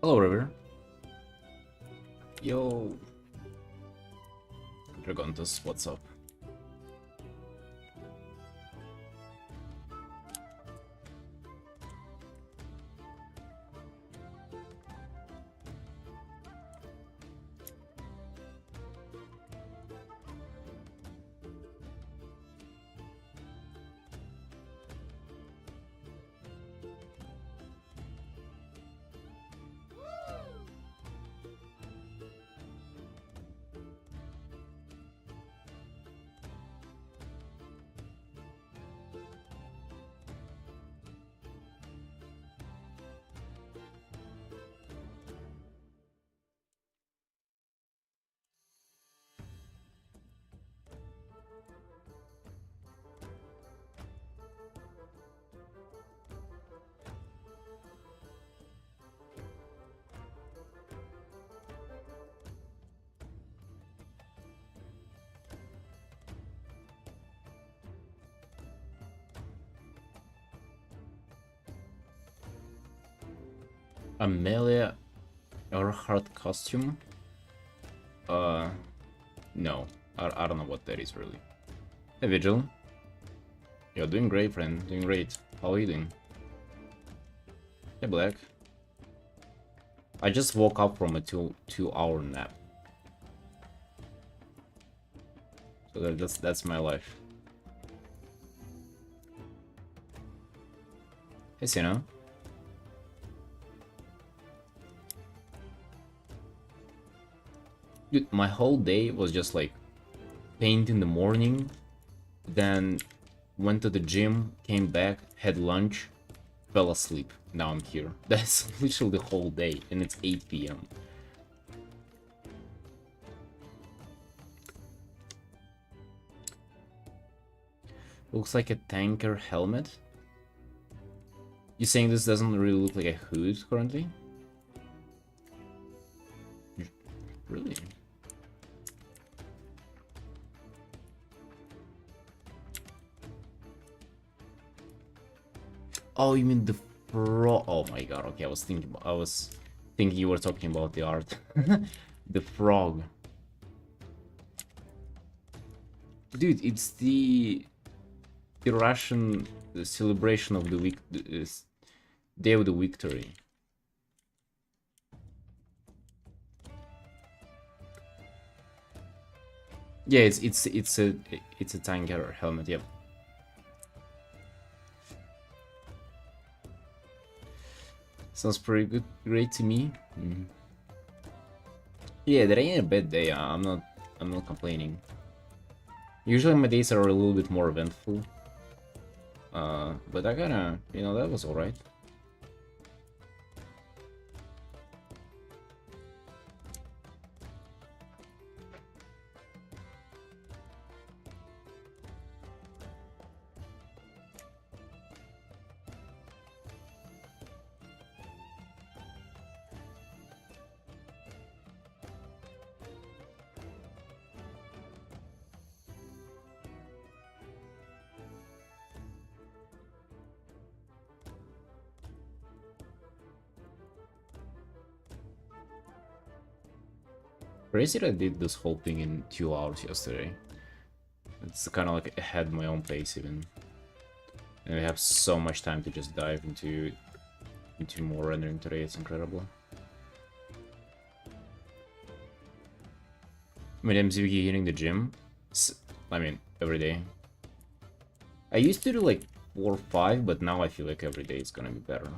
Hello, River. Yo, Dragontus, what's up? Amelia Earhart costume? Uh, no. I don't know what that is really. Hey, Vigil. You're doing great, friend. Doing great. How are you doing? Hey, Black. I just woke up from a two-hour nap. So that's my life. Hey, Sina. Dude, my whole day was just like paint in the morning, then went to the gym, came back, had lunch, fell asleep. Now I'm here. That's literally the whole day, and it's 8 p.m. Looks like a tanker helmet. You saying this doesn't really look like a hood currently? Really? Oh, you mean the frog? Oh my god. Okay, I was thinking you were talking about the art. The frog. Dude, it's the Russian celebration of the week, Day of the Victory. Yeah, it's a tanker helmet. Yep. Sounds pretty good, great to me. Yeah, that ain't a bad day. I'm not complaining. Usually my days are a little bit more eventful. But I kinda, that was alright. Crazy that I did this whole thing in 2 hours yesterday. It's kind of like ahead of my own pace even. And I have so much time to just dive into more rendering today, it's incredible. I mean, I'm Ziggy hitting the gym. I mean, every day. I used to do like 4 or 5, but now I feel like every day is gonna be better.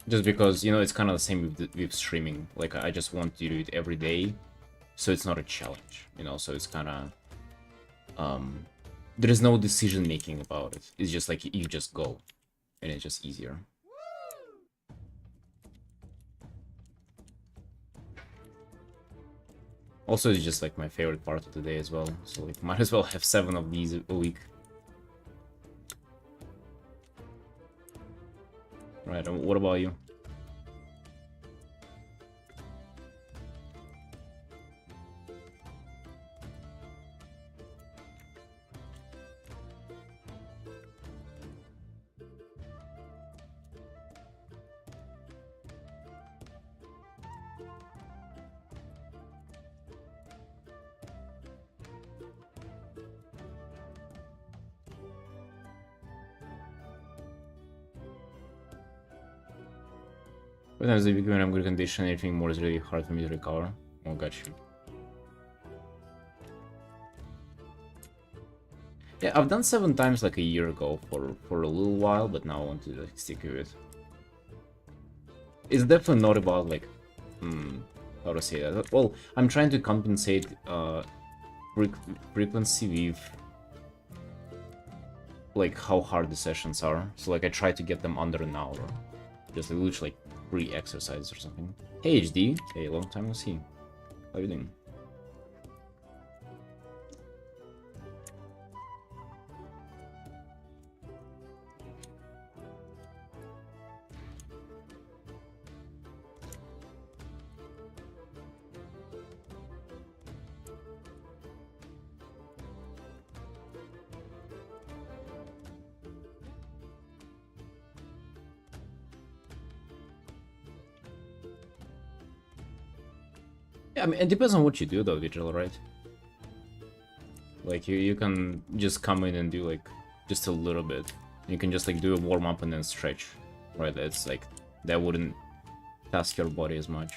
Just because, it's kind of the same with streaming. Like, I just want to do it every day, so it's not a challenge, so it's kind of... there is no decision making about it. It's just like, you just go, and it's just easier. Also, it's just like my favorite part of the day as well, so like, might as well have 7 of these a week. Right, what about you? Sometimes the week when I'm good condition, anything more is really hard for me to recover. Oh, got you. Yeah, I've done 7 times like a year ago for a little while, but now I want to like stick with it. It's definitely not about like, how to say that. Well, I'm trying to compensate frequency with like how hard the sessions are. So like I try to get them under an hour, just like literally like 3 exercises or something. Hey HD, hey, long time no see. How you doing? Yeah, I mean, it depends on what you do though, Vigil, right? Like you can just come in and do like just a little bit. You can just like do a warm up and then stretch, right? It's like that wouldn't task your body as much.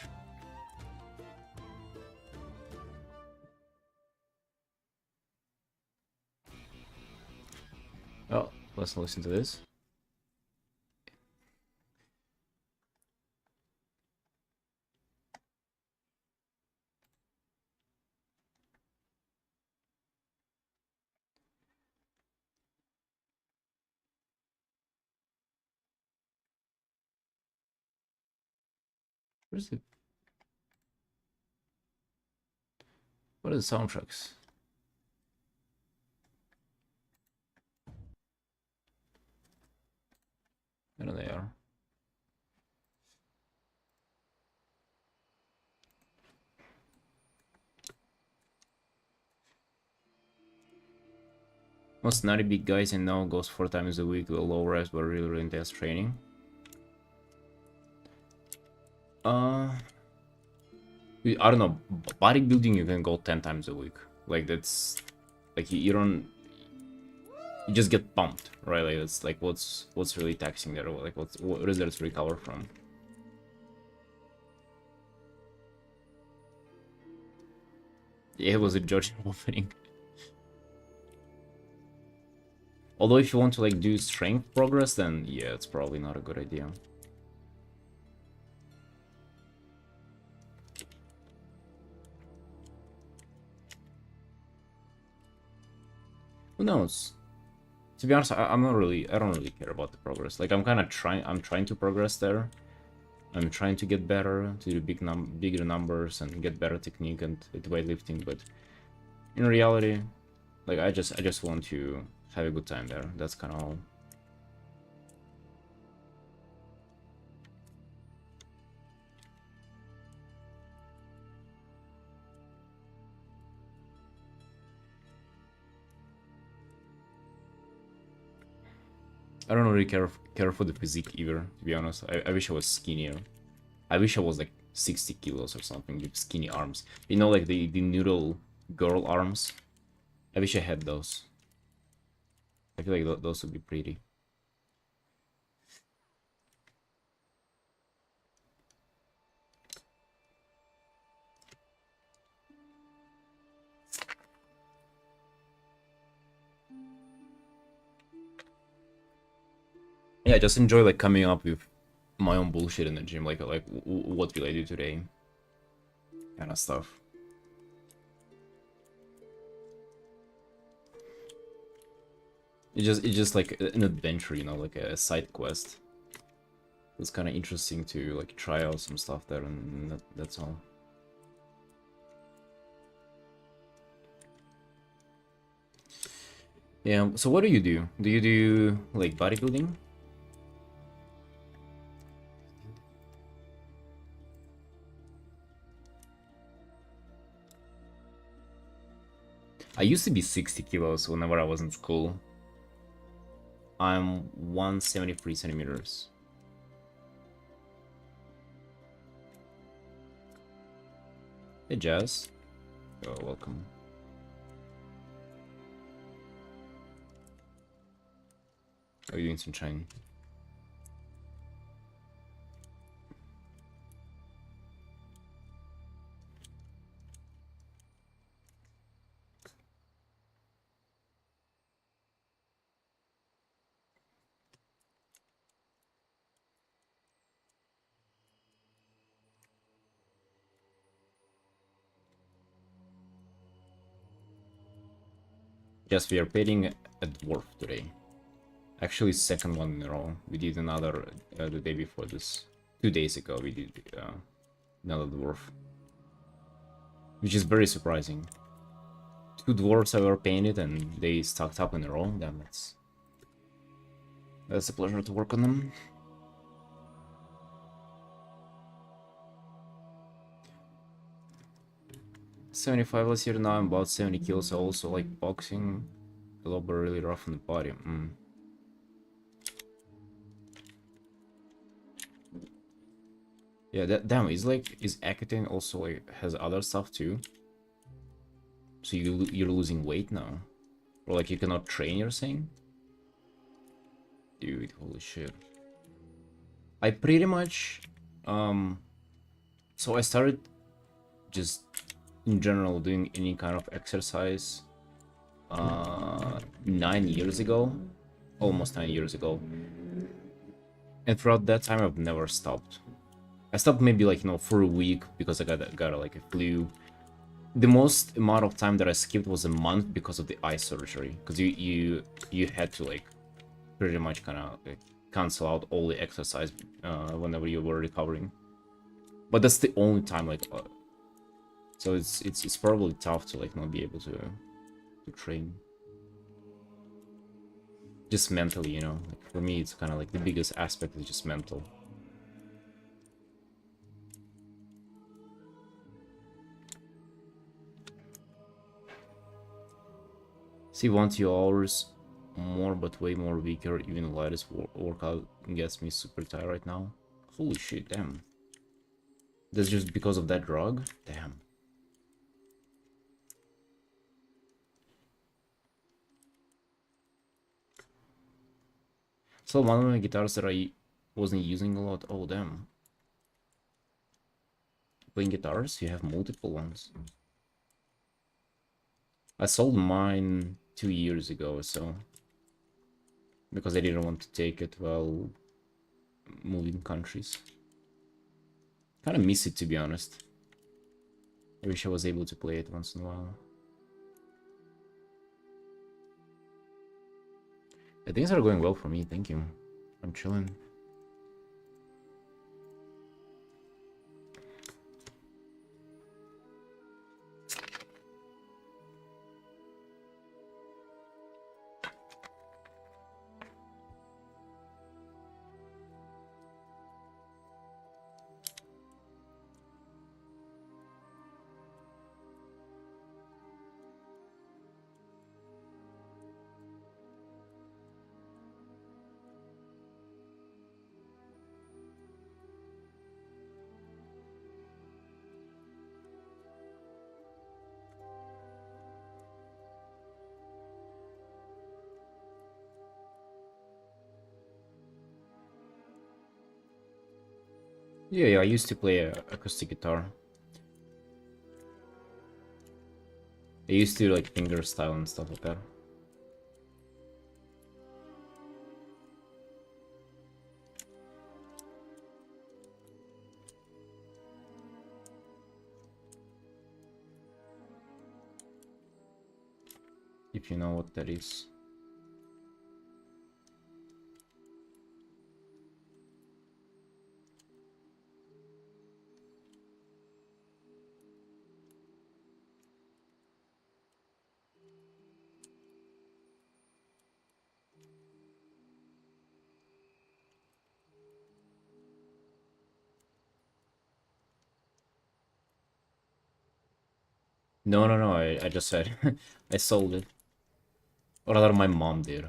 Oh, let's listen to this. Where's it? What are the soundtracks? There they are. Most nutty big guys I know goes 4 times a week with a low rest but really intense training. I don't know. Bodybuilding you can go 10 times a week. Like that's like you don't, you just get pumped, right? Like it's like what's really taxing there? Like what is there to recover from? Yeah, it was a judging opening. Although if you want to like do strength progress, then yeah, it's probably not a good idea. Who knows? To be honest, I'm not really, I don't really care about the progress. Like I'm kind of I'm trying to progress there. I'm trying to get better, to do bigger numbers and get better technique and with weightlifting, but in reality, like I just want to have a good time there. That's kind of all. I don't really care for the physique either, to be honest. I wish I was skinnier. I wish I was like 60 kilos or something with skinny arms. You know, like the noodle girl arms. I wish I had those. I feel like those would be pretty. Yeah, I just enjoy like coming up with my own bullshit in the gym. Like what will I do today? Kind of stuff. It's just like an adventure, you know, like a side quest. It's kind of interesting to like try out some stuff there, and that's all. Yeah. So what do you do? Do you do like bodybuilding? I used to be 60 kilos whenever I was in school. I'm 173 centimeters. Hey, Jazz. Oh, welcome. How are you doing, Sunshine? Yes, we are painting a dwarf today. Actually, second one in a row. We did another the day before this. 2 days ago, we did another dwarf. Which is very surprising. 2 dwarves I ever painted and they stacked up in a row. Damn, that's a pleasure to work on them. $75 last year, now I'm about 70 kills. I also like boxing. A little bit really rough on the body. Yeah, damn, is Akatin also like has other stuff too? So you're losing weight now? Or like you cannot train, you're saying? Dude, holy shit. I pretty much so I started just in general doing any kind of exercise 9 years ago, almost 9 years ago, and throughout that time I've never stopped. I stopped maybe like, you know, for a week because I got like a flu. The most amount of time that I skipped was a month because of the eye surgery, because you had to like pretty much kind of like cancel out all the exercise whenever you were recovering. But that's the only time, like so it's probably tough to like not be able to train just mentally, you know. Like for me it's kind of like the biggest aspect is just mental. See, 1-2 hours more, but way more weaker. Even the lightest workout gets me super tired right now. Holy shit, damn. That's just because of that drug? Damn. So one of my guitars that I wasn't using a lot. Oh, damn. Playing guitars? You have multiple ones. I sold mine 2 years ago or so. Because I didn't want to take it while moving countries. Kind of miss it, to be honest. I wish I was able to play it once in a while. Yeah, things are going well for me, thank you. I'm chilling. Yeah, I used to play acoustic guitar. I used to like finger style and stuff like that. If you know what that is. No, I just said I sold it. Or rather my mom did.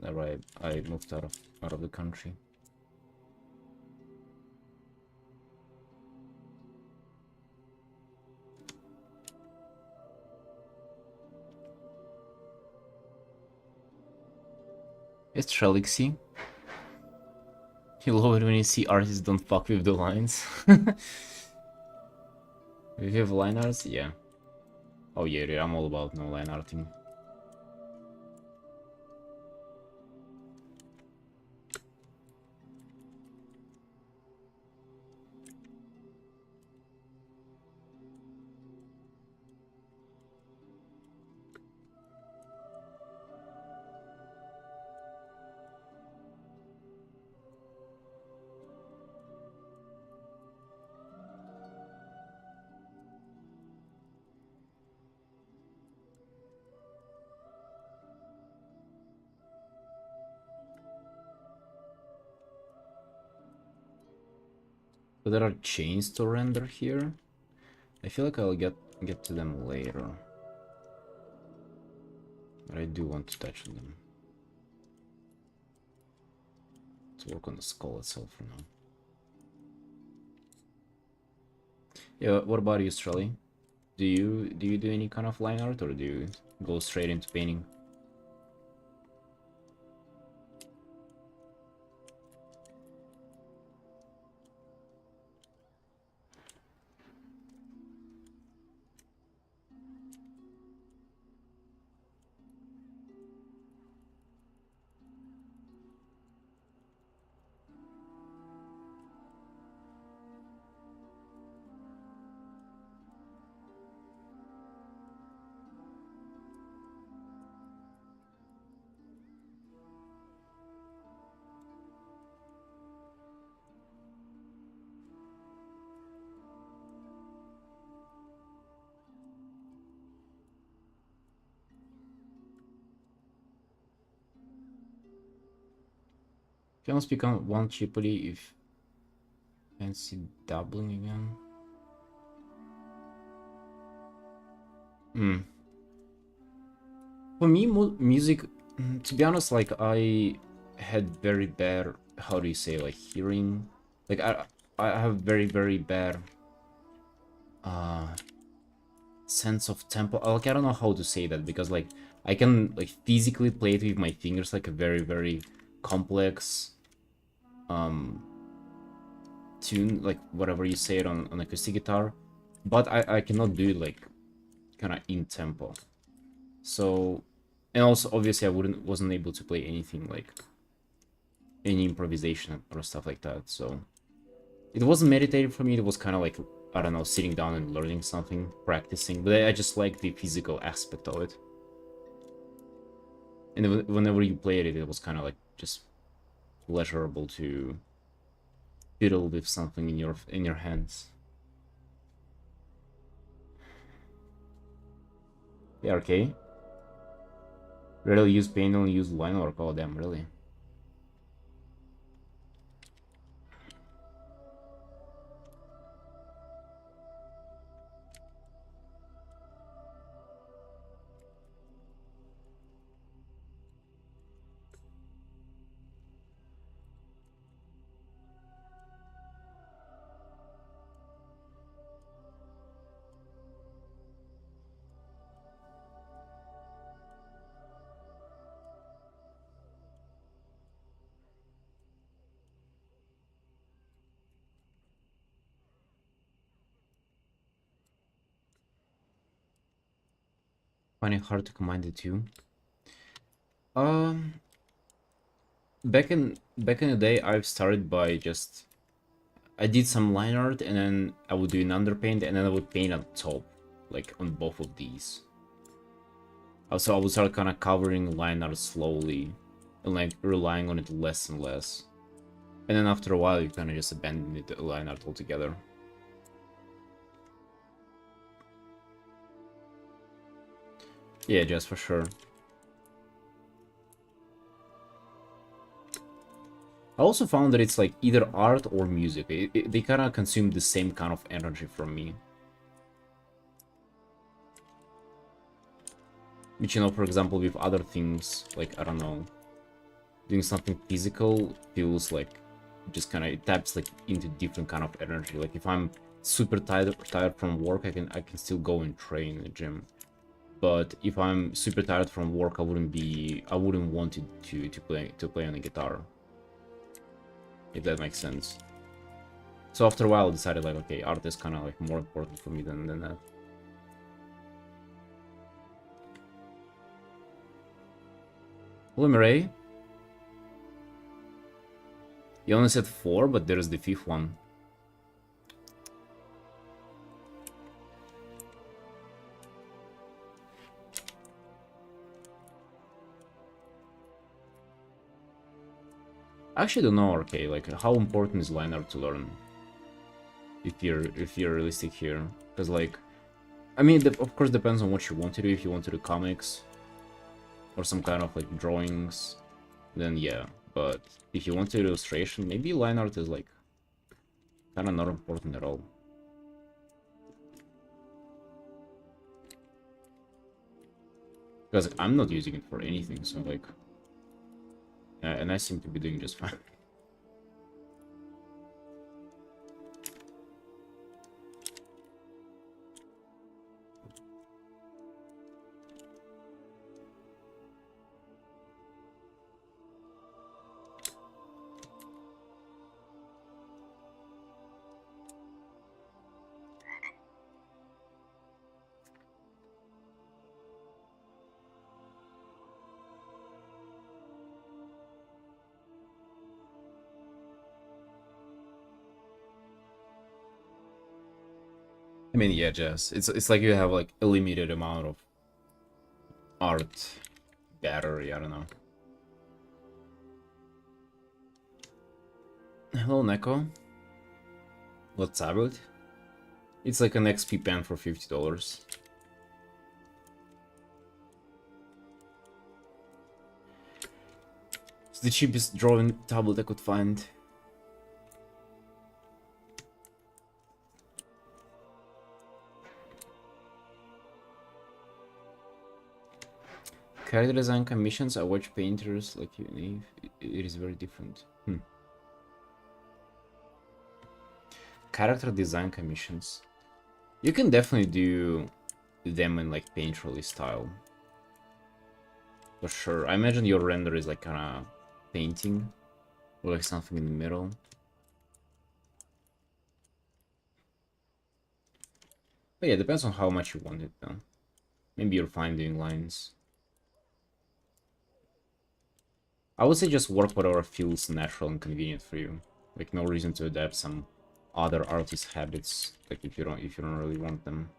Never, I moved out of the country. It's Trelixy. You love it when you see artists don't fuck with the lines. If you have line arts, yeah. Oh yeah, I'm all about no line arting. But there are chains to render here. I feel like I'll get to them later. But I do want to touch on them. Let's work on the skull itself for now. Yeah, what about you, Strelly? Do you do any kind of line art, or do you go straight into painting? Can almost become one cheaply if fancy doubling again. Hmm. For me, music, to be honest, like I had very bad, how do you say, like hearing. Like I have very bad sense of tempo. Like I don't know how to say that, because like I can like physically play it with my fingers, like a very complex tune, like whatever you say it on acoustic guitar, but I cannot do it like kind of in tempo. So, and also obviously I wasn't able to play anything like any improvisation or stuff like that. So it wasn't meditative for me. It was kind of like, I don't know, sitting down and learning something, practicing. But I just like the physical aspect of it. And whenever you played it, it was kind of like just pleasurable to fiddle with something in your hands. Yeah, okay. Rarely use paint, only use line work. Oh damn, really? Finding hard to combine the two. Um, back in the day, I've started by just I did some line art, and then I would do an underpaint, and then I would paint on top, like on both of these. Also, I would start kind of covering line art slowly, and like relying on it less and less. And then after a while, you kind of just abandon the line art altogether. Yeah, just for sure. I also found that it's like either art or music. They kind of consume the same kind of energy from me. Which, you know, for example, with other things, like, I don't know, doing something physical feels like just kind of, it taps like into different kind of energy. Like if I'm super tired from work, I can still go and train in the gym. But if I'm super tired from work, I wouldn't want to play on the guitar. If that makes sense. So after a while I decided like, okay, art is kind of like more important for me than that. Lumiray. You only said 4, but there's the 5th one. I actually don't know, okay, like how important is line art to learn? If you're realistic here, because like, I mean, of course depends on what you want to do. If you want to do comics or some kind of like drawings, then yeah. But if you want to do illustration, maybe line art is like Kinda not important at all. Because I'm not using it for anything, so like... and I seem to be doing just fine. I mean, yeah, Jess. It's like you have like a limited amount of art battery. I don't know. Hello, Neko. What's up? It's like an XP pen for $50. It's the cheapest drawing tablet I could find. Character design commissions, I watch painters like you, Neve. It is very different. Character design commissions. You can definitely do them in like painterly style. For sure. I imagine your render is like kinda painting. Or like something in the middle. But yeah, it depends on how much you want it though. Maybe you're fine doing lines. I would say just work whatever feels natural and convenient for you. Like no reason to adapt some other artist habits, like if you don't really want them.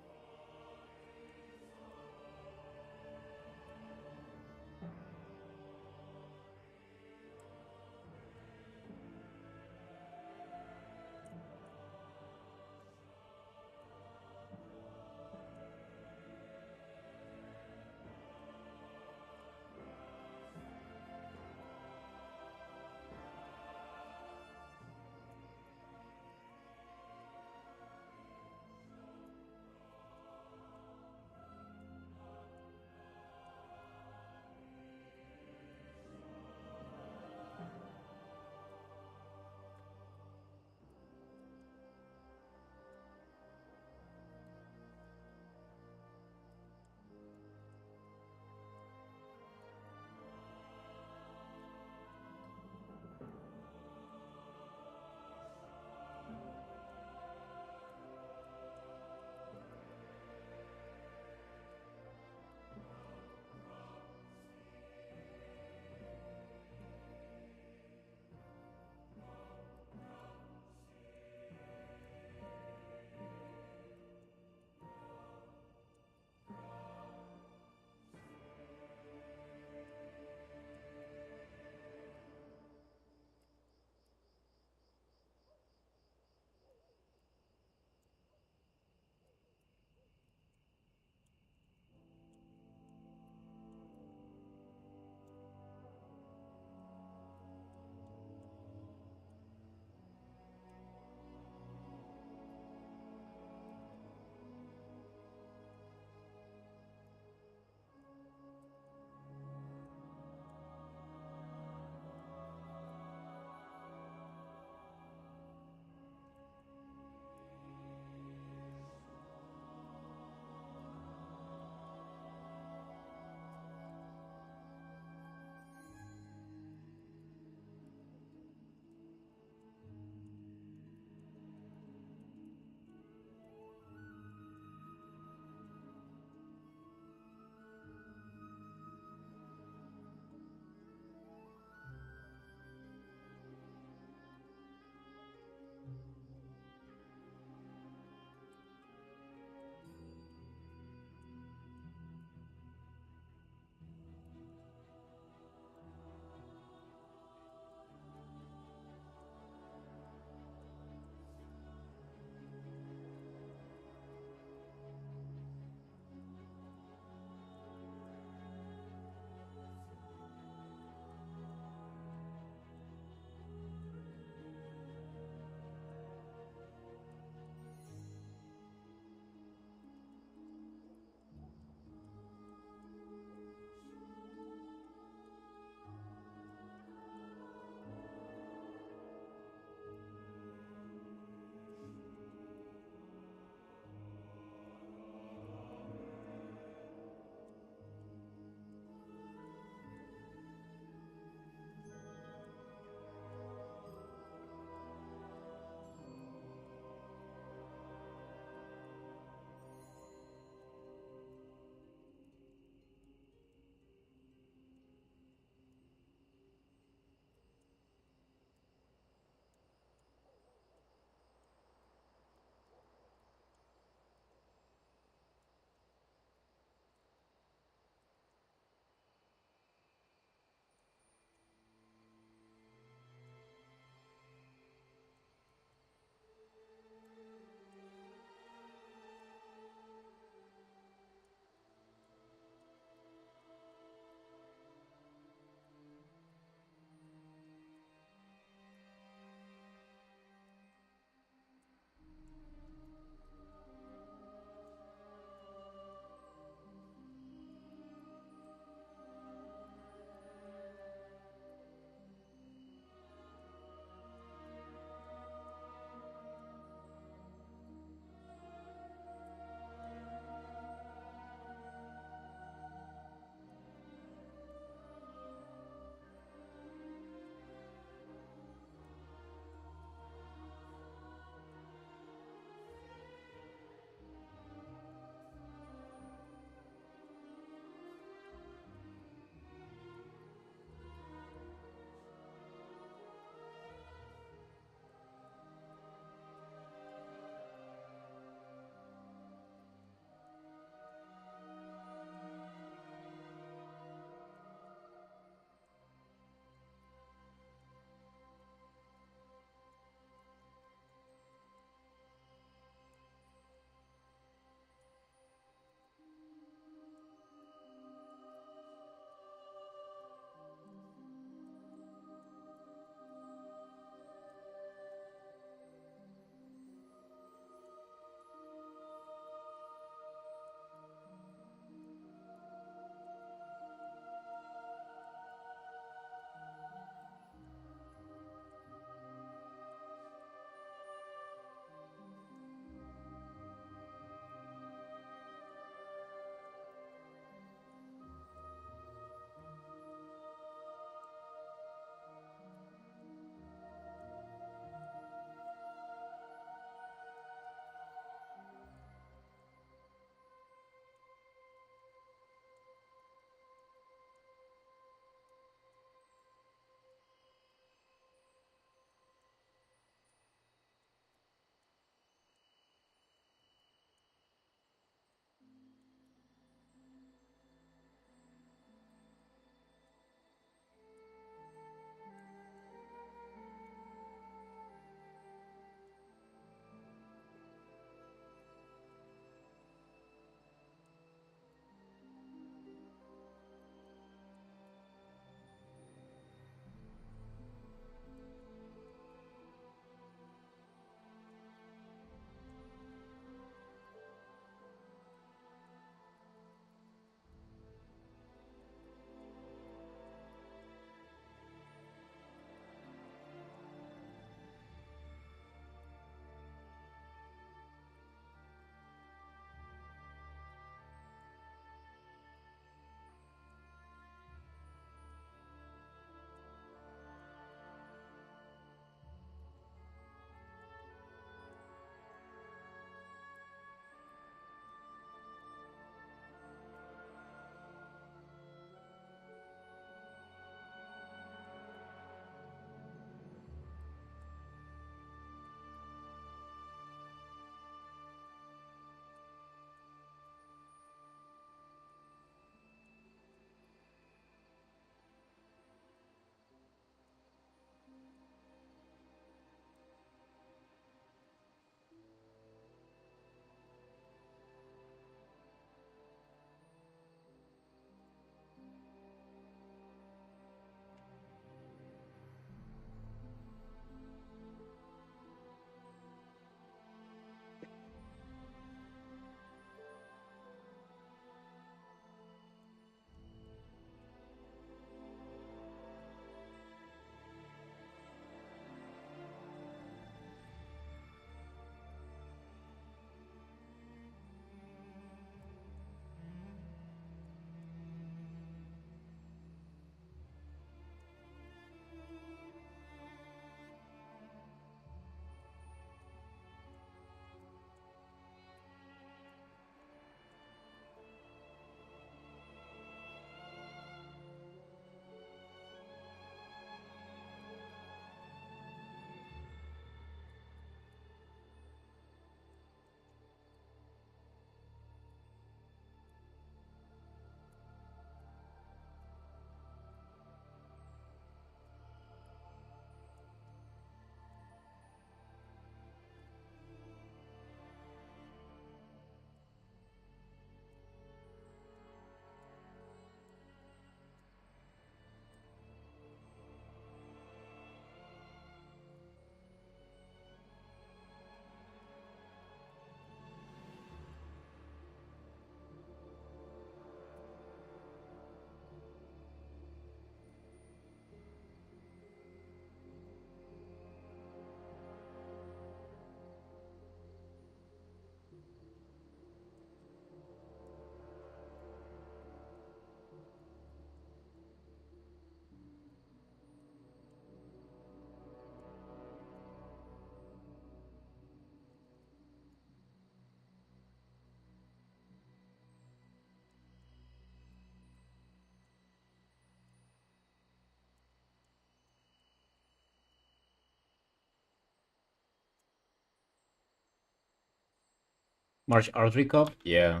March Art Recap? Yeah.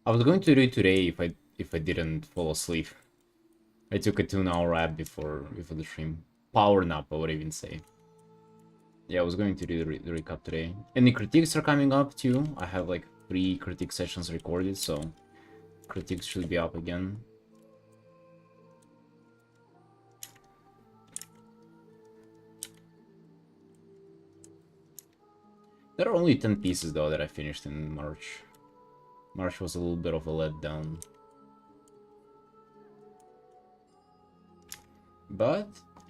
I was going to do it today if I didn't fall asleep. I took a 2-hour nap before the stream. Power nap, I would even say. Yeah, I was going to do the recap today. And the critiques are coming up too. I have like 3 critique sessions recorded, so critiques should be up again. There are only 10 pieces though that I finished in March. March was a little bit of a letdown. But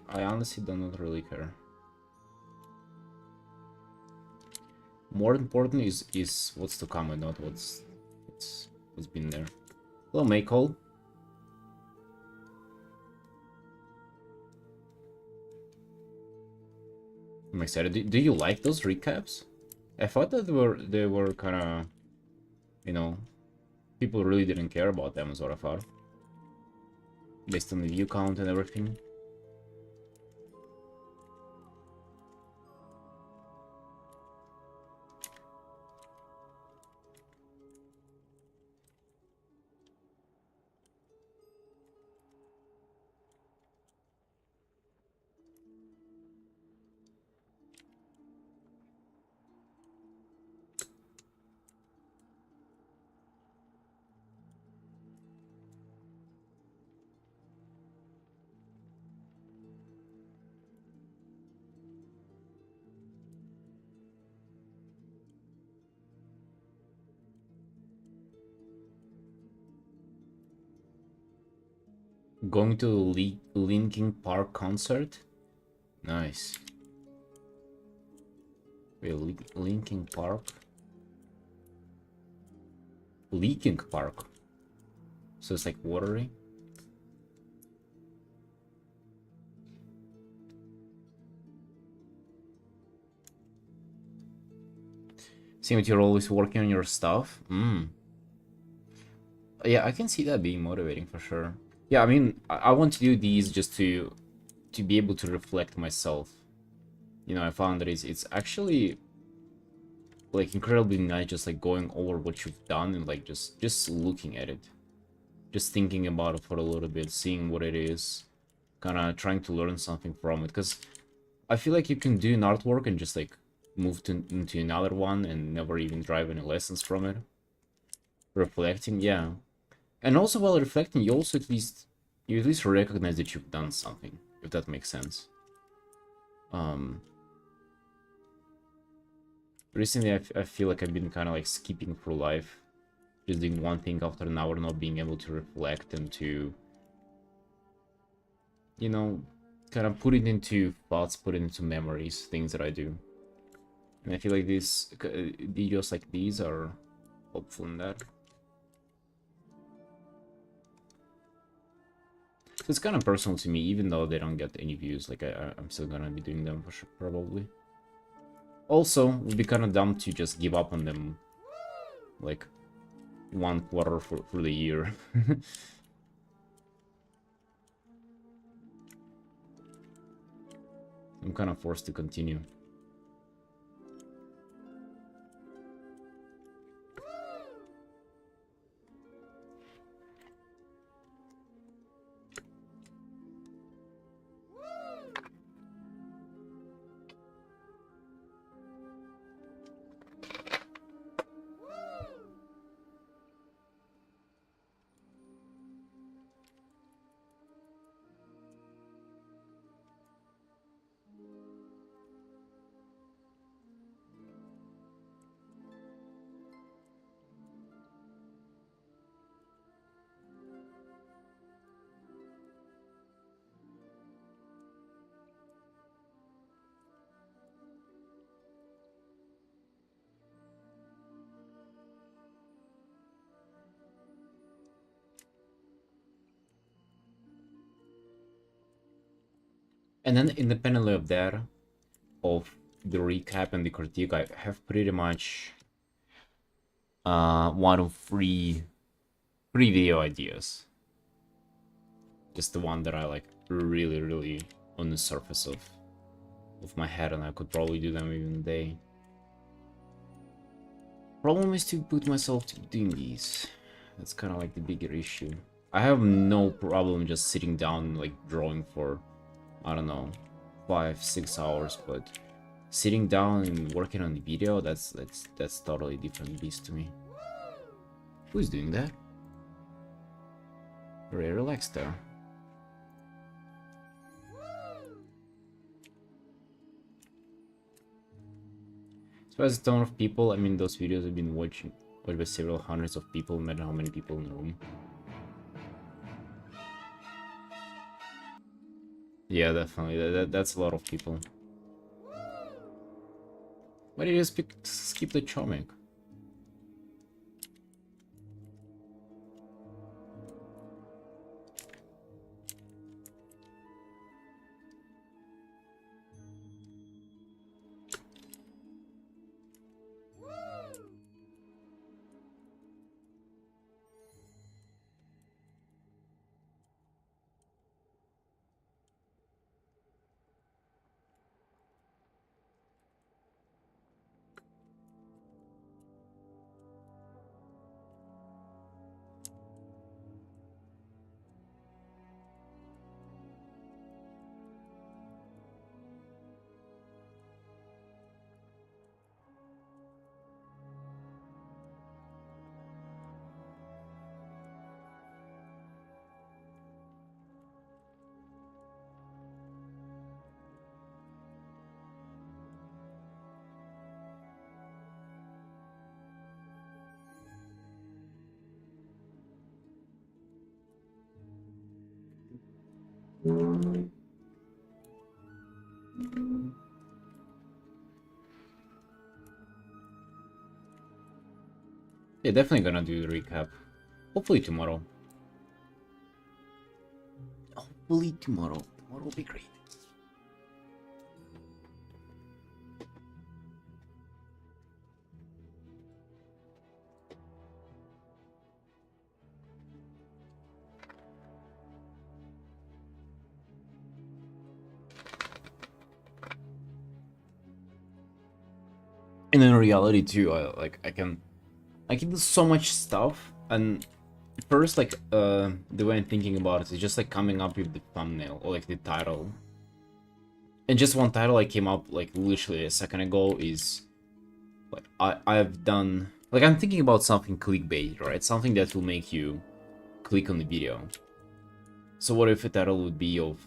I honestly do not really care. More important is what's to come and not what's been there. Hello, Maycole. I'm excited. Do you like those recaps? I thought that they were kind of, you know, people really didn't care about them, is what I thought, based on the view count and everything. Going to Linkin Park concert? Nice. Wait, Linkin Park? Leaking Park. So it's like watery? Seeing that you're always working on your stuff? Yeah, I can see that being motivating for sure. Yeah, I mean, I want to do these just to be able to reflect myself. You know, I found that it's actually like incredibly nice just like going over what you've done and like just looking at it. Just thinking about it for a little bit, seeing what it is, kind of trying to learn something from it. Because I feel like you can do an artwork and just like move into another one and never even drive any lessons from it. Reflecting, yeah. And also while reflecting, you also at least recognize that you've done something, if that makes sense. Recently I feel like I've been kind of like skipping through life, just doing one thing after another, not being able to reflect and to, you know, kind of put it into thoughts, put it into memories, things that I do. And I feel like these videos like these are helpful in that. So it's kind of personal to me, even though they don't get any views. Like I'm still gonna be doing them for sure, probably. Also, it would be kind of dumb to just give up on them, like, 1/4 for the year. I'm kind of forced to continue. And then independently of that, of the recap and the critique, I have pretty much one of three video ideas. Just the one that I like really on the surface of my head, and I could probably do them even a day. Problem is to put myself to doing these. That's kind of like the bigger issue. I have no problem just sitting down, like, drawing for, I don't know, 5-6 hours, but sitting down and working on the video, that's totally different beast to me. Who's doing that? Very relaxed there. So as a ton of people, I mean, those videos have been watched by several hundreds of people. Imagine how many people in the room. Yeah, definitely. That's a lot of people. Why did you skip the Chomic? Yeah, definitely gonna do the recap. Hopefully tomorrow. Hopefully tomorrow. Tomorrow will be great. And in reality too, I can do so much stuff, and first, like, the way I'm thinking about it is just like coming up with the thumbnail or like the title. And just one title I came up like literally a second ago is like I've done, like, I'm thinking about something clickbait, right? Something that will make you click on the video. So what if a title would be of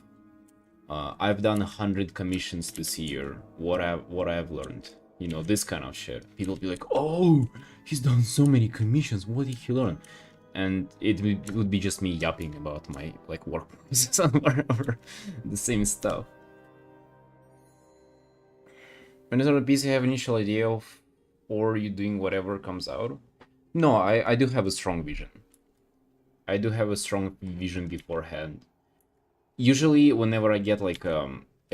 I've done 100 commissions this year, what I've learned, you know, this kind of shit. People be like, oh, he's done so many commissions, what did he learn? And it would be just me yapping about my, like, work process or the same stuff. When it's on a PC, I have initial idea of, or you doing whatever comes out. No, I do have a strong vision. I do have a strong vision beforehand. Usually, whenever I get like a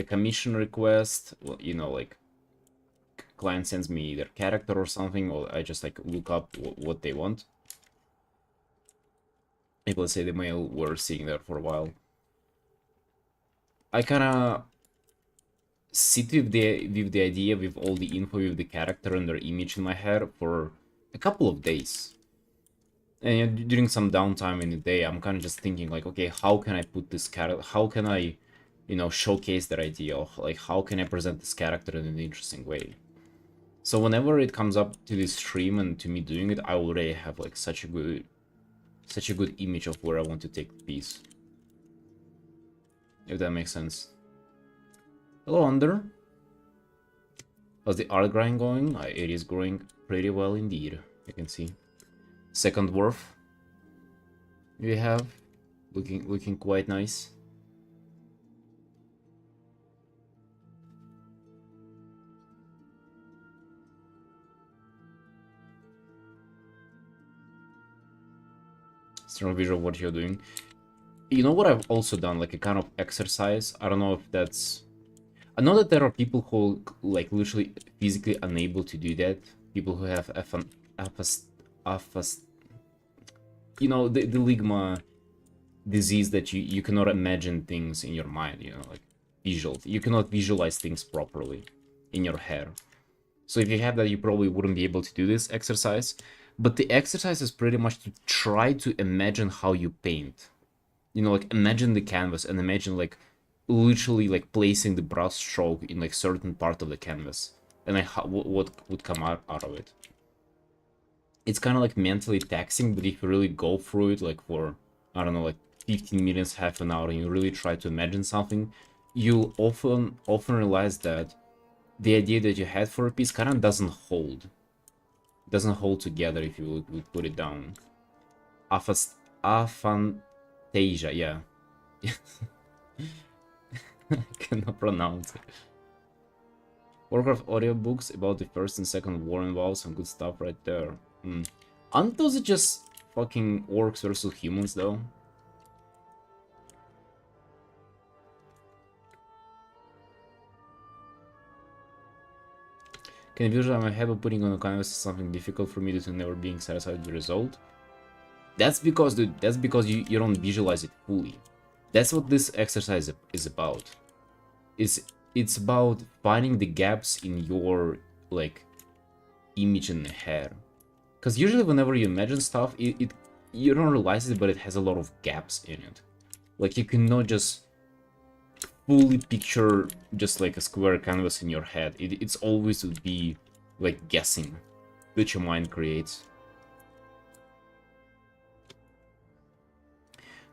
commission request, well, you know, like, client sends me their character or something, or I just like look up what they want. If, let's say, the mail we're seeing there for a while, I kind of sit with the idea, with all the info, with the character and their image in my head for a couple of days. And during some downtime in the day, I'm kind of just thinking like, okay, how can I put this character? How can I, you know, showcase that idea? Of like, how can I present this character in an interesting way? So whenever it comes up to this stream and to me doing it, I already have like such a good image of where I want to take the piece. If that makes sense. Hello, Under. How's the art grind going? It is growing pretty well indeed. You can see. Second dwarf we have, looking quite nice. Strong visual of what you're doing. You know what I've also done, like a kind of exercise. I don't know if that's... I know that there are people who like literally physically unable to do that. People who have you know, the ligma disease, that you cannot imagine things in your mind, you know, like you cannot visualize things properly in your head. So if you have that, you probably wouldn't be able to do this exercise. But the exercise is pretty much to try to imagine how you paint. You know, like imagine the canvas and imagine like literally like placing the brush stroke in like certain part of the canvas and like what would come out of it. It's kind of like mentally taxing, but if you really go through it like for, I don't know, like 15 minutes, half an hour, and you really try to imagine something, you'll often realize that the idea that you had for a piece kind of doesn't hold. It doesn't hold together if you would put it down. Aphantasia, yeah. I cannot pronounce it. Warcraft audiobooks about the First and Second War involves some good stuff right there. Aren't those just fucking orcs versus humans, though? Can you visualize my head of putting on a canvas is something difficult for me due to never being satisfied with the result? That's because, dude, that's because you don't visualize it fully. That's what this exercise is about. It's about finding the gaps in your, like, image in the head. Because usually whenever you imagine stuff, you don't realize it, but it has a lot of gaps in it. Like, you cannot just fully picture just like a square canvas in your head. It's always would be like guessing that your mind creates.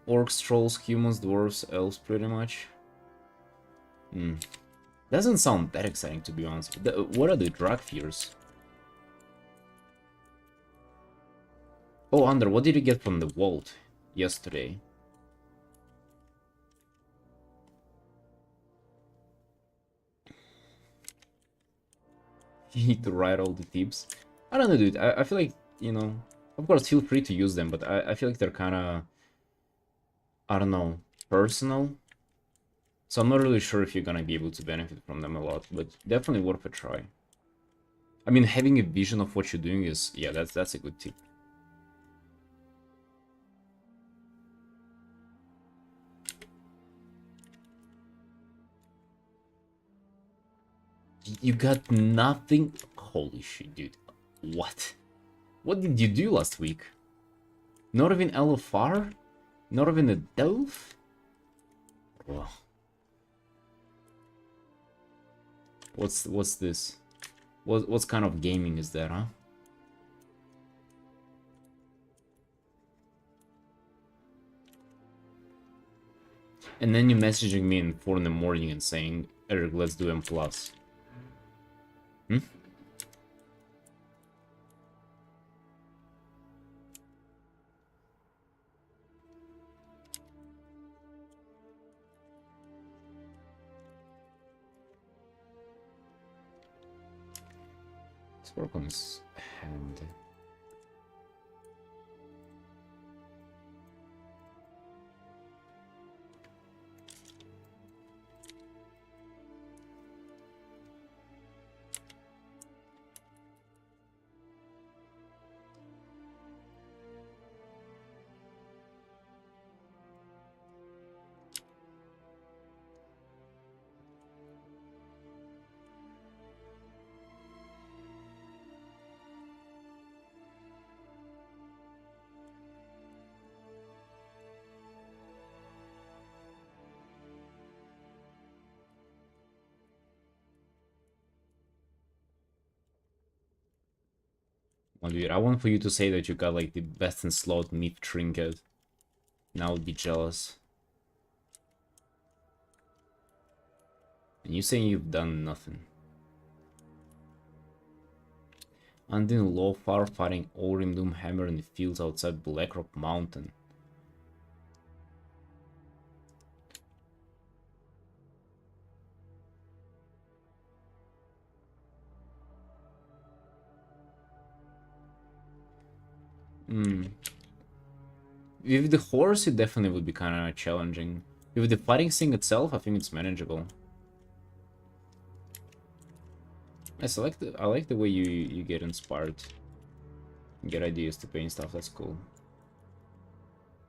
Orcs, trolls, humans, dwarves, elves, pretty much. Doesn't sound that exciting, to be honest. What are the drag fears? Oh, Ander, what did you get from the vault yesterday? You need to write all the tips. I don't know, dude. I feel like, you know, of course, feel free to use them, but I feel like they're kind of, I don't know, personal. So I'm not really sure if you're gonna be able to benefit from them a lot, but definitely worth a try. I mean, having a vision of what you're doing is, yeah, that's a good tip. You got nothing? Holy shit, dude. What? What did you do last week? Not even LFR? Not even a Delph? Oh. What's this? What kind of gaming is that, huh? And then you messaging me in 4 in the morning and saying, Eric, let's do M+. Hmm? Let's work on his hand. Well, dude, I want for you to say that you got like the best in slot meat trinket. And I would be jealous. And you saying you've done nothing. Undine Lowfar fighting Orim Doomhammer in the fields outside Blackrock Mountain. With the horse, it definitely would be kind of challenging. With the fighting thing itself, I think it's manageable. I like the way you get inspired, get ideas to paint stuff. That's cool.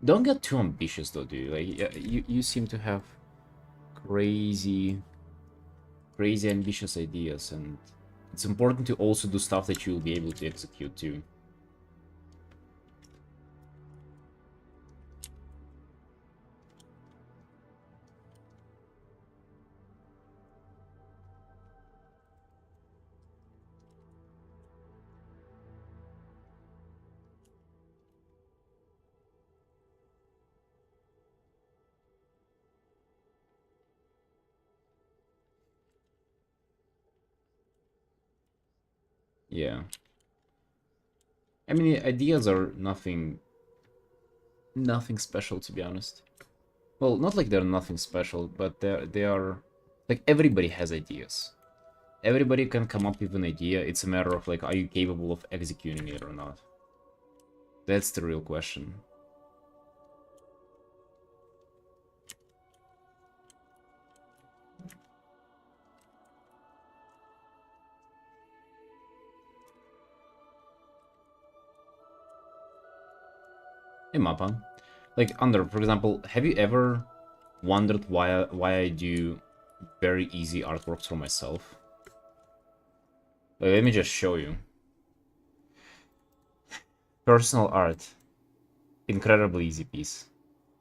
Don't get too ambitious though, dude. Like you seem to have crazy ambitious ideas, and It's important to also do stuff that you'll be able to execute too. Yeah. I mean, ideas are nothing special, to be honest. Well, not like they're nothing special, but they are like everybody has ideas. Everybody can come up with an idea. It's a matter of like, are you capable of executing it or not? That's the real question. Hey, Mappa. Like, Under, for example, have you ever wondered why I do very easy artworks for myself? Like, let me just show you. Personal art. Incredibly easy piece.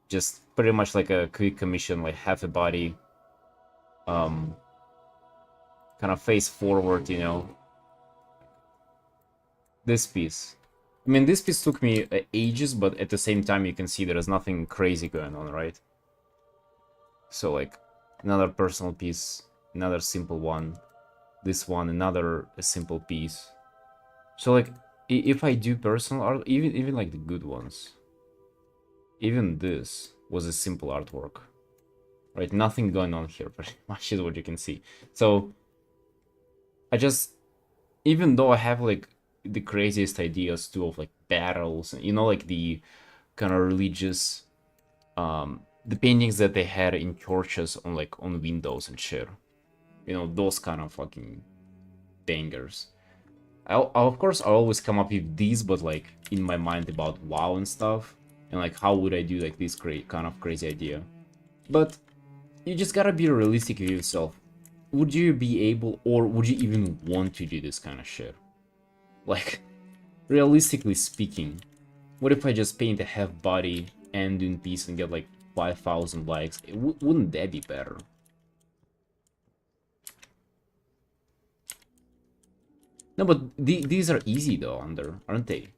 Just pretty much like a quick commission, like half a body. Kind of face forward, you know. This piece. I mean, this piece took me ages, but at the same time, you can see there is nothing crazy going on, right? So, like, another personal piece, another simple one, this one, another simple piece. So, like, if I do personal art, even like the good ones, even this was a simple artwork, right? Nothing going on here, pretty much is what you can see. So, I just, even though I have like the craziest ideas too of like battles, you know, like the kind of religious the paintings that they had in churches on like on windows and shit, you know, those kind of fucking bangers. Of course I always come up with these, but like in my mind about WoW and stuff, and like how would I do like this kind of crazy idea. But you just gotta be realistic with yourself. Would you be able, or would you even want to do this kind of shit? Like, realistically speaking, what if I just paint a half body and in piece and get like 5,000 likes? Wouldn't that be better? No, but these are easy though, aren't they?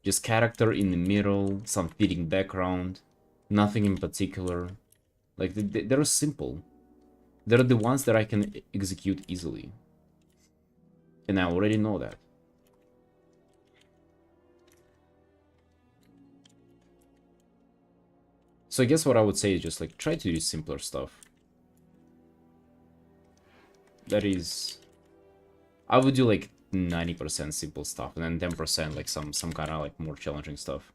Just character in the middle, some fitting background, nothing in particular. Like, they're simple. They're the ones that I can execute easily. And I already know that. So I guess what I would say is just like, try to do simpler stuff. That is... I would do like 90% simple stuff, and then 10% like some kind of like more challenging stuff.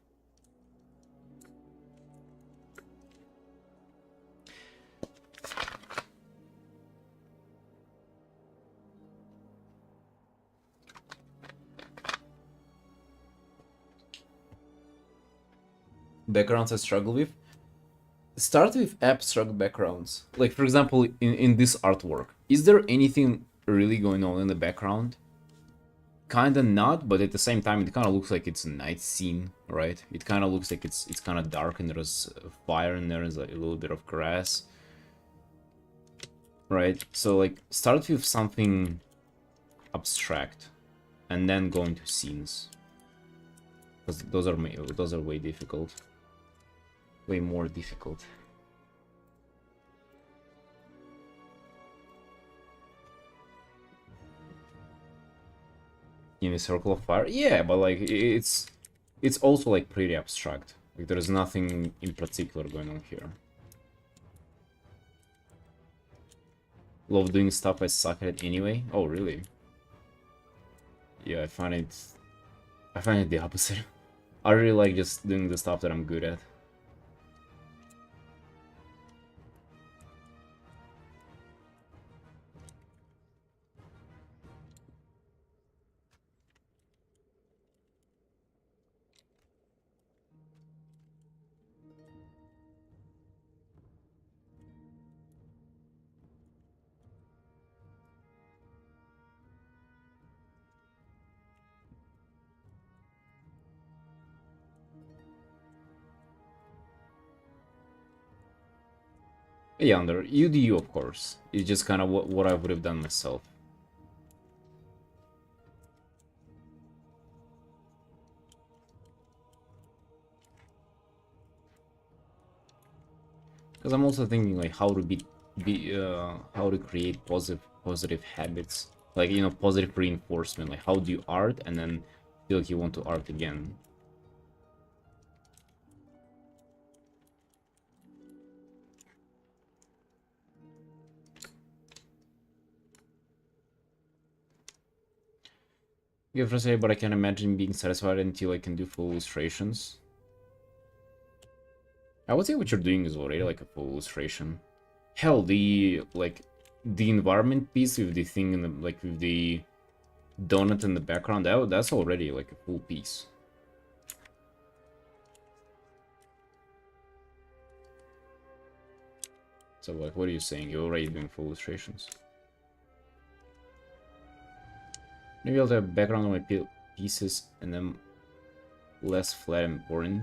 Backgrounds I struggle with? Start with abstract backgrounds. Like, for example, in this artwork, is there anything really going on in the background? Kinda not, but at the same time, it kind of looks like it's a night scene, right? It kind of looks like it's kind of dark and there's fire and there's like a little bit of grass, right? So like, start with something abstract, and then go into scenes, because those are way difficult, way more difficult. In a circle of fire, yeah, but like it's also like pretty abstract. Like there's nothing in particular going on here. Love doing stuff I suck at anyway. Oh really? Yeah, I find it the opposite. I really like just doing the stuff that I'm good at. Yeah, under you do you, of course. It's just kind of what I would have done myself. Because I'm also thinking like how to how to create positive habits, like positive reinforcement. Like how do you art and then feel like you want to art again. Get frustrated, but I can imagine being satisfied until I can do full illustrations. I would say what you're doing is already like a full illustration. Hell, the environment piece with the thing in the with the donut in the background, that's already like a full piece. So like, what are you saying? You're already doing full illustrations. Maybe I'll have background on my pieces and then less flat and boring.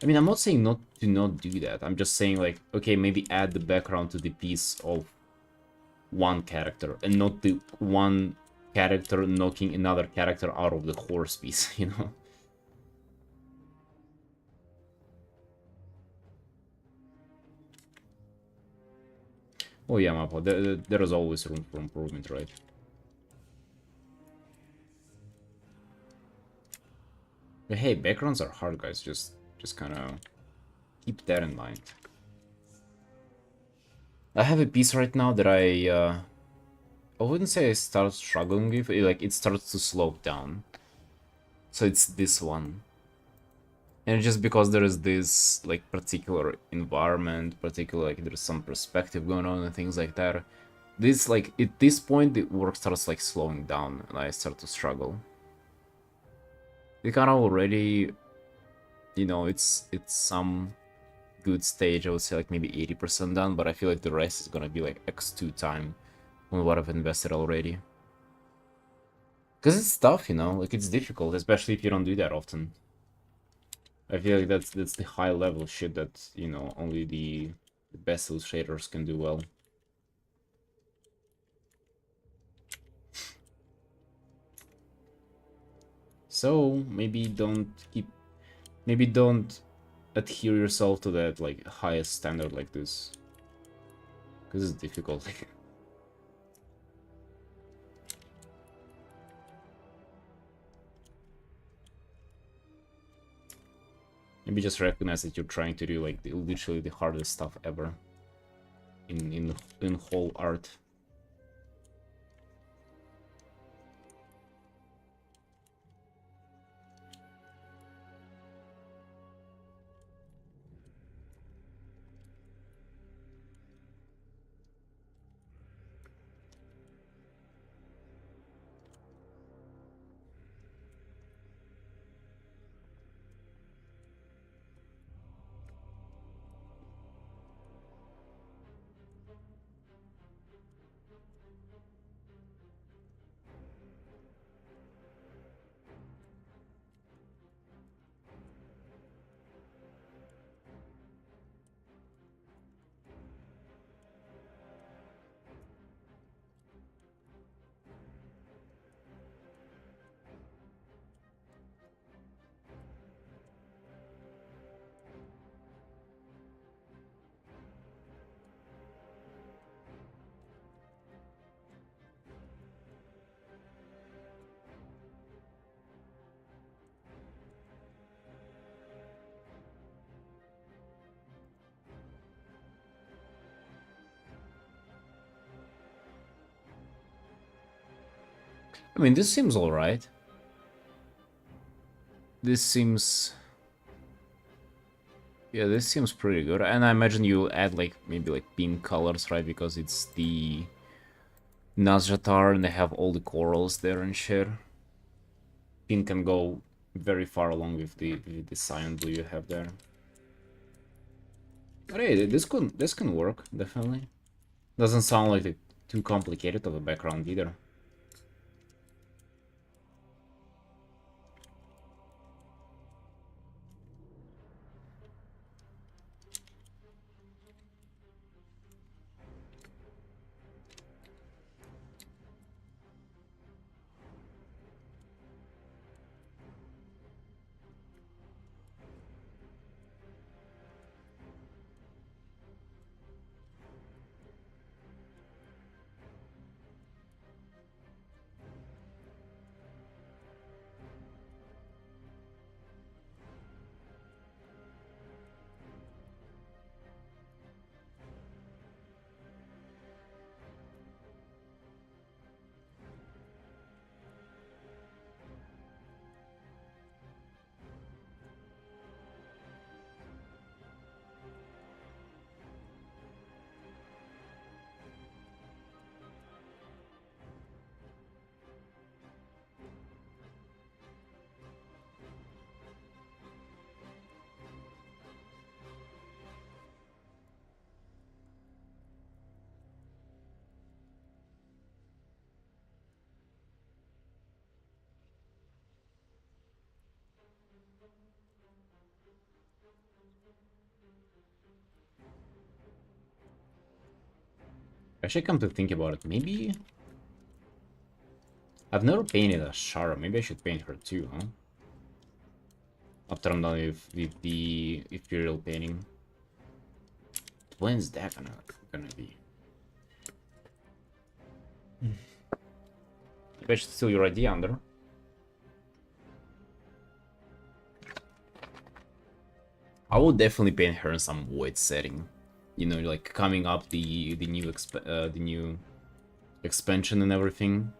I mean, I'm not saying not do that. I'm just saying like, okay, maybe add the background to the piece of one character and not the one character knocking another character out of the horse piece, you know? Oh yeah, Mapo, there is always room for improvement, right? But hey, backgrounds are hard, guys. Just kind of keep that in mind. I have a piece right now that I wouldn't say I start struggling with. It starts to slope down. So it's this one. And just because there is this like particular environment, like there's some perspective going on and things like that. This like at this point the work starts like slowing down and I start to struggle. We kind of already, it's some good stage. I would say like maybe 80% done, but I feel like the rest is gonna be like x2 time on what I've invested already. Because it's tough, like it's difficult, especially if you don't do that often. I feel like that's the high level shit that, only the best illustrators can do well. So maybe don't adhere yourself to that like highest standard like this. Because it's difficult. Maybe just recognize that you're trying to do like literally the hardest stuff ever in whole art. I mean, this seems alright. This seems... Yeah, this seems pretty good. And I imagine you'll add, like, maybe, like, pink colors, right? Because it's the Nazjatar and they have all the corals there and shit. Pink can go very far along with the cyan blue you have there. But hey, this can work, definitely. Doesn't sound like too complicated of a background either. Actually, come to think about it, maybe... I've never painted a Shara. Maybe I should paint her too, huh? After I'm done with the Imperial painting. When's that gonna be? Maybe I should steal your idea, Under. I will definitely paint her in some void setting. You know, like coming up the new expansion and everything.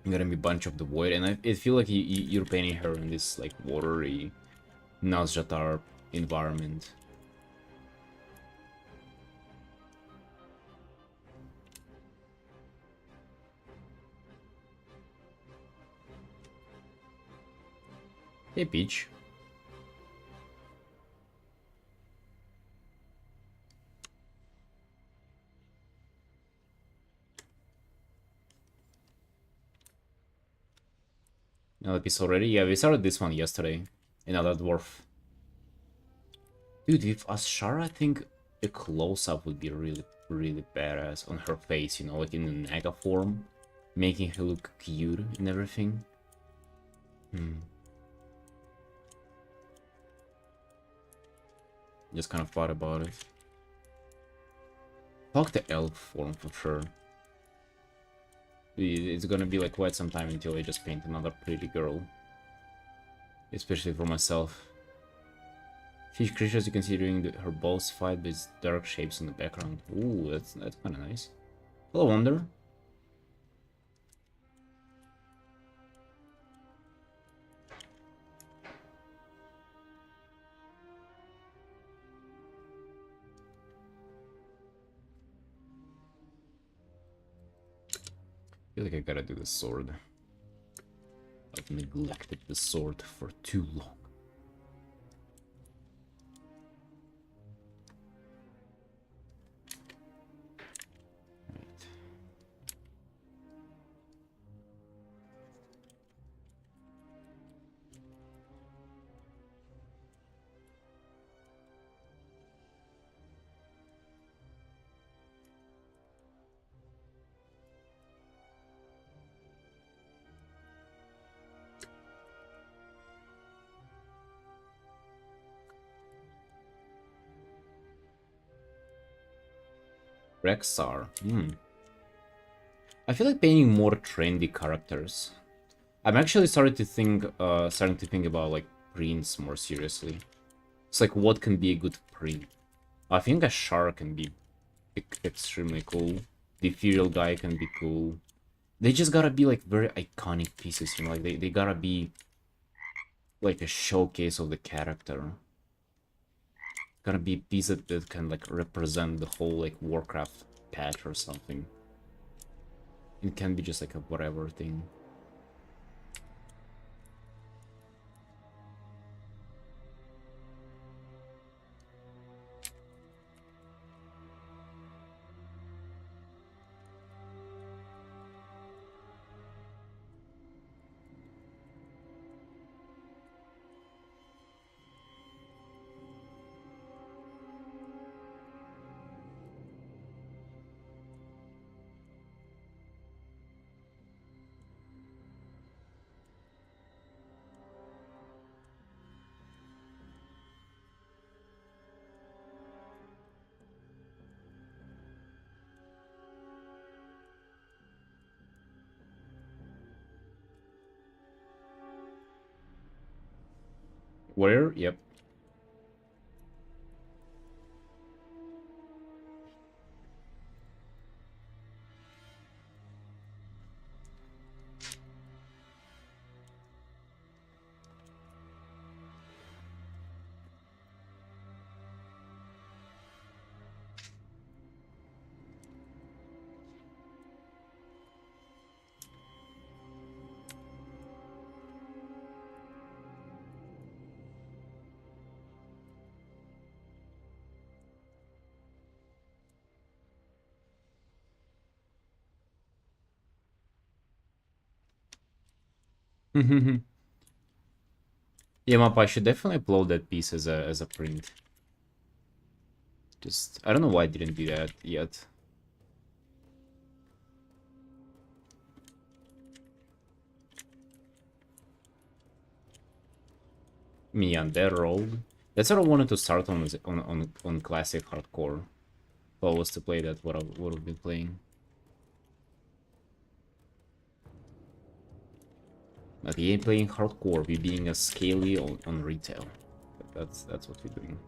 Gonna be a bunch of the void, and I feel like you're painting her in this like watery Nazjatar environment. Hey, Peach. Another piece already? Yeah, we started this one yesterday. Another dwarf. Dude, with Ashara, I think a close-up would be really badass on her face, you know, like in the Naga form. Making her look cute and everything. Just kind of thought about it. Fuck the elf form for sure. It's gonna be like quite some time until I just paint another pretty girl. Especially for myself. Fish creatures you can see during her boss fight with dark shapes in the background. Ooh, that's kind of nice. Hello, Wonder. I feel like I gotta do the sword. I've neglected the sword for too long. Right. Rexar. I feel like painting more trendy characters. I'm actually starting to think about like prints more seriously. It's like what can be a good print. I think a shark can be extremely cool. The ethereal guy can be cool. They just gotta be like very iconic pieces, you know, like they gotta be like a showcase of the character. Gotta be a piece that can like represent the whole like Warcraft patch or something. It can be just like a whatever thing. Where? Yep. Yeah, Map, I should definitely upload that piece as a print. Just I don't know why I didn't do that yet. me on their role. That's what I wanted to start on classic hardcore. If I was to play that, what I would have been playing. But we ain't playing hardcore, we being a scaly on retail. That's what we're doing.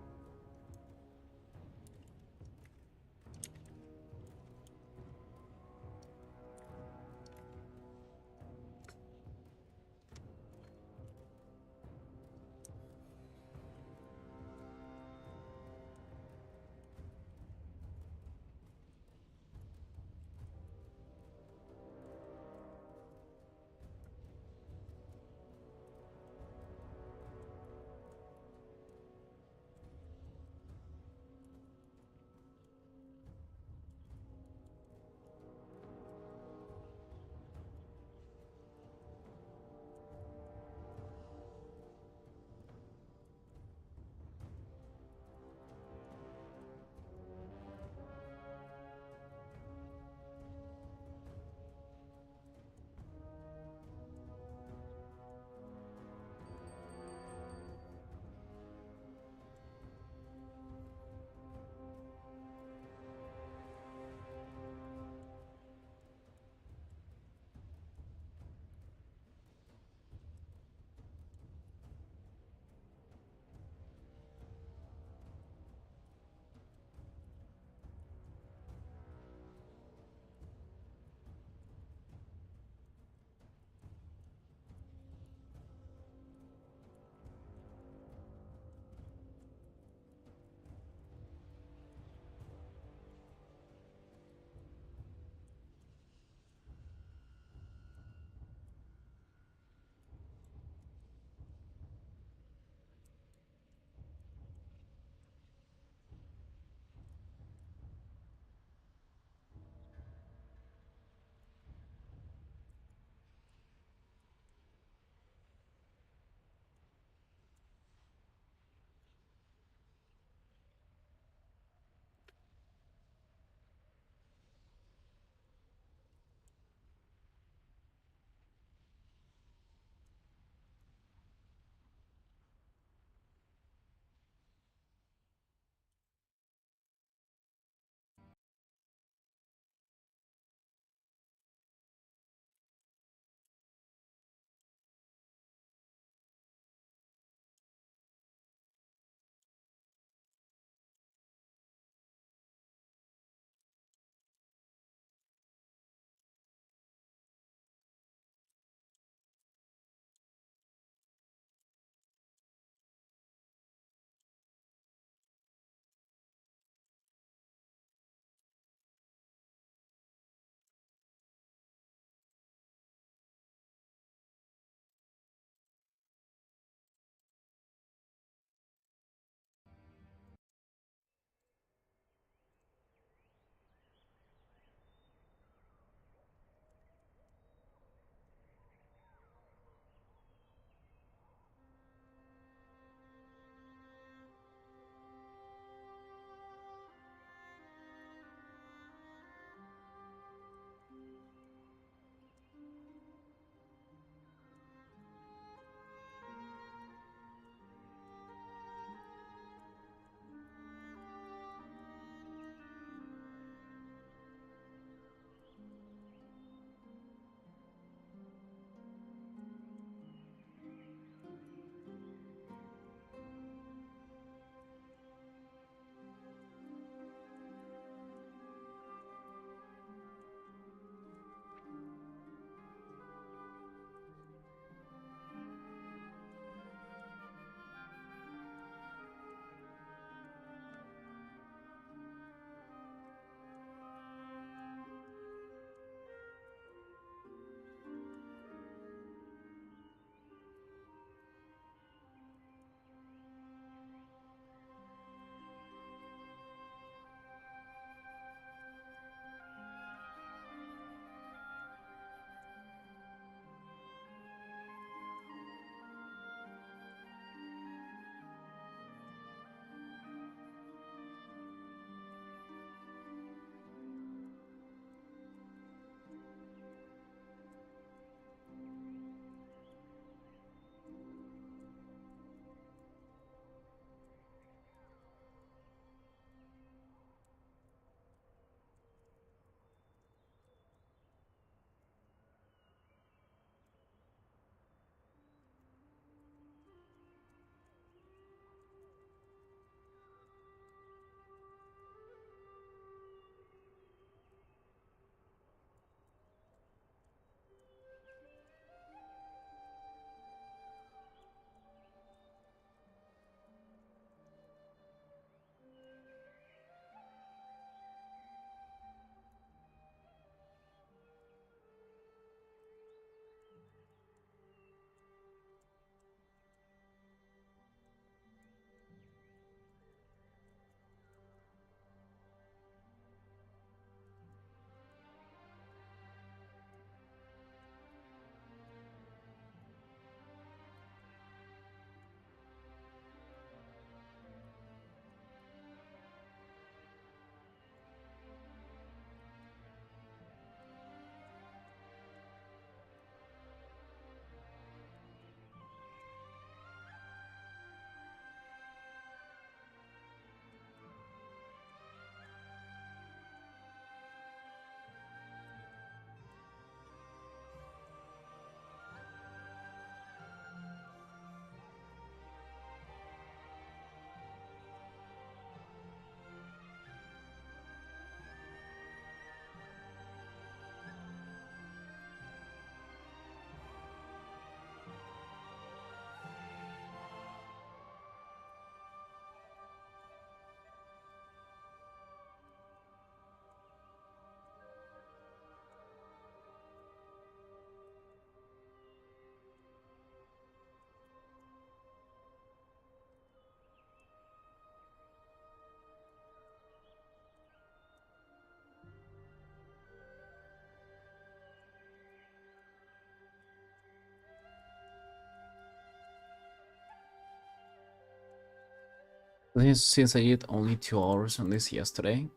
Since I did only 2 hours on this yesterday,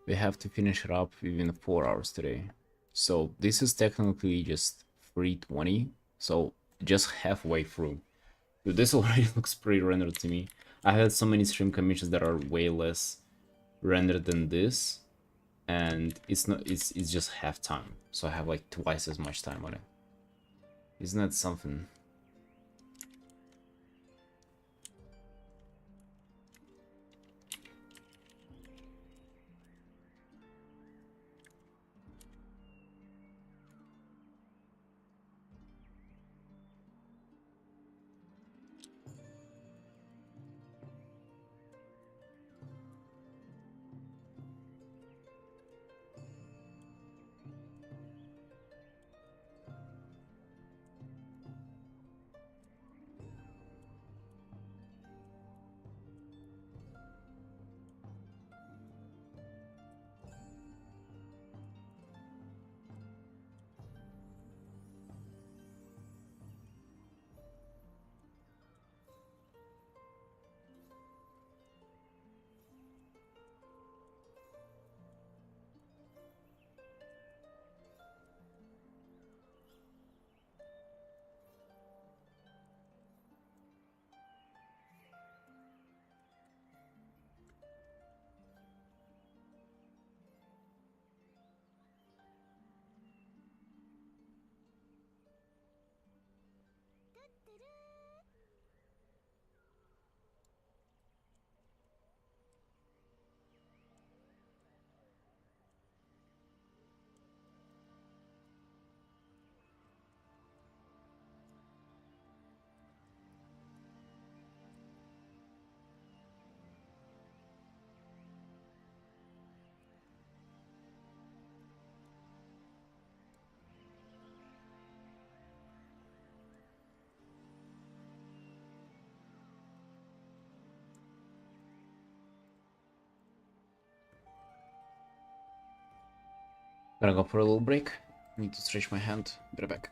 we have to finish it up within 4 hours today. So this is technically just 320, so just halfway through. Dude, this already looks pretty rendered to me. I had so many stream commissions that are way less rendered than this, and it's just half time, so I have like twice as much time on it. Isn't that something? Gonna go for a little break. Need to stretch my hand. Be right back.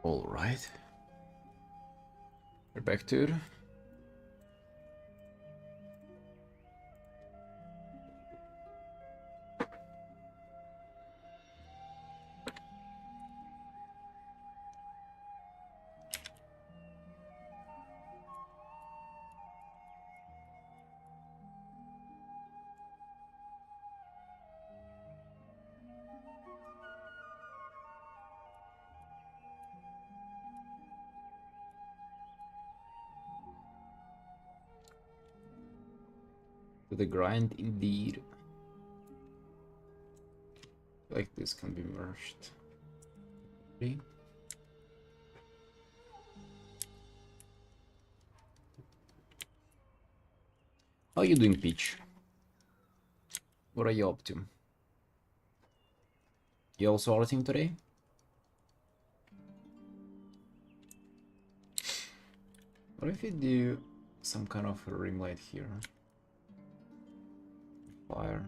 Alright. We're back to it. To the grind indeed. Like this can be merged. Okay. How are you doing, Peach? What are you up to? You also arting today? What if we do some kind of a ring light here? Fire.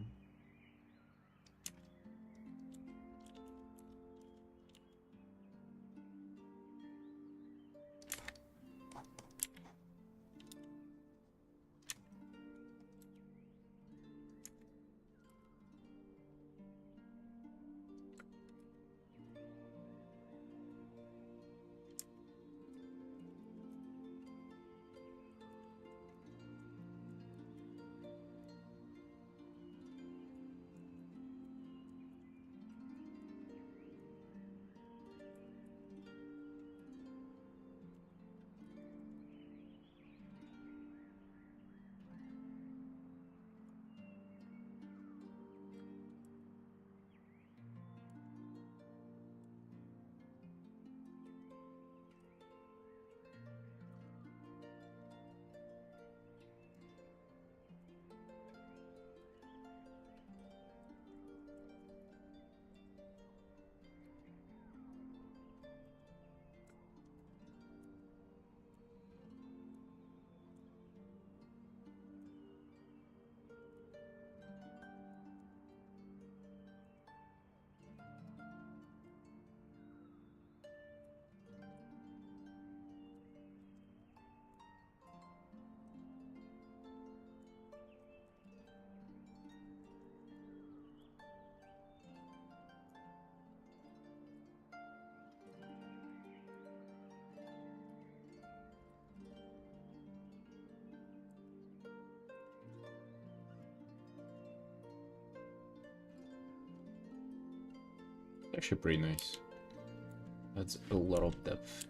Actually pretty nice. That's a lot of depth.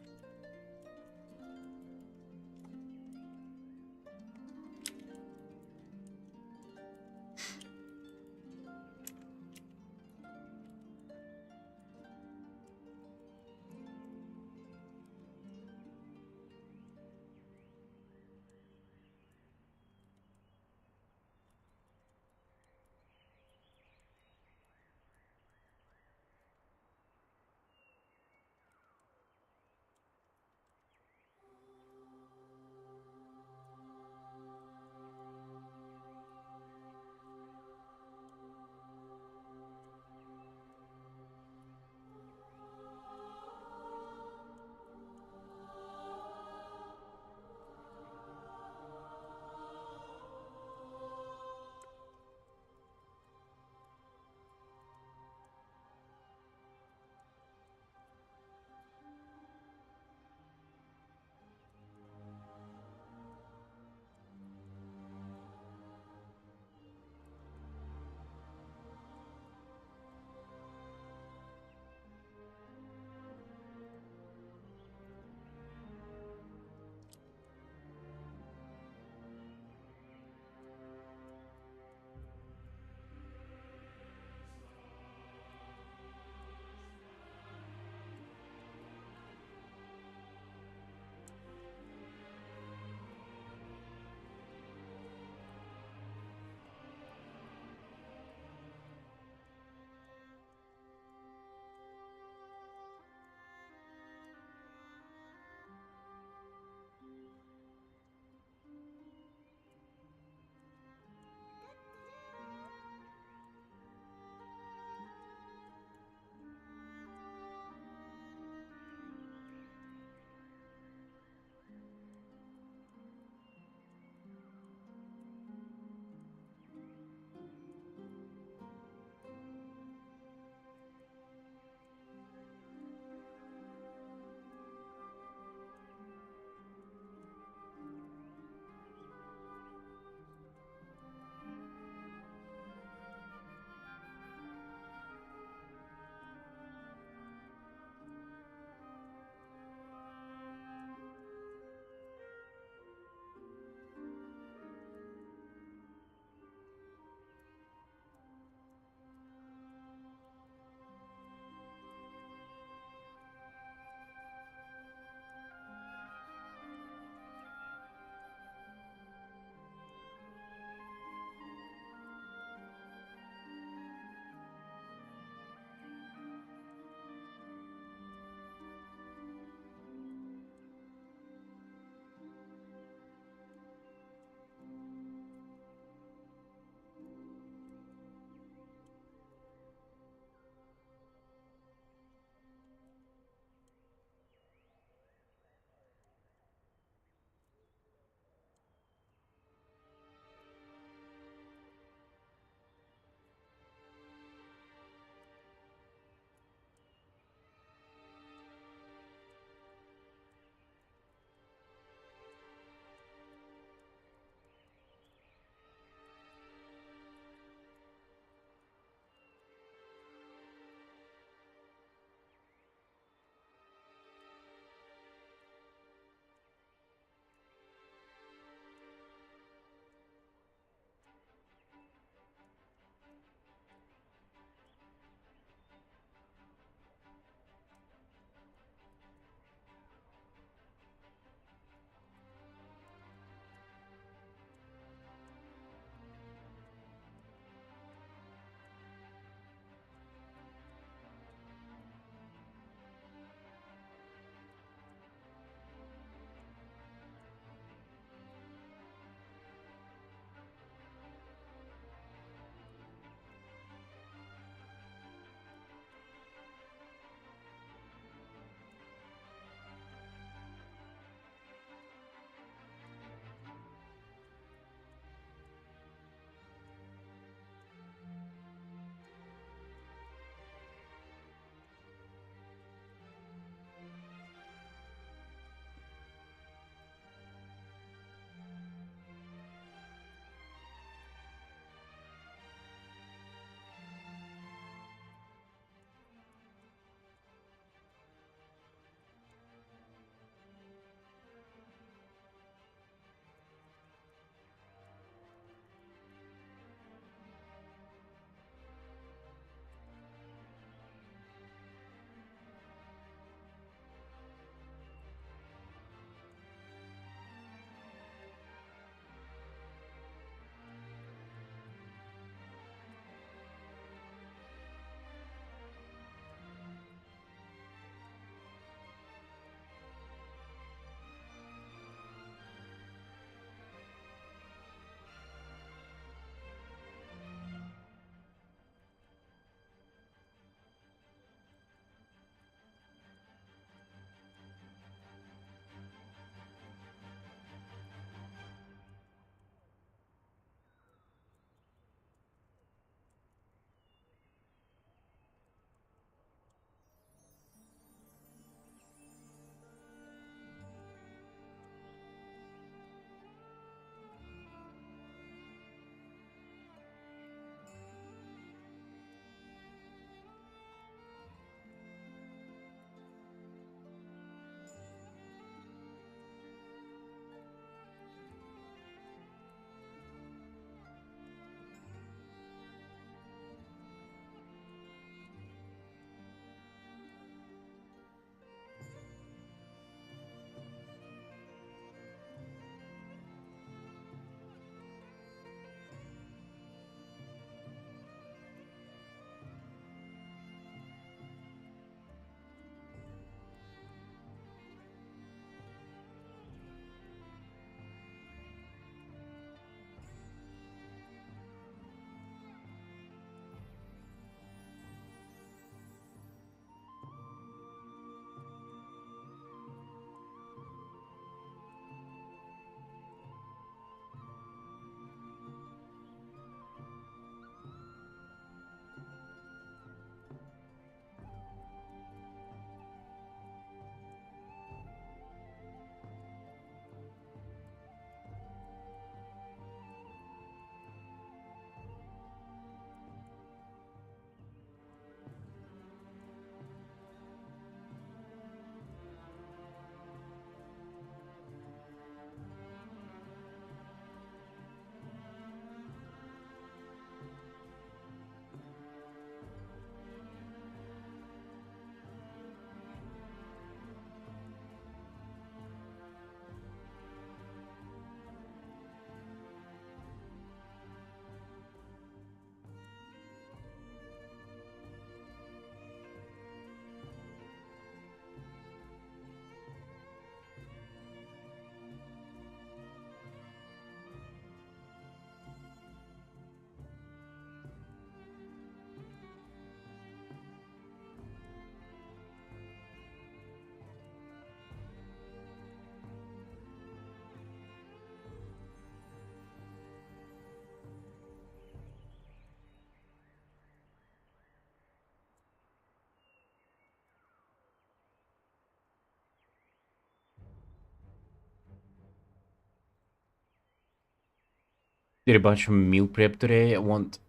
Did a bunch of meal prep today. I won't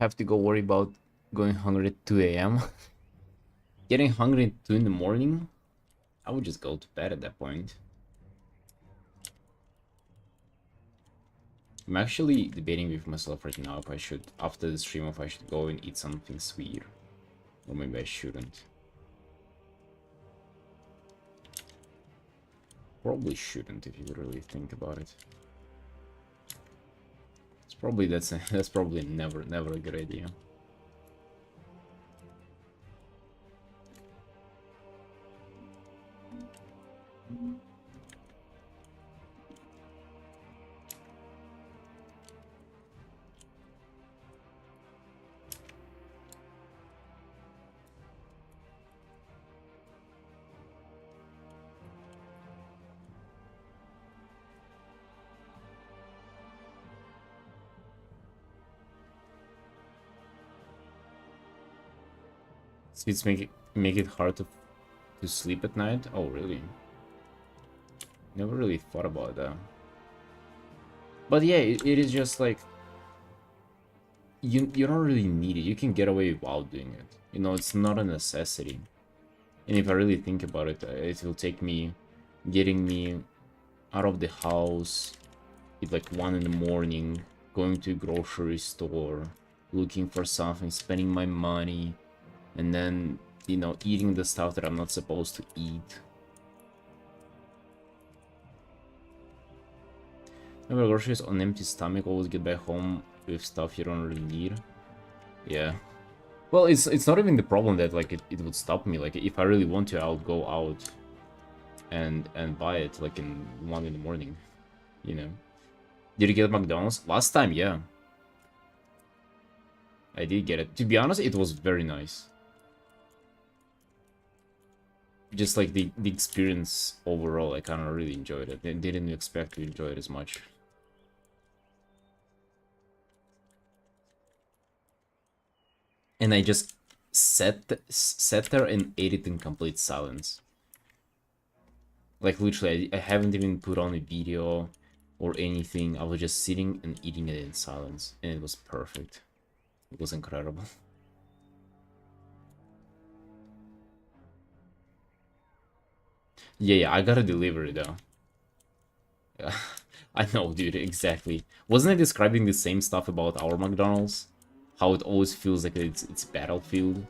have to go worry about going hungry at 2 a.m. Getting hungry at 2 in the morning? I would just go to bed at that point. I'm actually debating with myself right now if I should, after the stream, if I should go and eat something sweet. Or maybe I shouldn't. Probably shouldn't if you really think about it. It's probably that's probably never a good idea. Sweets make it hard to sleep at night? Oh really? Never really thought about that. But yeah, it is just like you don't really need it. You can get away without doing it. You know, it's not a necessity. And if I really think about it, it will take me getting me out of the house at like 1 in the morning, going to a grocery store, looking for something, spending my money, and then, you know, eating the stuff that I'm not supposed to eat. Never groceries on empty stomach, always get back home with stuff you don't really need. Yeah. Well, it's not even the problem that like it would stop me. Like if I really want to, I'll go out and buy it like in 1 in the morning, you know. Did you get McDonald's? Last time, yeah. I did get it. To be honest, it was very nice. Just like the experience overall, I kind of really enjoyed it. I didn't expect to enjoy it as much. And I just sat there and ate it in complete silence. Like literally, I haven't even put on a video or anything. I was just sitting and eating it in silence, and it was perfect. It was incredible. Yeah, I got a delivery though. Yeah, I know, dude, exactly. Wasn't I describing the same stuff about our McDonald's? How it always feels like it's Battlefield.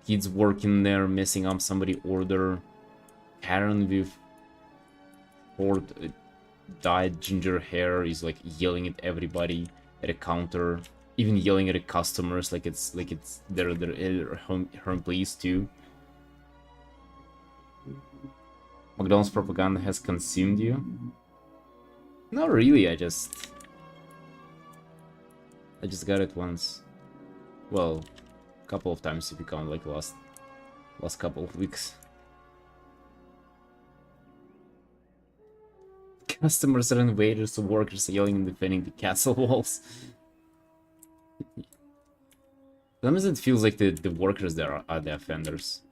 Kids working there, messing up somebody order. Karen with short, dyed ginger hair is like yelling at everybody at a counter, even yelling at the customers like it's their her employees too. McDonald's propaganda has consumed you? Not really. I just got it once. Well, a couple of times if you count like last couple of weeks. Customers and waiters, workers yelling and defending the castle walls. Sometimes it feels like the workers there are the offenders.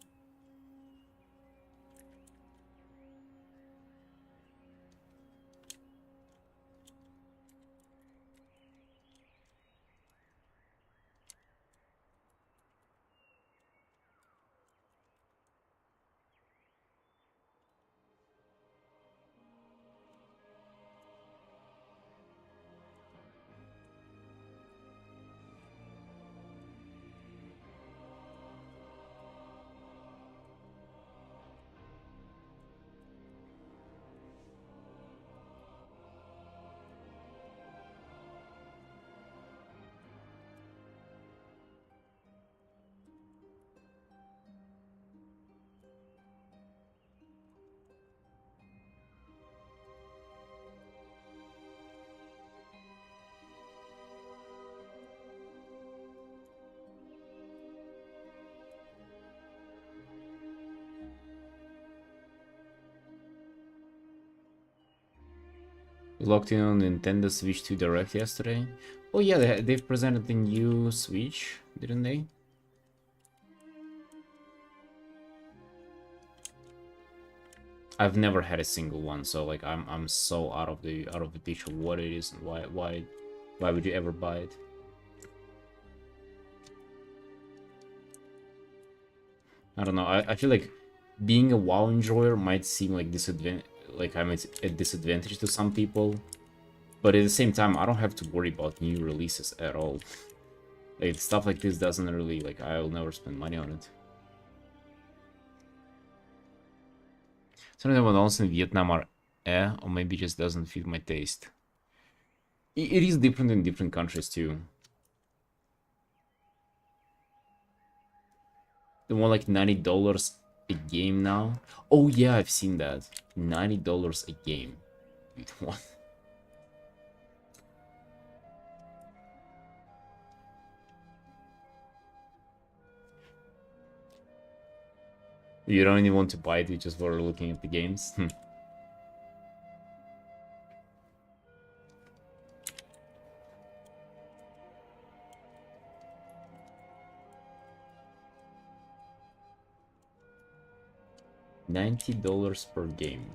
Logged in on Nintendo Switch 2 Direct yesterday. Oh yeah, they've presented the new Switch, didn't they? I've never had a single one, so like I'm so out of the picture of what it is and why would you ever buy it? I don't know. I feel like being a WoW enjoyer might seem like I'm at a disadvantage to some people, but at the same time, I don't have to worry about new releases at all. Like stuff like this doesn't really like I'll never spend money on it. Some of the ones in Vietnam are or maybe just doesn't fit my taste. It is different in different countries too. The one like $90 a game now. Oh yeah, I've seen that. $90 a game. What? You don't even want to buy it, you just were looking at the games. $90 per game.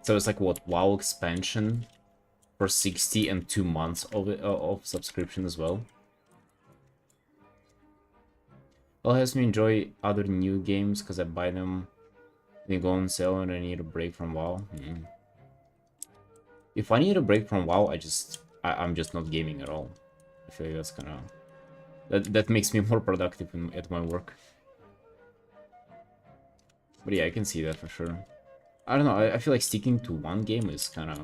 So it's like what, WoW expansion for 60 and 2 months of subscription as well. Well, it helps me enjoy other new games because I buy them, they go on sale and I need a break from WoW. If I need a break from WoW, I'm just not gaming at all. I feel like that's kind of that makes me more productive at my work. But yeah, I can see that for sure. I don't know. I feel like sticking to one game is kind of.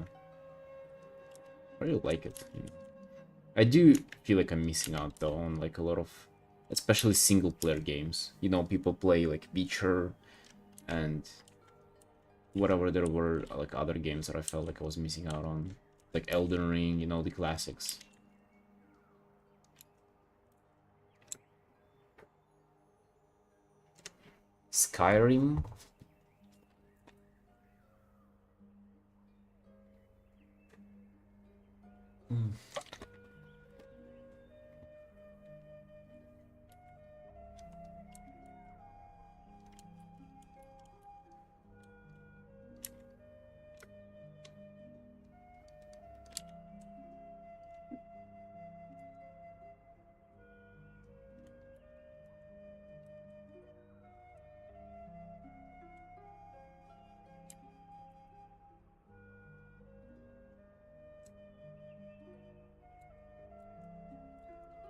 I really like it. I do feel like I'm missing out though on like a lot of, especially single player games. You know, people play like Beacher and whatever there were like other games that I felt like I was missing out on, like Elden Ring. You know, the classics. Skyrim.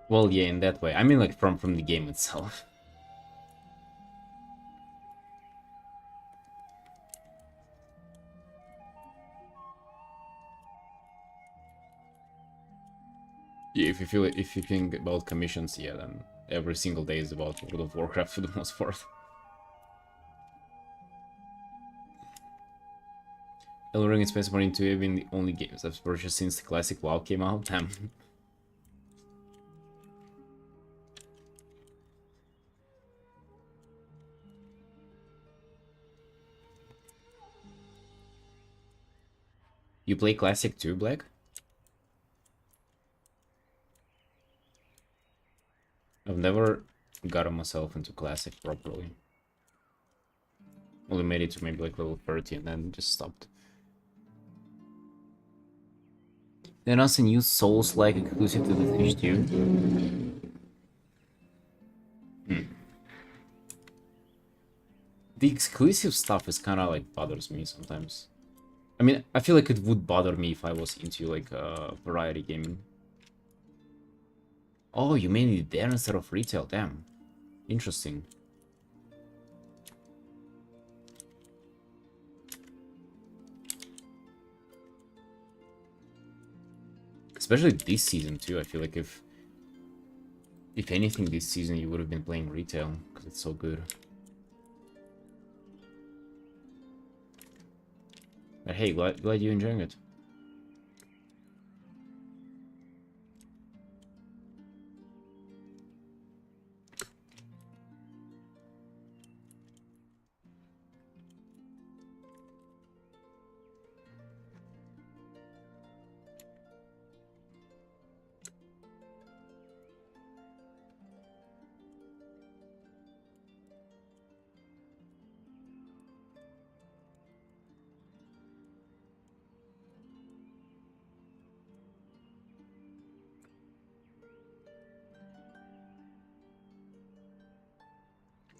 Well, yeah, in that way. I mean, like from the game itself. Yeah, if you think about commissions, yeah, then every single day is about World of Warcraft for the most part. Elden Ring and Space Marine 2 have been the only games I've purchased since the classic WoW came out. Damn. You play classic too, Black? I've never gotten myself into classic properly. Only made it to maybe like level 30 and then just stopped. They announced a new Souls-like exclusive to the Switch too. The exclusive stuff is kind of like bothers me sometimes. I mean, I feel like it would bother me if I was into like variety gaming. Oh, you made it there instead of retail, damn. Interesting. Especially this season too, I feel like if anything this season you would have been playing retail, because it's so good. But hey, glad you're enjoying it.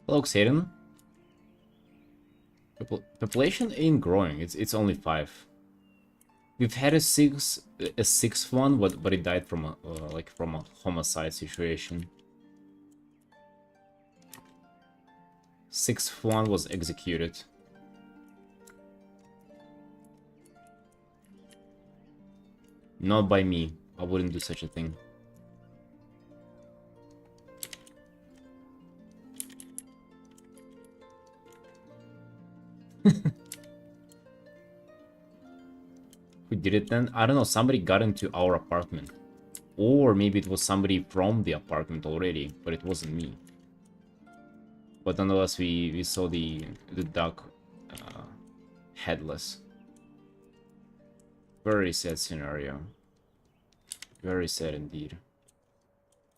Hello, Xaden. Population ain't growing. It's only 5. We've had a sixth one, but it died from a from a homicide situation. Sixth one was executed. Not by me. I wouldn't do such a thing. Who did it then? I don't know. Somebody got into our apartment. Or maybe it was somebody from the apartment already, but it wasn't me. But nonetheless, we saw the duck headless. Very sad scenario. Very sad indeed.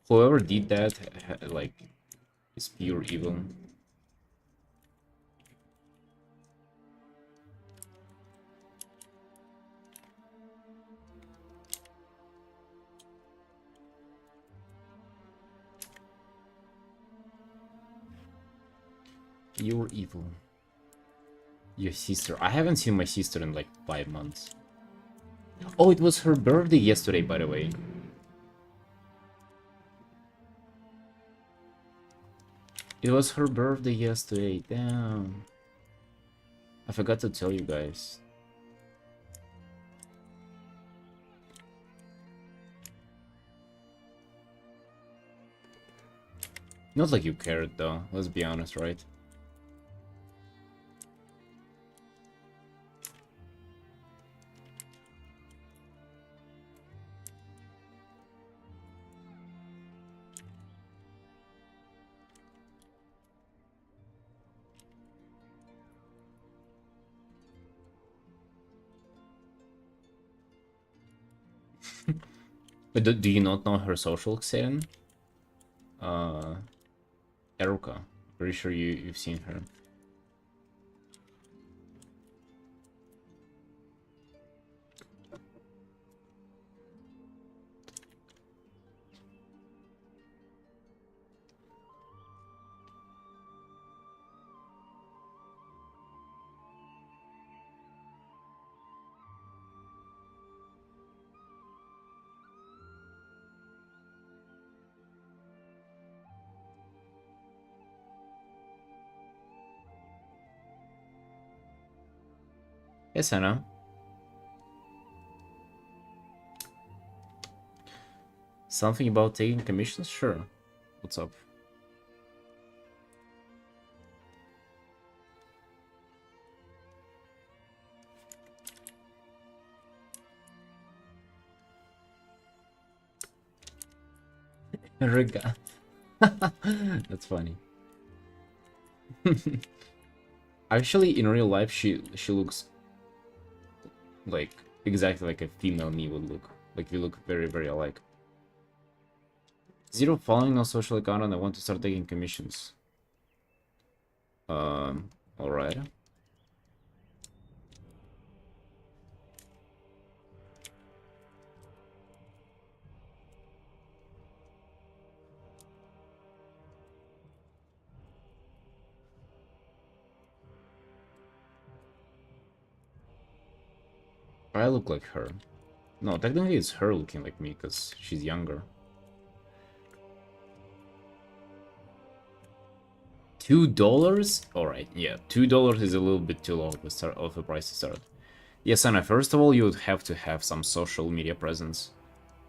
Whoever did that, like, is pure evil. You're evil. Your sister. I haven't seen my sister in like 5 months. Oh, it was her birthday yesterday, by the way. It was her birthday yesterday. Damn. I forgot to tell you guys. Not like you cared though, let's be honest, right? But do you not know her social, Xaden? Eruka. Pretty sure you've seen her. Yes, I know. Something about taking commissions? Sure. What's up? Regat. That's funny. Actually, in real life, she looks like exactly like a female me would look. Like we look very, very alike. 0 following, no social account, and I want to start taking commissions. Alright. I look like her. No, technically it's her looking like me, because she's younger. $2? Alright, yeah, $2 is a little bit too low of a price to start. Yes, Anna, first of all, you would have to have some social media presence.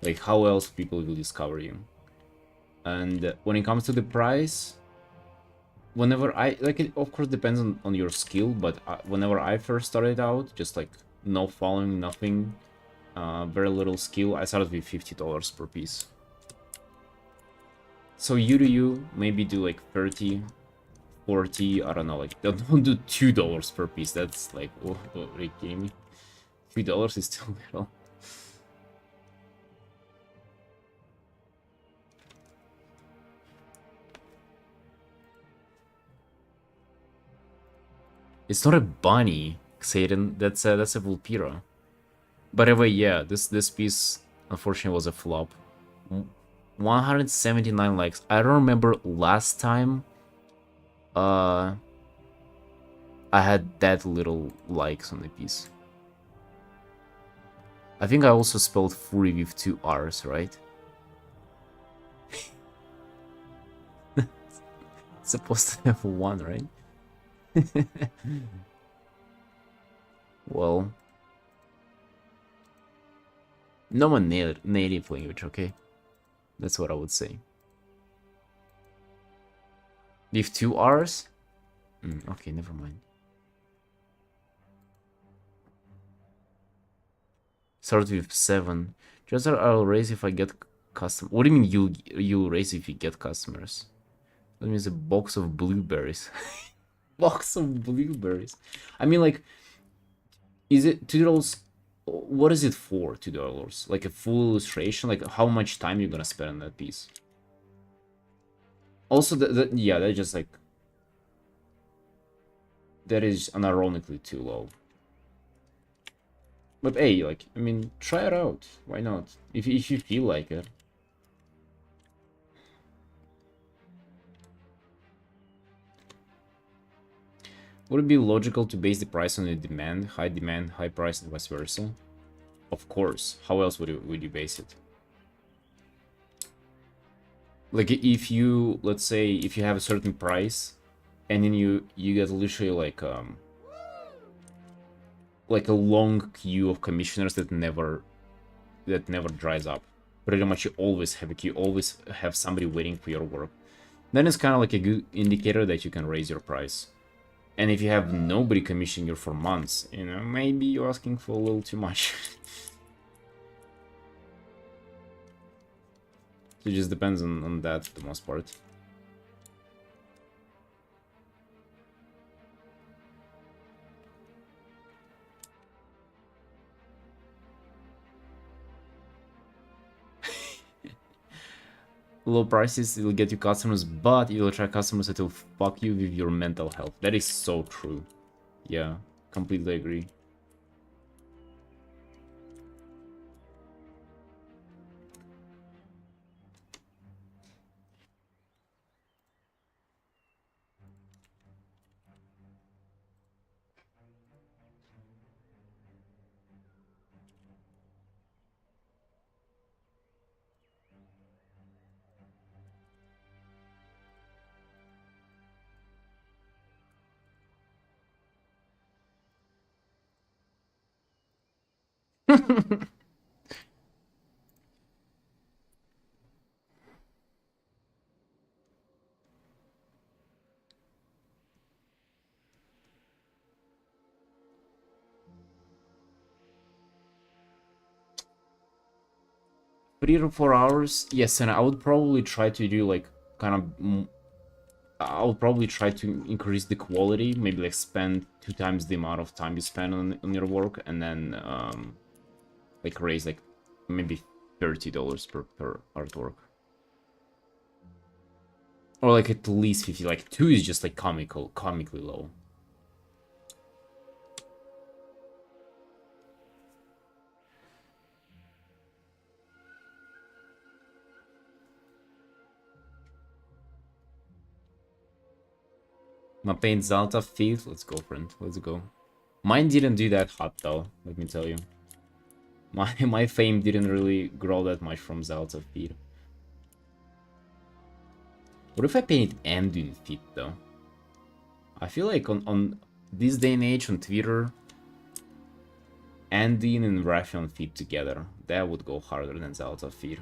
Like, how else people will discover you? And when it comes to the price, whenever it of course depends on your skill, but whenever I first started out, just like no following, nothing, very little skill, I started with $50 per piece. So you maybe do like 30, 40, I don't know, like don't do $2 per piece. That's like, oh, are you kidding me? $3 is still little. It's not a bunny, Xaden. That's a Vulpira. By the way, yeah, this piece unfortunately was a flop. 179 likes. I don't remember last time uh, I had that little likes on the piece. I think I also spelled Fury with 2 R's, right? It's supposed to have 1, right? Well, no one native language, okay? That's what I would say. With 2 R's? Okay, never mind. Start with 7. Just I'll raise if I get custom. What do you mean you'll raise if you get customers? That means a box of blueberries. Box of blueberries. I mean, like, is it $2? What is it for? $2? Like a full illustration? Like how much time you're gonna spend on that piece? Also, yeah, that's just like that is unironically too low. But hey, like, I mean, try it out. Why not? If you feel like it. Would it be logical to base the price on the demand, high price, and vice versa? Of course. How else would you base it? Like if you, let's say, if you have a certain price, and then you get literally like a long queue of commissioners that never dries up. Pretty much you always have a queue, always have somebody waiting for your work. Then it's kind of like a good indicator that you can raise your price. And if you have nobody commissioning you for months, you know, maybe you're asking for a little too much. So it just depends on that for the most part. Low prices will get you customers, but you'll attract customers that will fuck you with your mental health. That is so true. Yeah, completely agree. Three to 4 hours, yes, and I would probably try to do like kind of. I would probably try to increase the quality, maybe like spend 2 times the amount of time you spend on your work, and then like raise like maybe $30 per artwork. Or like at least 50, like 2 is just like comically low. My paint Zalta feed, let's go friend, let's go. Mine didn't do that hot though, let me tell you. My fame didn't really grow that much from Zalta feed. What if I painted Anduin feed though? I feel like on this day and age on Twitter, Anduin and Raffion feed together, that would go harder than Zalta feed.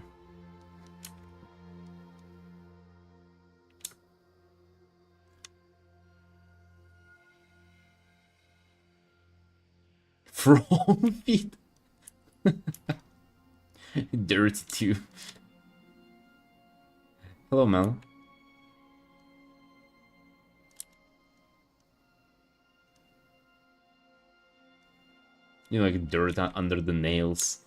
From feed? Dirty too. Hello, Mel. You know, like dirt under the nails.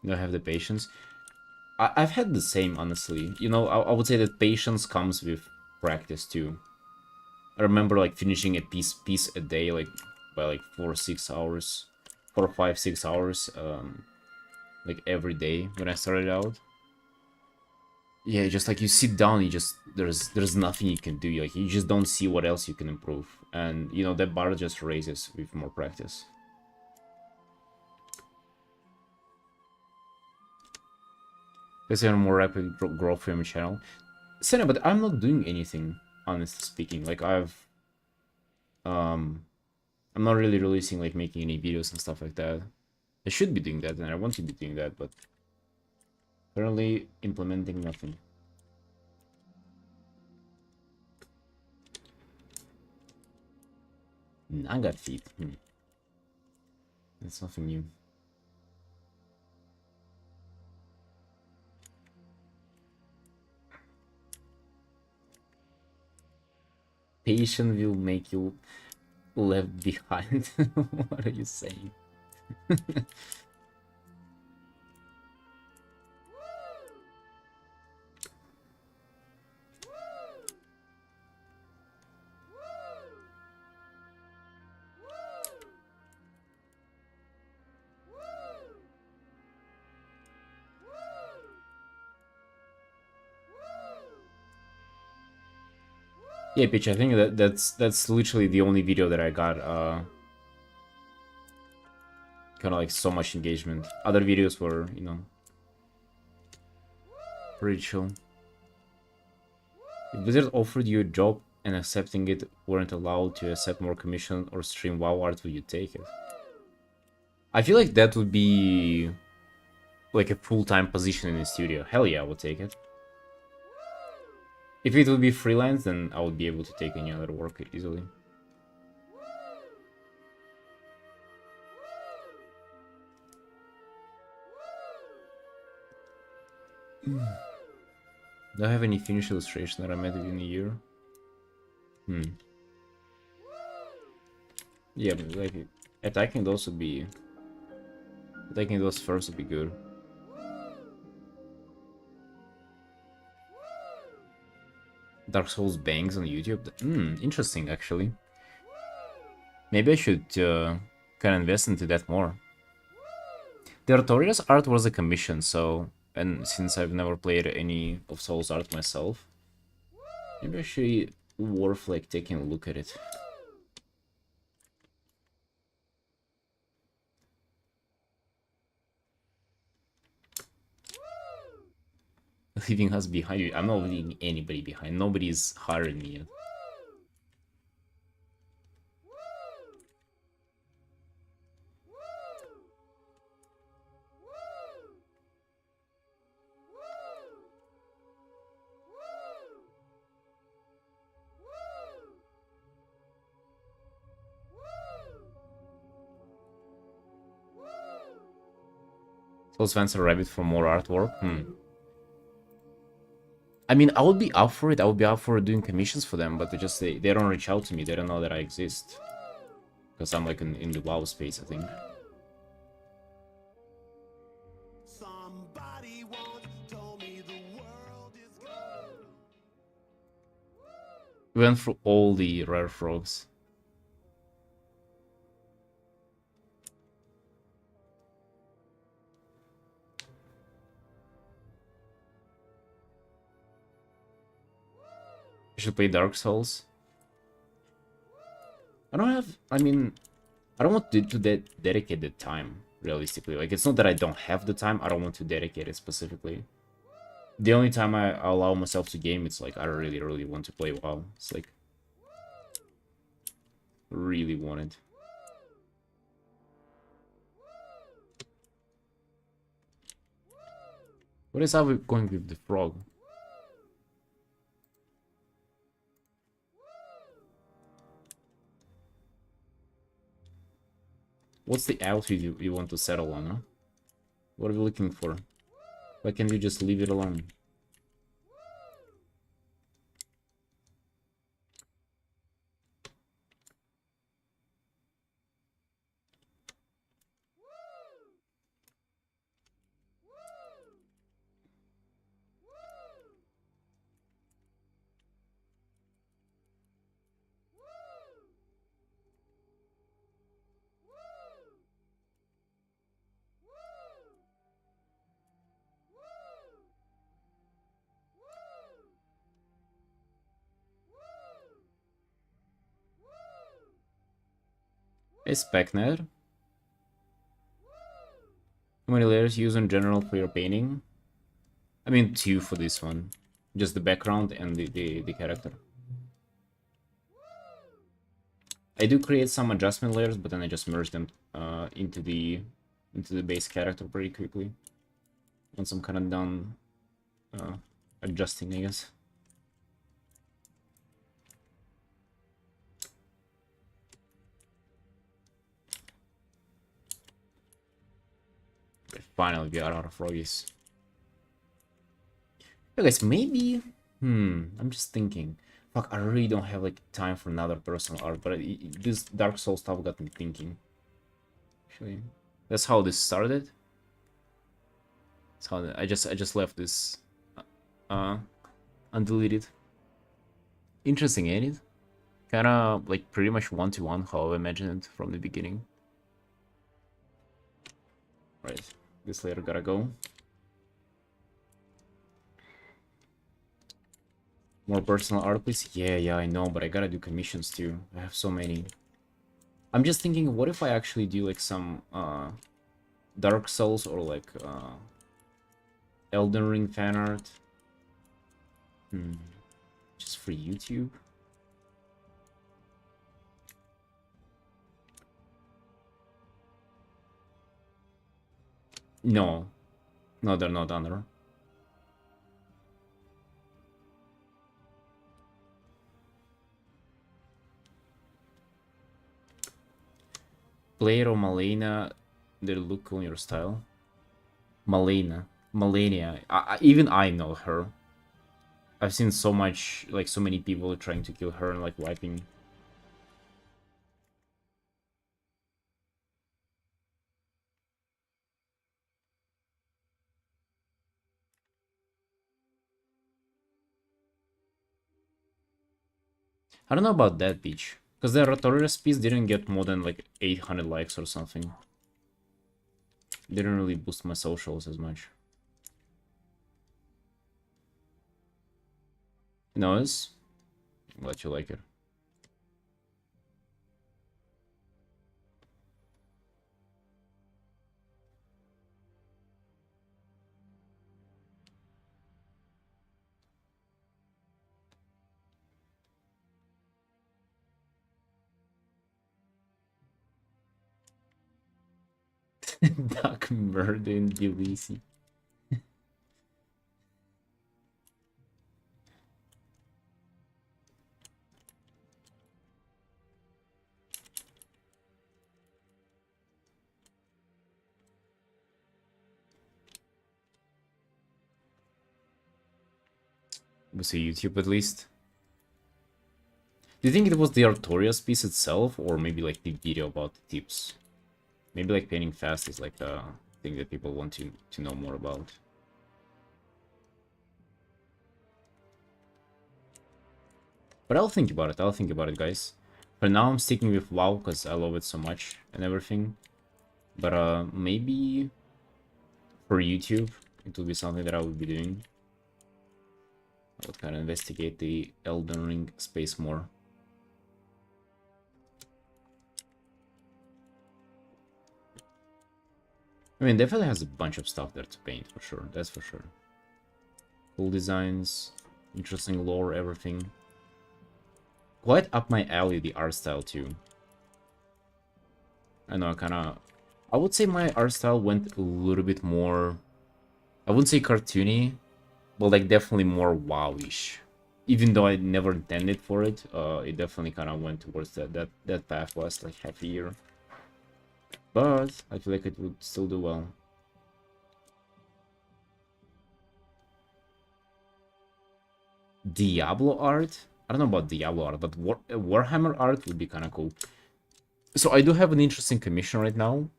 You don't have the patience. I've had the same, honestly. You know, I would say that patience comes with practice too. I remember like finishing a piece a day, like by like 4 or 6 hours, 4 or 5, 6 hours, like every day when I started out. Yeah, just like you sit down, you just there's nothing you can do. Like you just don't see what else you can improve, and you know that bar just raises with more practice. There's even more rapid growth from your channel. Senna, but I'm not doing anything, honestly speaking. Like um, I'm not really releasing, like making any videos and stuff like that. I should be doing that, and I want to be doing that, but currently implementing nothing. Naga feet. That's nothing new. Patient will make you left behind. What are you saying? Yeah, Pitch, I think that's literally the only video that I got kind of like so much engagement. Other videos were, you know, pretty chill. If Blizzard offered you a job and accepting it weren't allowed to accept more commission or stream WoW art, would you take it? I feel like that would be like a full-time position in the studio. Hell yeah, I would take it. If it would be freelance, then I would be able to take any other work easily. Do I have any finished illustration that I made within a year? Yeah, but like attacking those would be attacking those first would be good. Dark Souls bangs on YouTube. Interesting actually. Maybe I should kind of invest into that more. The Artorias art was a commission, so and since I've never played any of Souls art myself, maybe actually worth like taking a look at it. Leaving us behind you. I'm not leaving anybody behind. Nobody's hiring me yet. Souls fans are rabid for more artwork. I mean, I would be up for it. I would be up for doing commissions for them, but they don't reach out to me. They don't know that I exist. Because I'm like in the WoW space, I think. We went through all the rare frogs. I should play Dark Souls. I mean, I don't want to dedicate the time, realistically. Like, it's not that I don't have the time, I don't want to dedicate it specifically. The only time I allow myself to game, it's like, I really, really want to play WoW. It's like, really want it. What is up with going with the frog? What's the outfit you want to settle on, huh? What are we looking for? Why can't you just leave it alone? A SpecNet. How many layers you use in general for your painting? I mean, 2 for this one. Just the background and the character. I do create some adjustment layers, but then I just merge them into the base character pretty quickly. Once I'm kind of done adjusting, I guess. Finally, we are out of froggies. Yeah, guys, maybe... I'm just thinking. Fuck, I really don't have, like, time for another personal art, but this Dark Souls stuff got me thinking. Actually, that's how this started. That's how I just left this undeleted. Interesting, ain't it? Kinda, like, pretty much one-to-one how I imagined it from the beginning. Right, this layer gotta go. More personal art, please? Yeah, I know, but I gotta do commissions too. I have so many. I'm just thinking, what if I actually do like some Dark Souls or like Elden Ring fan art? Just for YouTube? No. No, they're not under. Player or Malena, they look cool in your style. Malenia. Even I know her. I've seen so much, like so many people trying to kill her and like wiping. I don't know about that beach. Because the Rotorius piece didn't get more than like 800 likes or something. Didn't really boost my socials as much. Noise? I'm glad you like it. Duck murder in Tbilisi. We see YouTube at least. Do you think it was the Artorias piece itself, or maybe like the video about the tips? Maybe like painting fast is like a thing that people want to know more about. But I'll think about it, guys. For now, I'm sticking with WoW because I love it so much and everything. But maybe for YouTube, it will be something that I will be doing. I would kind of investigate the Elden Ring space more. I mean, definitely has a bunch of stuff there to paint, for sure. That's for sure. Cool designs, interesting lore, everything. Quite up my alley, the art style, too. I know, I would say my art style went a little bit more... I wouldn't say cartoony, but like definitely more WoW-ish. Even though I never intended for it, it definitely kind of went towards that path last like half a year. But I feel like it would still do well. Diablo art? I don't know about Diablo art, but Warhammer art would be kind of cool. So I do have an interesting commission right now.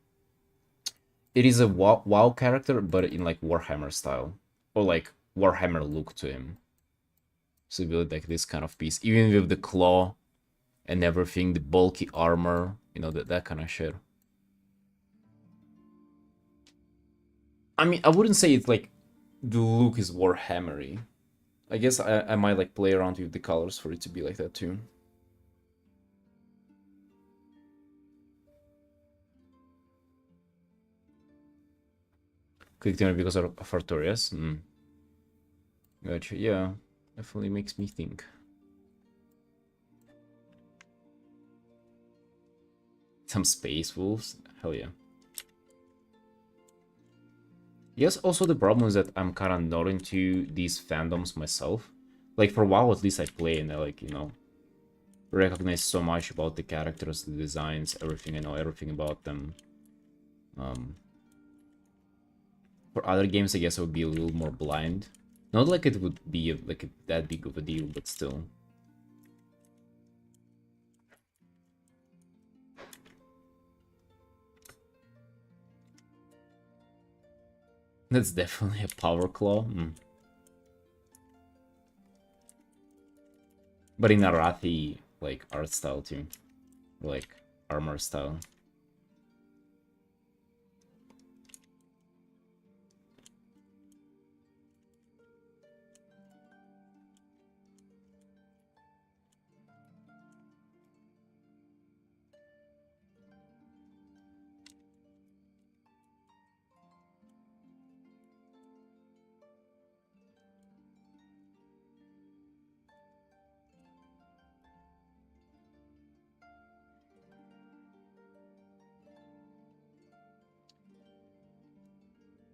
It is a WoW character, but in like Warhammer style. Or like Warhammer look to him. So build like this kind of piece. Even with the claw and everything, the bulky armor, you know, that kind of shit. I mean, I wouldn't say it's like the look is Warhammery. I guess I might like play around with the colors for it to be like that too. Clicked on it because of Artorias. Gotcha. Yeah, definitely makes me think. Some space wolves. Hell yeah. Yes, also the problem is that I'm kind of not into these fandoms myself. Like, for a while at least I play and I, like, you know, recognize so much about the characters, the designs, everything. I know everything about them. For other games, I guess I would be a little more blind. Not like it would be like that big of a deal, but still. That's definitely a power claw. But in Arathi, like, art style too. Like, armor style.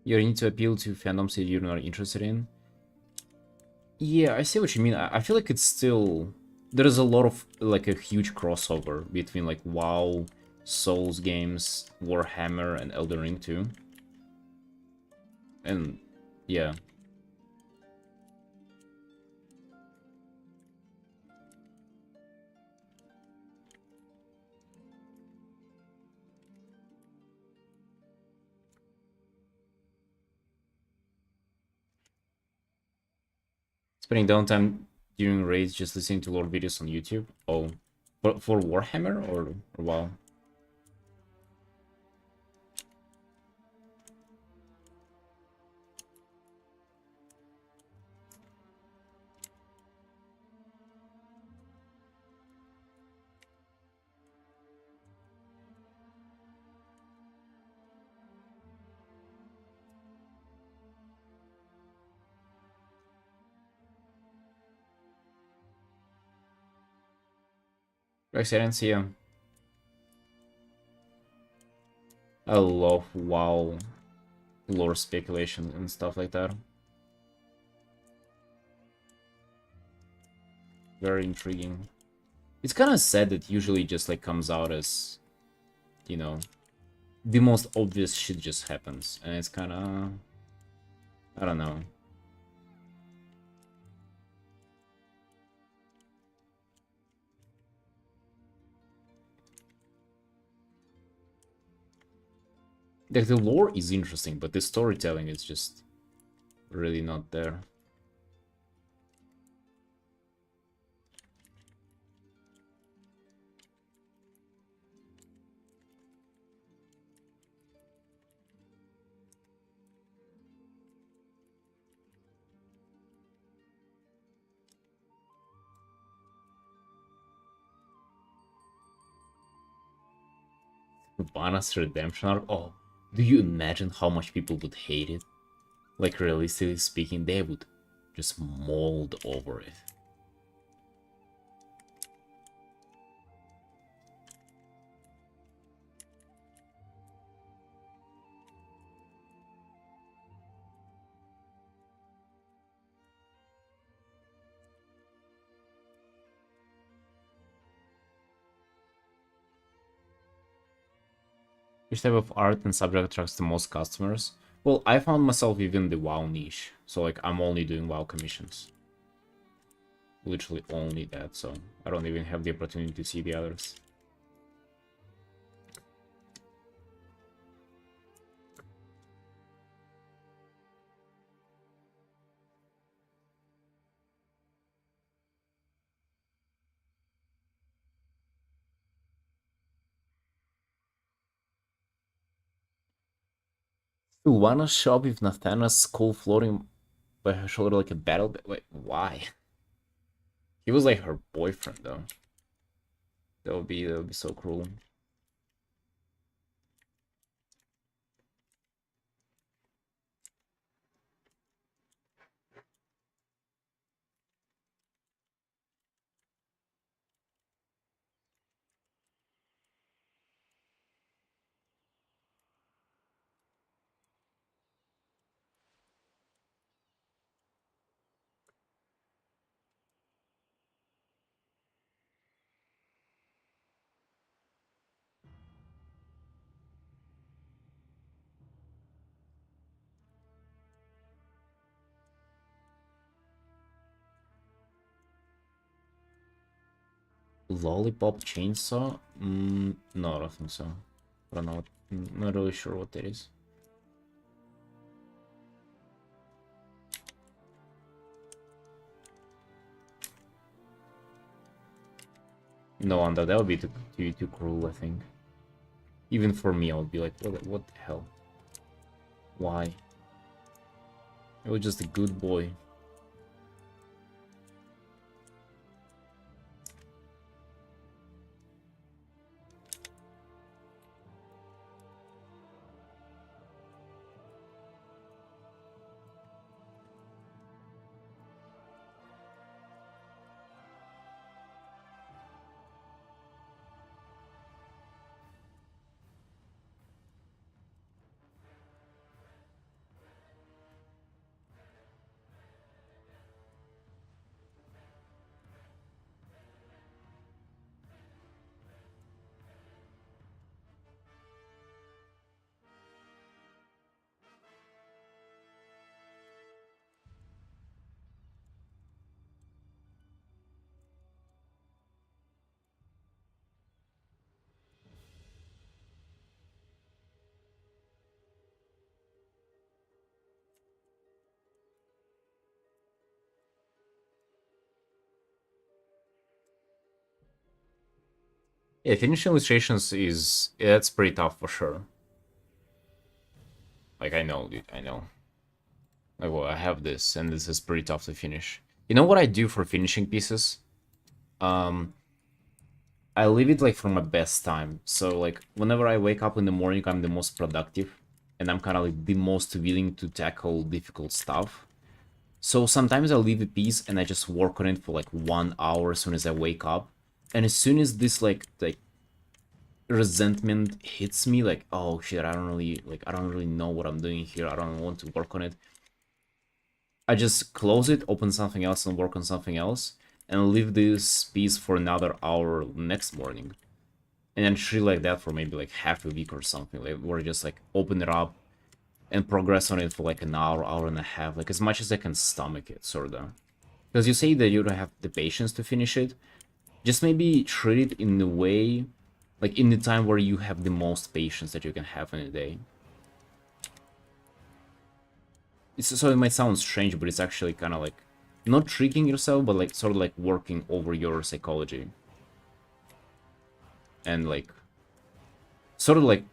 You need to appeal to fandoms that you're not interested in. Yeah, I see what you mean. I feel like it's still... There's a lot of, like, a huge crossover between, like, WoW, Souls games, Warhammer, and Elden Ring too. And, yeah. Spending downtime during raids just listening to lore videos on YouTube. Oh, for Warhammer or WoW? Excellence, yeah. I love WoW lore speculation and stuff like that. Very intriguing. It's kind of sad that usually just like comes out as, you know, the most obvious shit just happens, and it's kind of, I don't know. Like, the lore is interesting, but the storytelling is just really not there. Vana's redemption arc. Oh, do you imagine how much people would hate it? Like, realistically speaking, they would just mold over it. Which type of art and subject attracts the most customers? Well, I found myself even the WoW niche. So, like, I'm only doing WoW commissions. Literally only that, so I don't even have the opportunity to see the others. You wanna shop with Nathana's skull floating by her shoulder like a battle? Wait, why? He was like her boyfriend, though. That would be so cruel. Lollipop chainsaw? No, I don't think so. I don't know. Not really sure what that is. No wonder, that would be too cruel, I think. Even for me, I would be like, what the hell? Why? I was just a good boy. Yeah, finishing illustrations that's pretty tough for sure. Like, I know, dude, I know. Like, well, I have this, and this is pretty tough to finish. You know what I do for finishing pieces? Um, I leave it, like, for my best time. So, like, whenever I wake up in the morning, I'm the most productive, and I'm kind of, like, the most willing to tackle difficult stuff. So sometimes I'll leave a piece, and I just work on it for, like, 1 hour as soon as I wake up. And as soon as this, like resentment hits me, like, oh shit, I don't really know what I'm doing here, I don't want to work on it, I just close it, open something else, and work on something else, and leave this piece for another hour next morning, and then treat like that for maybe like half a week or something, like where I just like open it up and progress on it for like an hour and a half, like as much as I can stomach it, sorta. Because you say that you don't have the patience to finish it, just maybe treat it in a way, like in the time where you have the most patience that you can have in a day. So it might sound strange, but it's actually kind of like not tricking yourself, but like sort of like working over your psychology. And like sort of like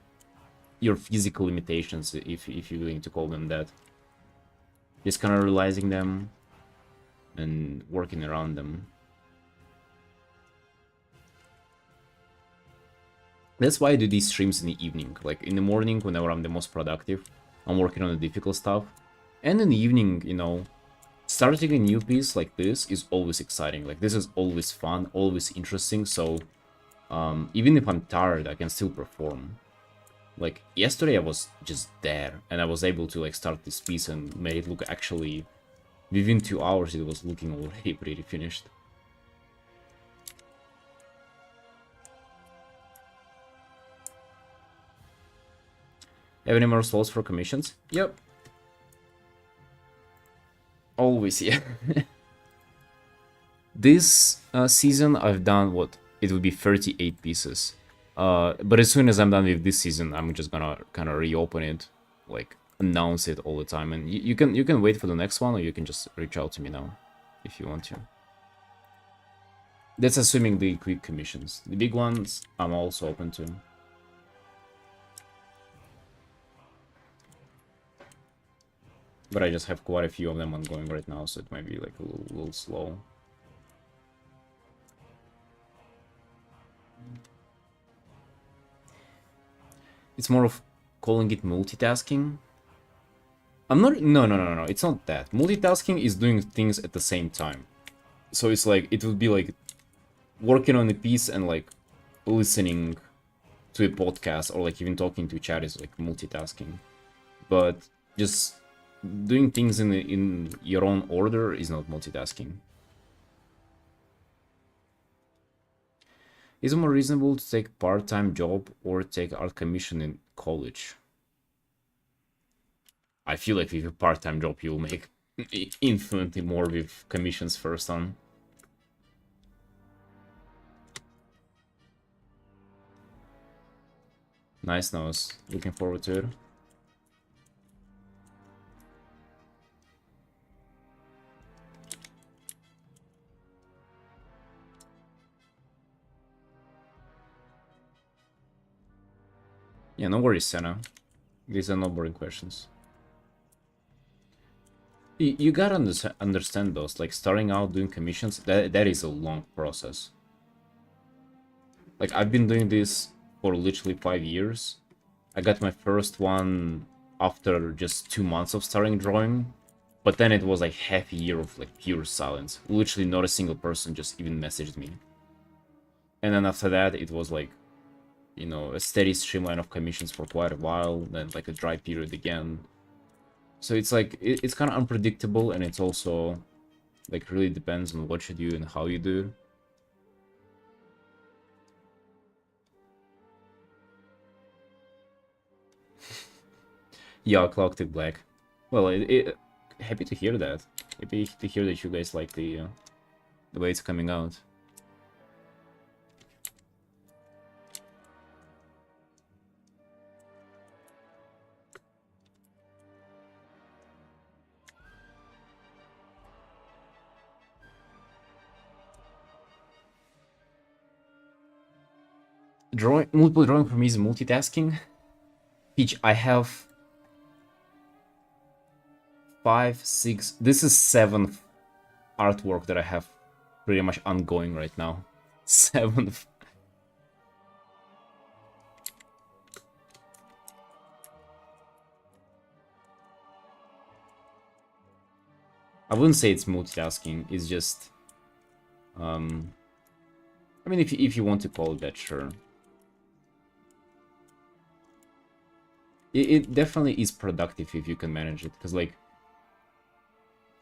your physical limitations, if you're willing to call them that. Just kind of realizing them and working around them. That's why I do these streams in the evening. Like in the morning, whenever I'm the most productive, I'm working on the difficult stuff. And in the evening, you know, starting a new piece like this is always exciting. Like this is always fun, always interesting. So even if I'm tired, I can still perform. Like yesterday, I was just there, and I was able to like start this piece and made it look actually within 2 hours. It was looking already pretty finished. Have any more slots for commissions? Yep. Always, yeah. This season, I've done what? It would be 38 pieces. But as soon as I'm done with this season, I'm just gonna kind of reopen it, like announce it all the time. And you can wait for the next one, or you can just reach out to me now, if you want to. That's assuming the quick commissions. The big ones, I'm also open to. But I just have quite a few of them ongoing right now, so it might be like a little slow. It's more of calling it multitasking. I'm not... No. It's not that. Multitasking is doing things at the same time. So it's like, it would be like working on a piece and like listening to a podcast, or like even talking to chat is like multitasking. But just doing things in your own order is not multitasking. Is it more reasonable to take part-time job or take art commission in college? I feel like with a part-time job you'll make infinitely more with commissions first on. Nice nose. Looking forward to it. Yeah, no worries, Senna. These are not boring questions. You gotta understand those. Like, starting out doing commissions, that is a long process. Like, I've been doing this for literally 5 years. I got my first one after just 2 months of starting drawing. But then it was like half a year of like pure silence. Literally not a single person just even messaged me. And then after that, it was like, you know, a steady streamline of commissions for quite a while, then like a dry period again. So it's like, it's kind of unpredictable, and it's also like really depends on what you do and how you do. Yeah, Clocktic Black. Well, happy to hear that. Happy to hear that you guys like the way it's coming out. Multiple drawing for me is multitasking. Peach, I have 5, 6. This is 7th artwork that I have pretty much ongoing right now. 7th. I wouldn't say it's multitasking. It's just, I mean, if you want to call it that, sure. It definitely is productive if you can manage it, because like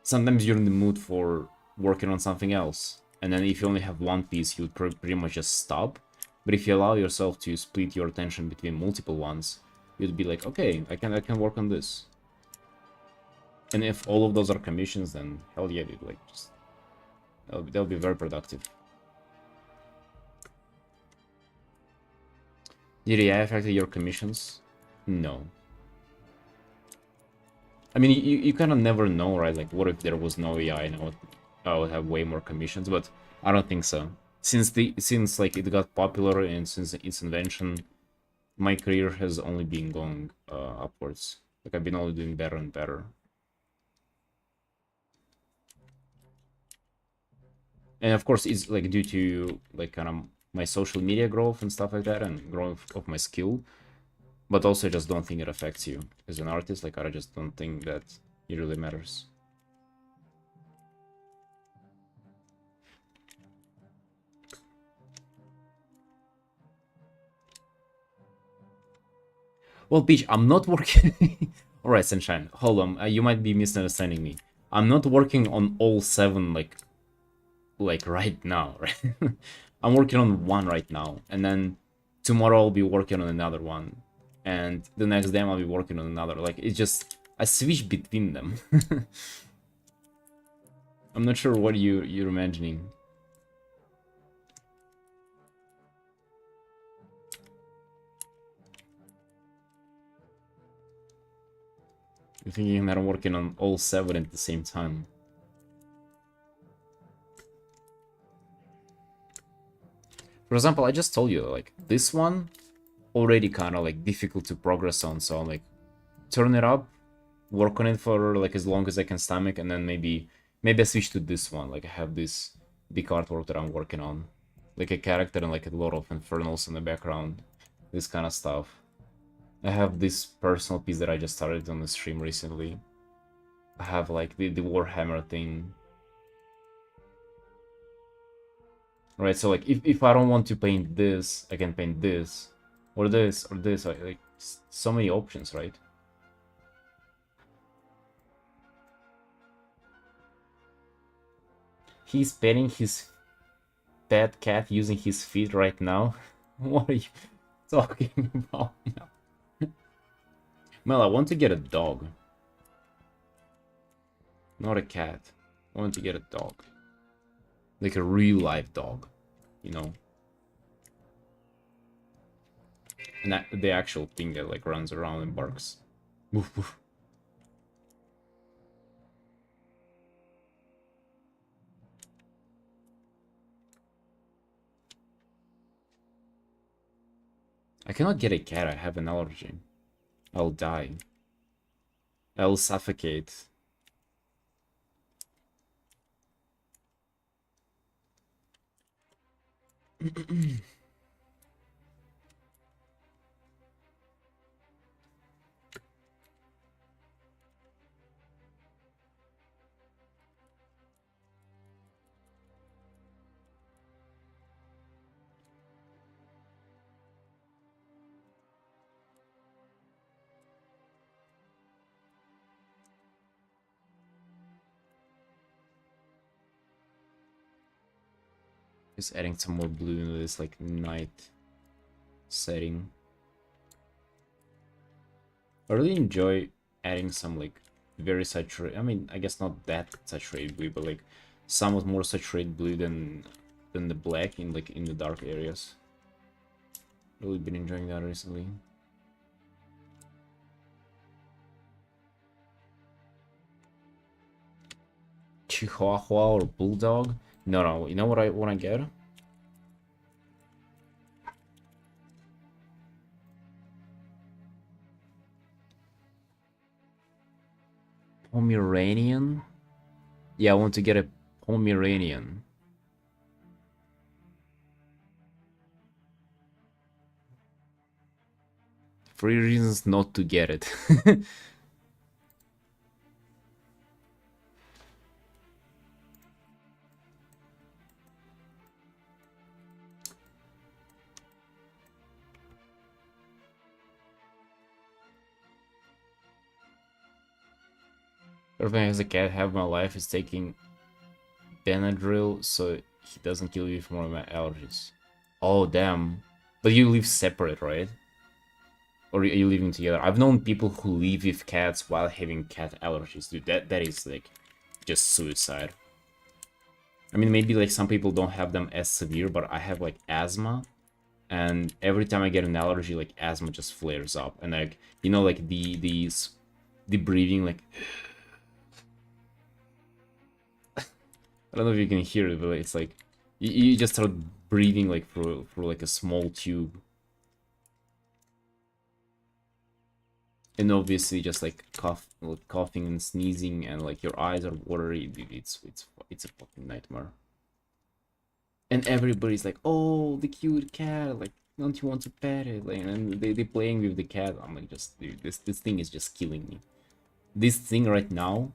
sometimes you're in the mood for working on something else, and then if you only have one piece, you would pretty much just stop. But if you allow yourself to split your attention between multiple ones, you'd be like, okay, I can work on this. And if all of those are commissions, then hell yeah, dude, like just that'll be very productive. Did AI affect your commissions? No. I mean, you kind of never know, right? Like, what if there was no AI and I would have way more commissions? But I don't think so. Since like it got popular and since its invention, my career has only been going upwards. Like, I've been only doing better and better. And of course, it's like due to like kind of my social media growth and stuff like that, and growth of my skill. But also, I just don't think it affects you as an artist. Like, I just don't think that it really matters. Well, Peach, I'm not working... Alright, Sunshine, hold on. You might be misunderstanding me. I'm not working on all 7, like right now, right? I'm working on one right now, and then tomorrow I'll be working on another one. And the next day I'll be working on another. Like, it's just... I switch between them. I'm not sure what you're imagining. You're thinking that I'm working on all 7 at the same time. For example, I just told you, like, this one already kind of like difficult to progress on, so I'm like, turn it up, work on it for like as long as I can stomach, and then maybe I switch to this one. Like, I have this big artwork that I'm working on, like a character and like a lot of infernals in the background, this kind of stuff. I have this personal piece that I just started on the stream recently. I have like the Warhammer thing. Right, so like if I don't want to paint this, I can paint this, or this, or this, like so many options, right? He's petting his pet cat using his feet right now. What are you talking about now? Mel, I want to get a dog. Not a cat. I want to get a dog. Like a real life dog, you know? the actual thing that like runs around and barks. Woof, woof. I cannot get a cat, I have an allergy. I'll die. I'll suffocate. Just adding some more blue into this like night setting. I really enjoy adding some like very saturated, I mean, I guess not that saturated blue, but like somewhat more saturated blue than the black in like in the dark areas. Really been enjoying that recently. Chihuahua or bulldog? No, you know what I want to get? Pomeranian? Yeah, I want to get a Pomeranian. Three reasons not to get it. Everything as a cat have my life is taking Benadryl so he doesn't kill you from one of my allergies. Oh damn. But you live separate, right? Or are you living together? I've known people who live with cats while having cat allergies, dude. That is like just suicide. I mean, maybe like some people don't have them as severe, but I have like asthma, and every time I get an allergy, like asthma just flares up, and like you know, like the breathing, like I don't know if you can hear it, but it's like you just start breathing like through like a small tube. And obviously, just like coughing and sneezing, and like your eyes are watery. Dude, it's a fucking nightmare. And everybody's like, "Oh, the cute cat! Like, don't you want to pet it?" Like, and they playing with the cat. I'm like, just dude, this thing is just killing me. This thing right now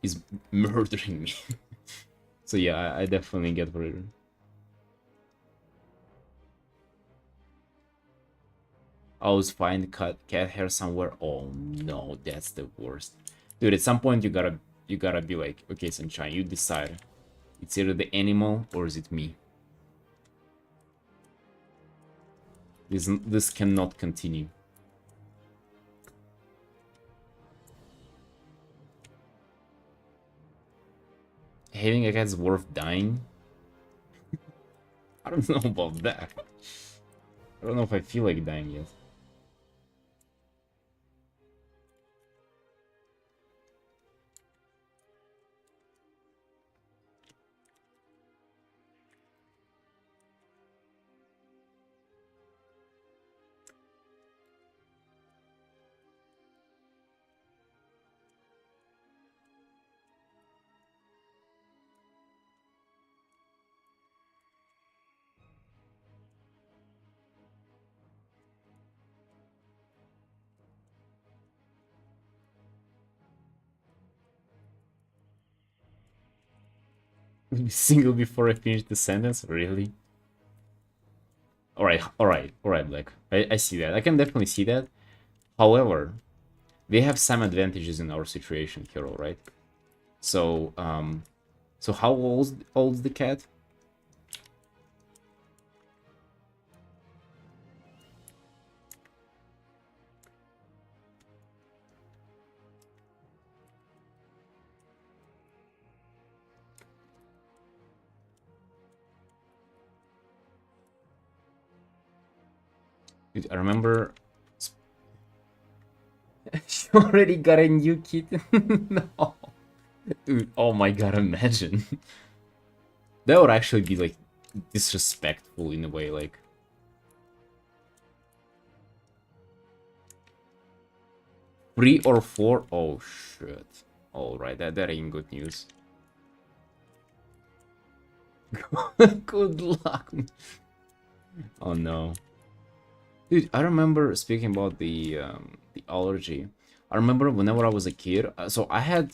is murdering me. So yeah, I definitely get worried. I always find cat hair somewhere. Oh no, that's the worst. Dude, at some point you gotta be like, okay, Sunshine, you decide. It's either the animal or is it me? This cannot continue. Having a cat is worth dying? I don't know about that. I don't know if I feel like dying yet. Single before I finish the sentence? Really? Alright, Black. I see that. I can definitely see that. However, they have some advantages in our situation, Hero, right? So, so how old's the cat? Dude, I remember she already got a new kitten. No. Dude, oh my god, imagine. That would actually be like disrespectful in a way, like 3 or 4. Oh shit. Alright, that ain't good news. Good luck. Oh no. Dude, I remember speaking about the allergy. I remember whenever I was a kid, so I had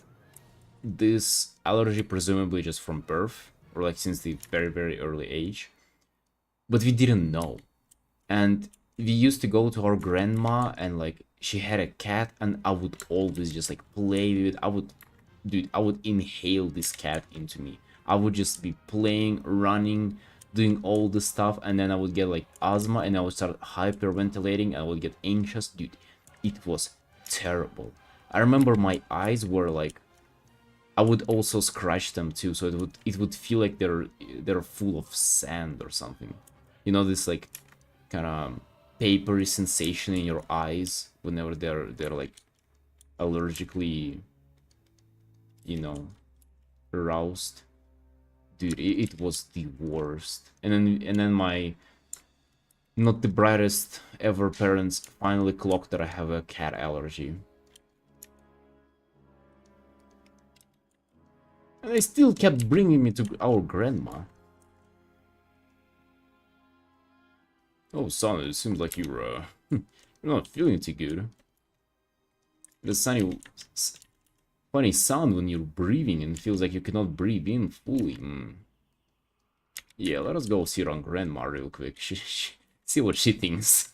this allergy presumably just from birth, or like since the very, very early age. But we didn't know. And we used to go to our grandma and like she had a cat and I would always just like play with it. Dude, I would inhale this cat into me. I would just be playing, running, doing all the stuff, and then I would get like asthma and I would start hyperventilating. I would get anxious. Dude, it was terrible. I remember my eyes were like, I would also scratch them too, so it would feel like they're full of sand or something. You know, this like kind of papery sensation in your eyes whenever they're like allergically, aroused. Dude, it was the worst. And then my not the brightest ever parents finally clocked that I have a cat allergy. And they still kept bringing me to our grandma. Oh, son, it seems like you're not feeling too good. The funny sound when you're breathing and it feels like you cannot breathe in fully. Yeah, let us go see our grandma real quick. See what she thinks.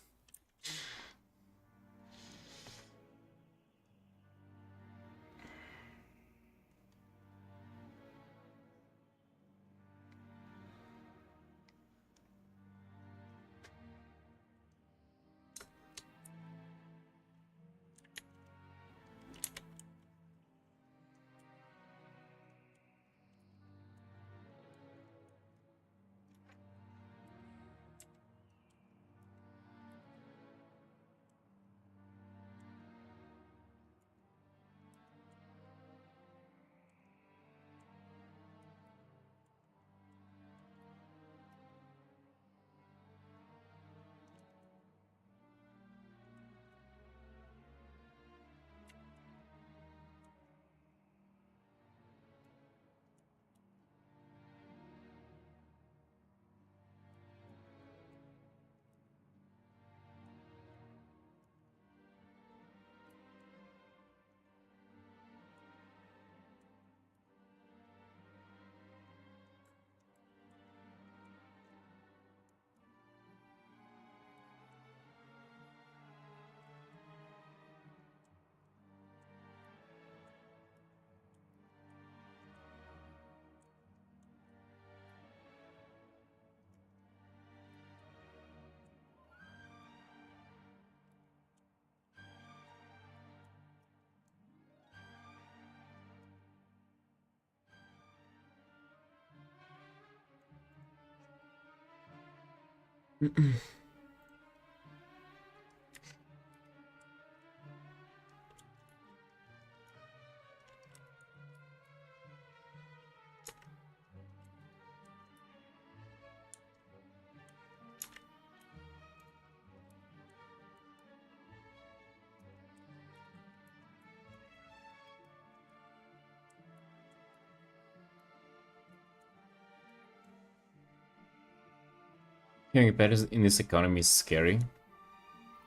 Having pets in this economy is scary.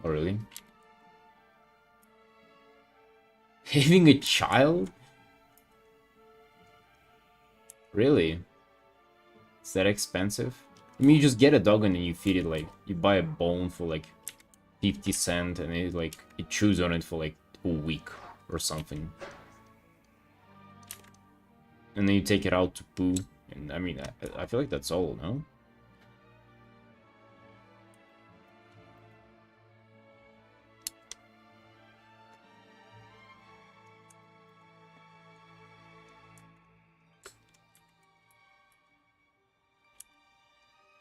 Oh, really? Having a child? Really? Is that expensive? I mean, you just get a dog and then you feed it, like, you buy a bone for like 50 cents and it chews on it for like a week or something. And then you take it out to poo. And I mean, I feel like that's all, no?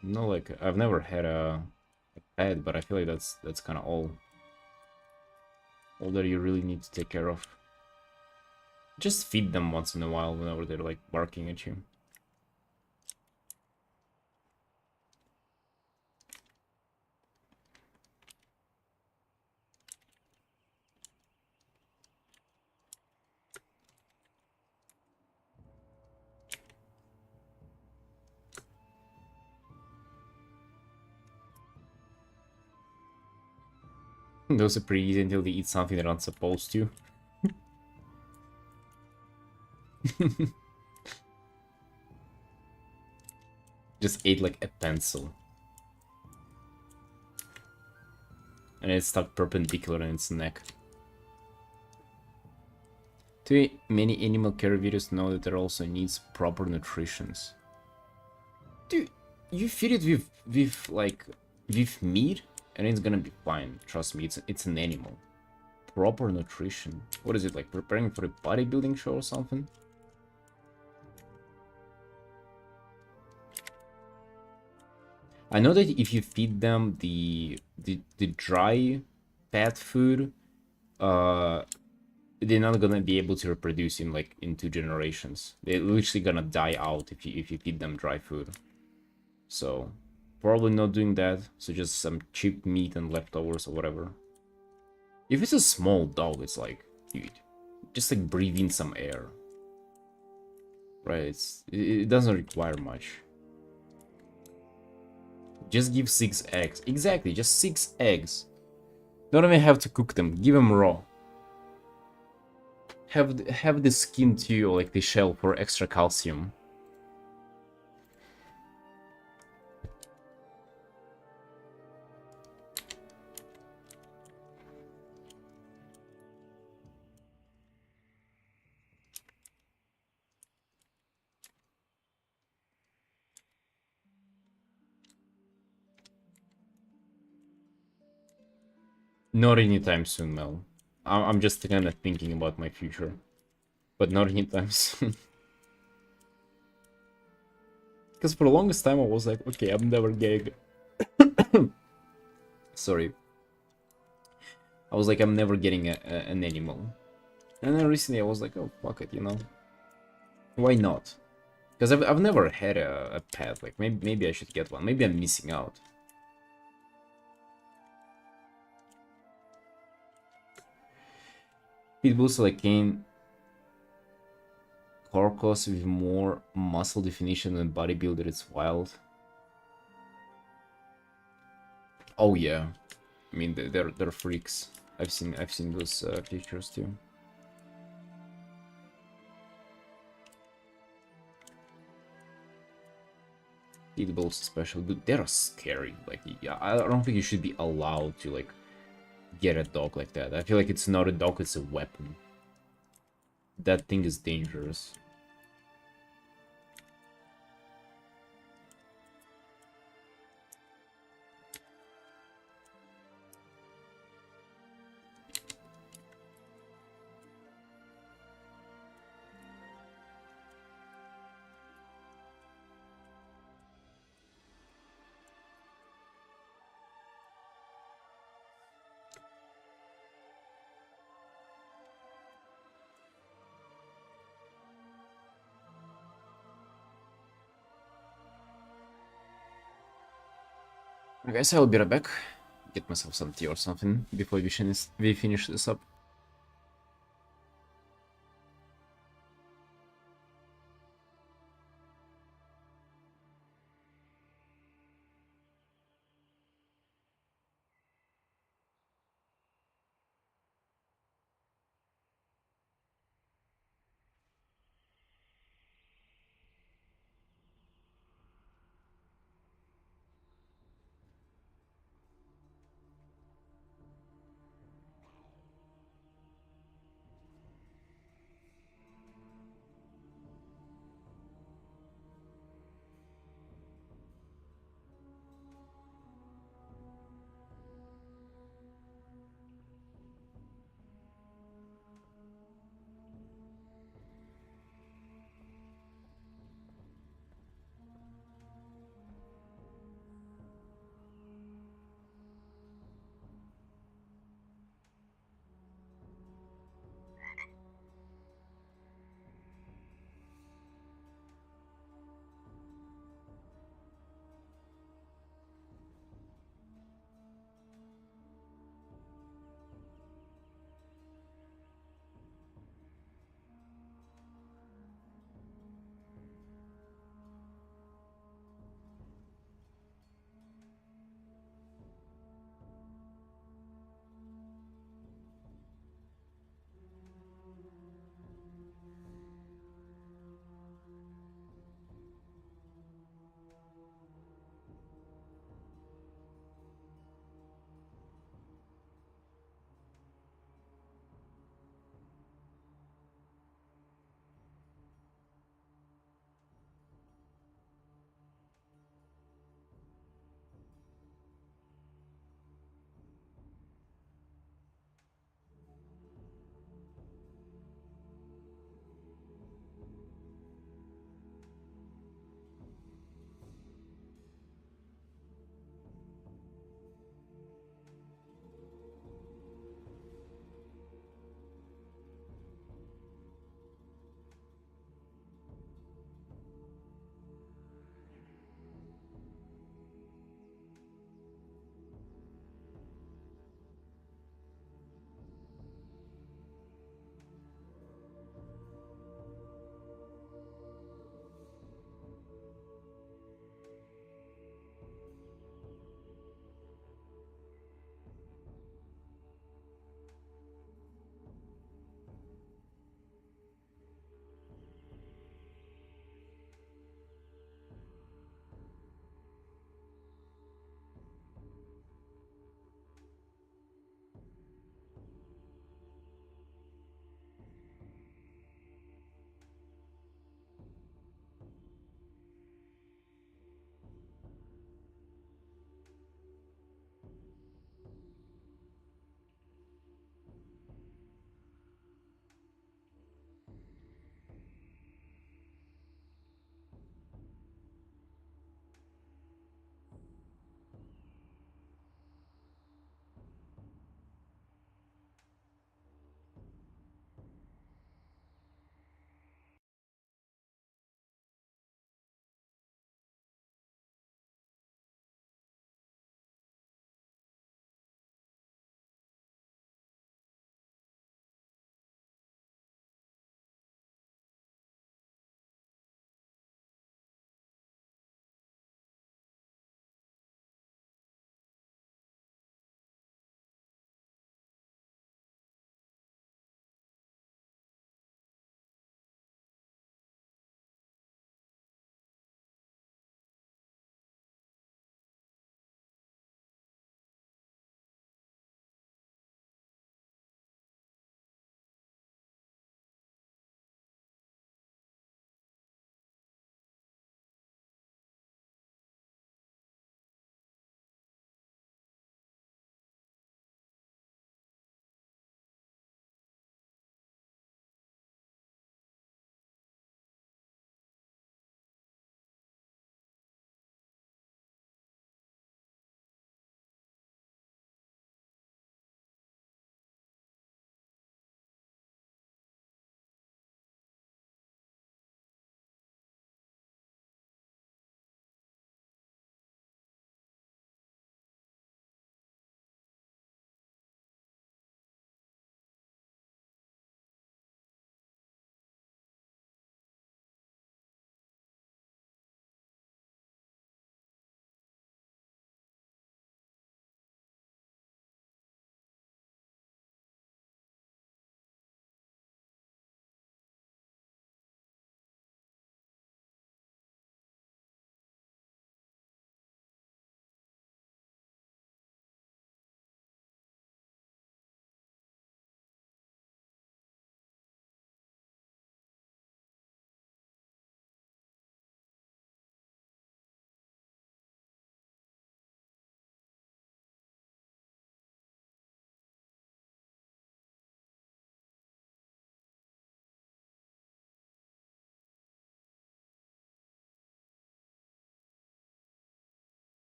No, like, I've never had a pet, but I feel like that's kind of all that you really need to take care of. Just feed them once in a while whenever they're like barking at you. Those are pretty easy until they eat something they're not supposed to. Just ate like a pencil. And it's stuck perpendicular in its neck. Too many animal care videos know that it also needs proper nutrition. Dude, you feed it with meat and it's gonna be fine. Trust me, it's an animal. Proper nutrition. What is it, like preparing for a bodybuilding show or something? I know that if you feed them the dry pet food, uh they're not gonna be able to reproduce in 2 generations. They're literally gonna die out if you feed them dry food. So probably not doing that. So just some cheap meat and leftovers or whatever. If it's a small dog, it's like, dude, just like breathe in some air. Right? It doesn't require much. Just give 6 eggs. Exactly, just 6 eggs. Don't even have to cook them. Give them raw. Have the skin too, or like the shell for extra calcium. Not anytime soon, Mel. I'm just kind of thinking about my future. But not anytime soon. Because for the longest time I was like, okay, I'm never getting... Sorry. I was like, I'm never getting an animal. And then recently I was like, oh, fuck it, you know? Why not? Because I've never had a pet. Like, maybe I should get one. Maybe I'm missing out. Pitbulls like cane carcass with more muscle definition than bodybuilder. It's wild. Oh yeah, I mean they're freaks. I've seen those pictures too. Pitbulls special, dude. They're scary. Like, yeah, I don't think you should be allowed to like get a dog like that. I feel like it's not a dog; it's a weapon. That thing is dangerous. I guess I'll be right back. Get myself some tea or something before we finish this up.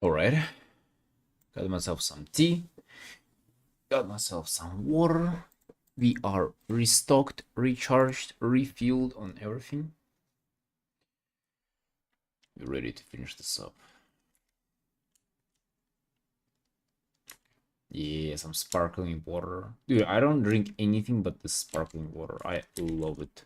Alright. Got myself some tea. Got myself some water. We are restocked, recharged, refueled on everything. We're ready to finish this up. Yeah, some sparkling water. Dude, I don't drink anything but the sparkling water. I love it.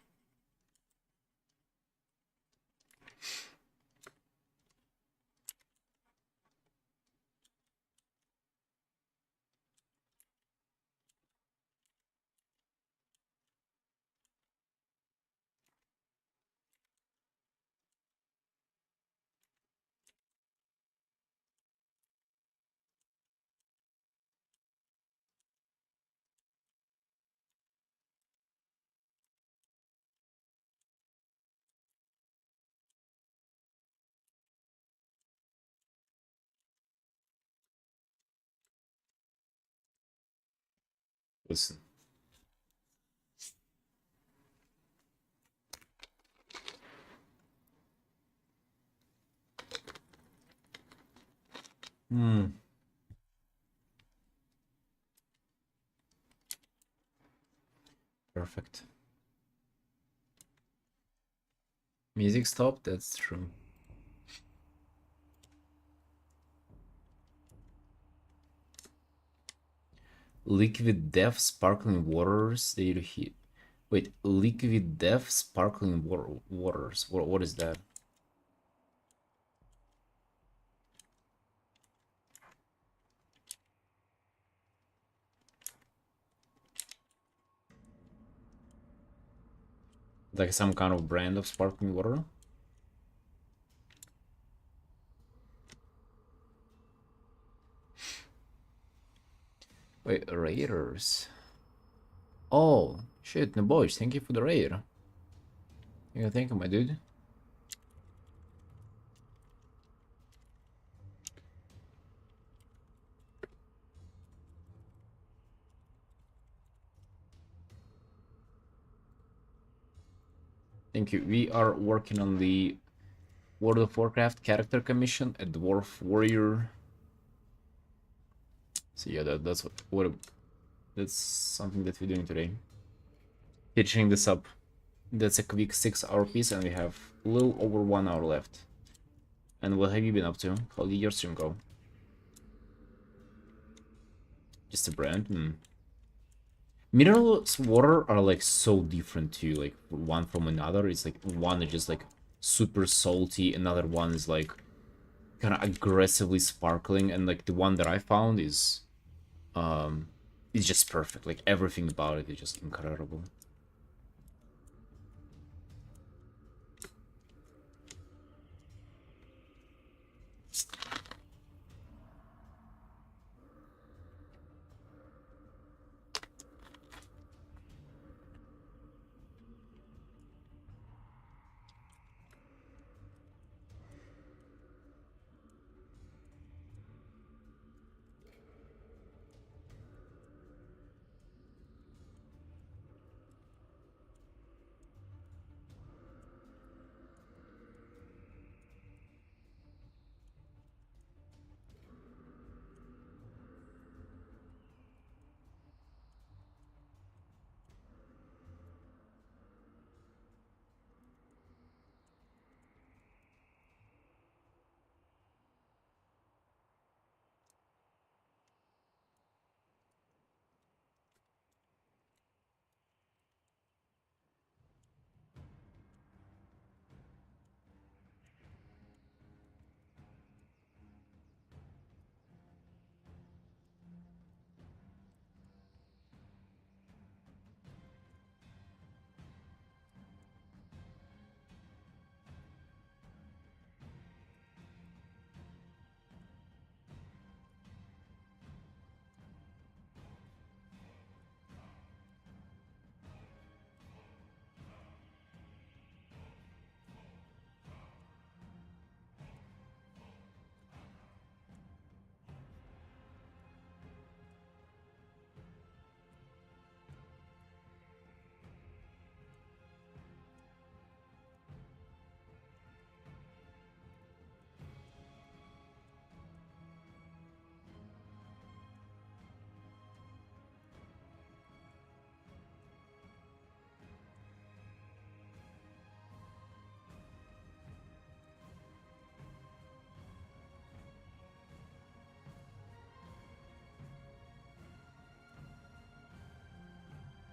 Listen. Perfect. Music stopped? That's true. Liquid Death Sparkling Waters. They heat. Wait, Liquid Death Sparkling Waters. What is that? Like some kind of brand of sparkling water? Wait, Raiders. Oh, shit, no boys, thank you for the raid. Thank you, my dude. Thank you. We are working on the World of Warcraft character commission, a dwarf warrior. So yeah, that's something that we're doing today. Hitching this up. That's a quick 6-hour piece, and we have a little over 1 hour left. And what have you been up to? How did your stream go? Just a brand? Mineral water are like so different too, like one from another. It's like one is just like super salty, another one is like kind of aggressively sparkling, and like the one that I found is just perfect. Like everything about it is just incredible.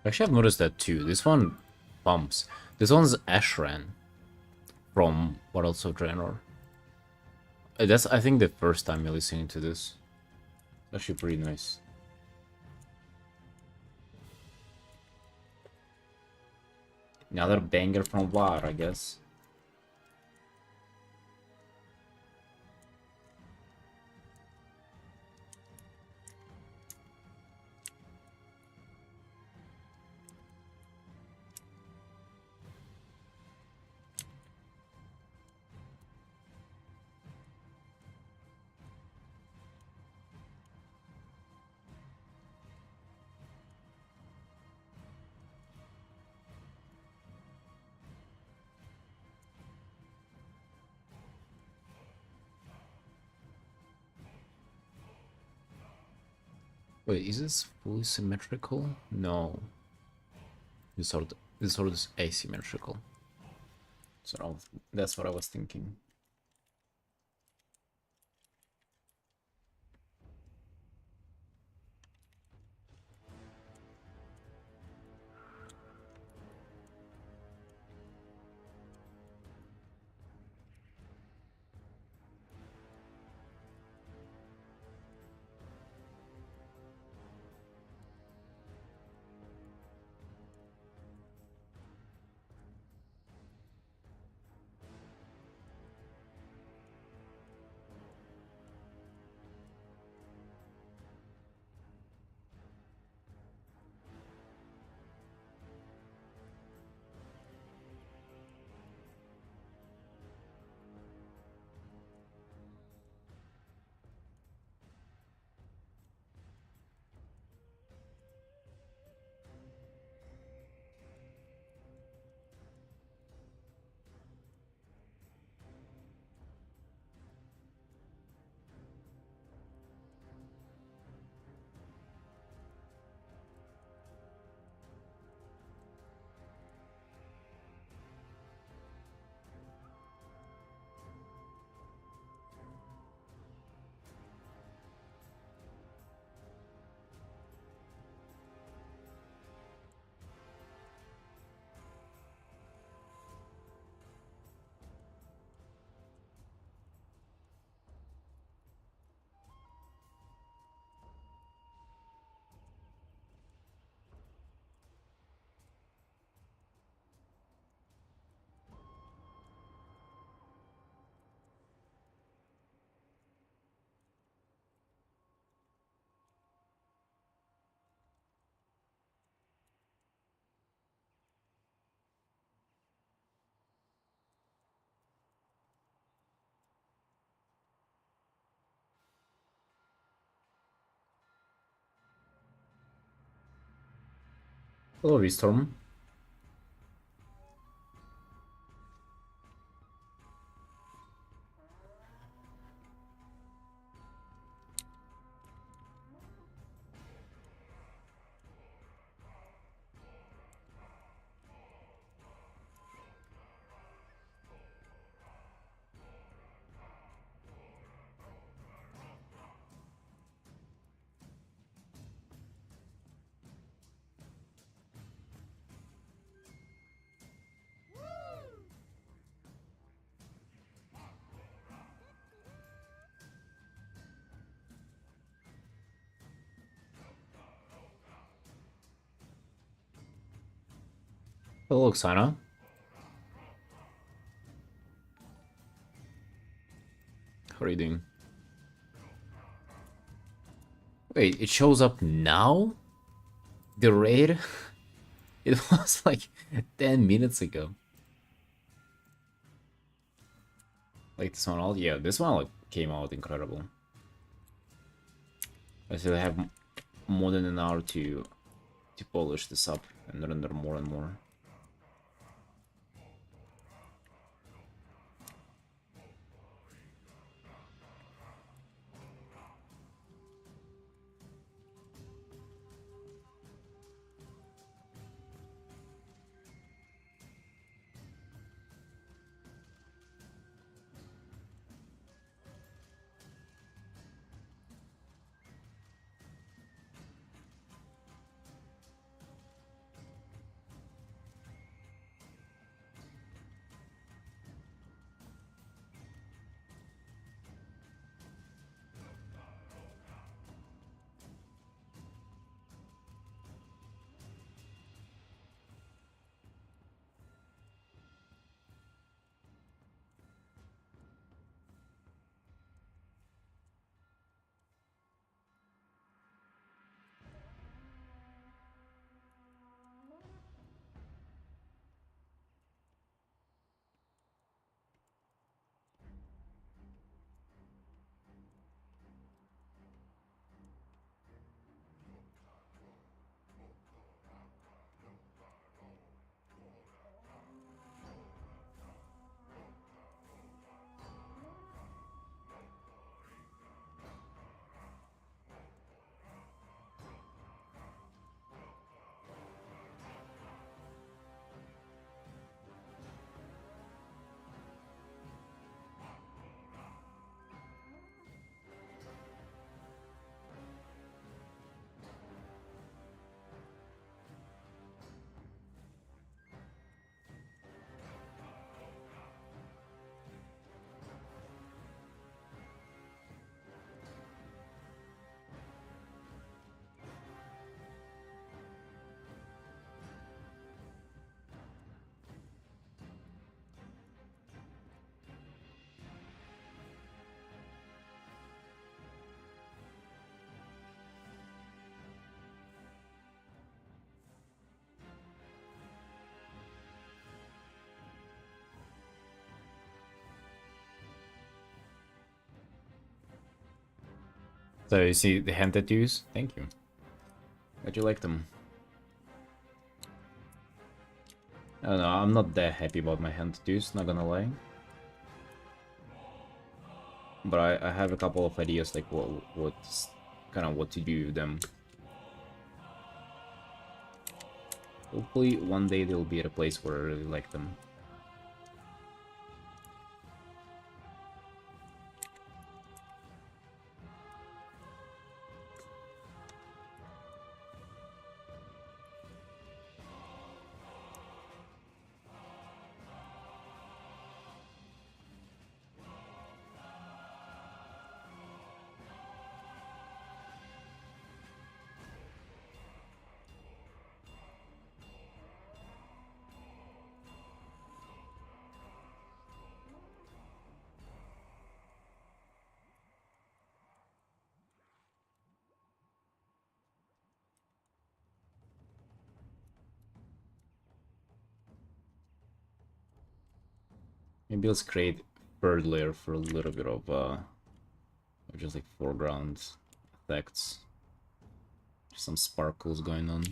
Actually, I've noticed that too. This one bumps. This one's Ashran from What Else of Draenor. That's, I think, the first time you're listening to this. It's actually pretty nice. Another banger from War, I guess. Wait, is this fully symmetrical? No. This sword is asymmetrical. So that's what I was thinking. Hello, V-Storm. Hello, Oksana. How are you doing? Wait, it shows up now? The raid? It was like 10 minutes ago. Like this one, all yeah, this one like came out incredible. I still have more than an hour to polish this up and render more and more. So you see the hand tattoos? Thank you. Glad you like them. I don't know, I'm not that happy about my hand tattoos, not gonna lie. But I have a couple of ideas like what's kind of what to do with them. Hopefully one day they'll be at a place where I really like them. Maybe let's create third layer for a little bit of just like foreground effects. Some sparkles going on.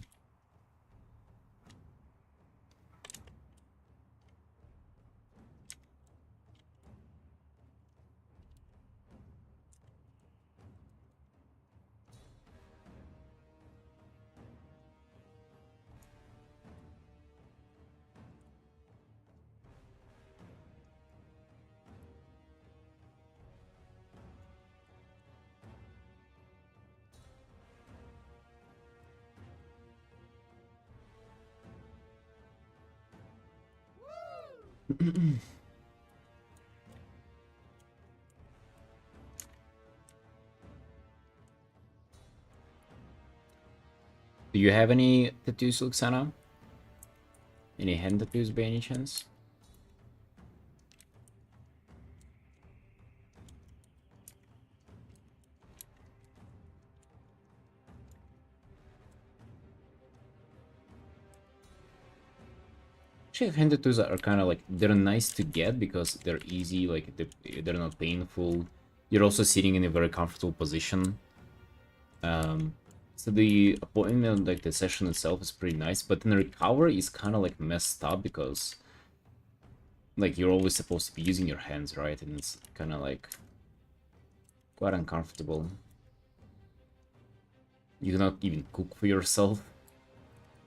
Do you have any tattoos, Luxana? Any hand tattoos by any chance? Actually, hand tattoos are kind of like, they're nice to get because they're easy, like they're not painful. You're also sitting in a very comfortable position. So the appointment, like the session itself is pretty nice, but then the recovery is kind of like messed up because like you're always supposed to be using your hands, right? And it's kind of like quite uncomfortable. You cannot even cook for yourself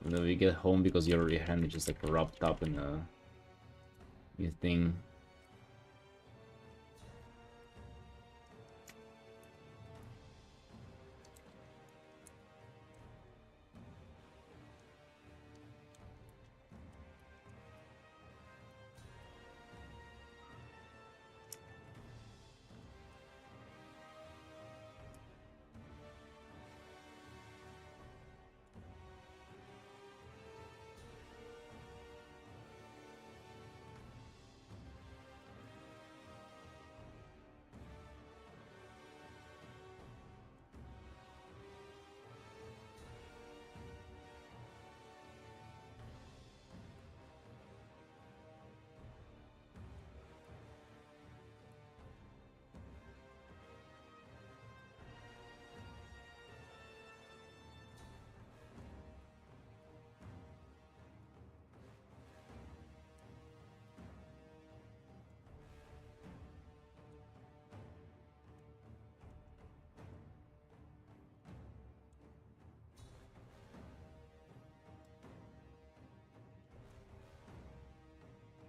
when you get home because your hand is just like wrapped up in a thing.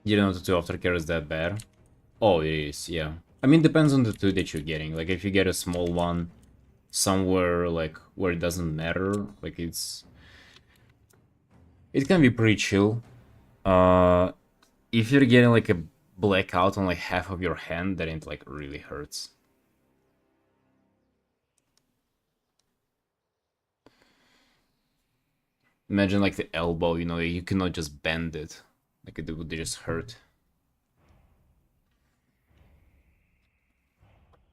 You don't know the two aftercare is that bad? Oh, it is, yeah. I mean, depends on the two that you're getting. Like, if you get a small one somewhere, like, where it doesn't matter, like, it can be pretty chill. If you're getting, like, a blackout on, like, half of your hand, then it, like, really hurts. Imagine, like, the elbow, you know, you cannot just bend it. Like, it would just hurt.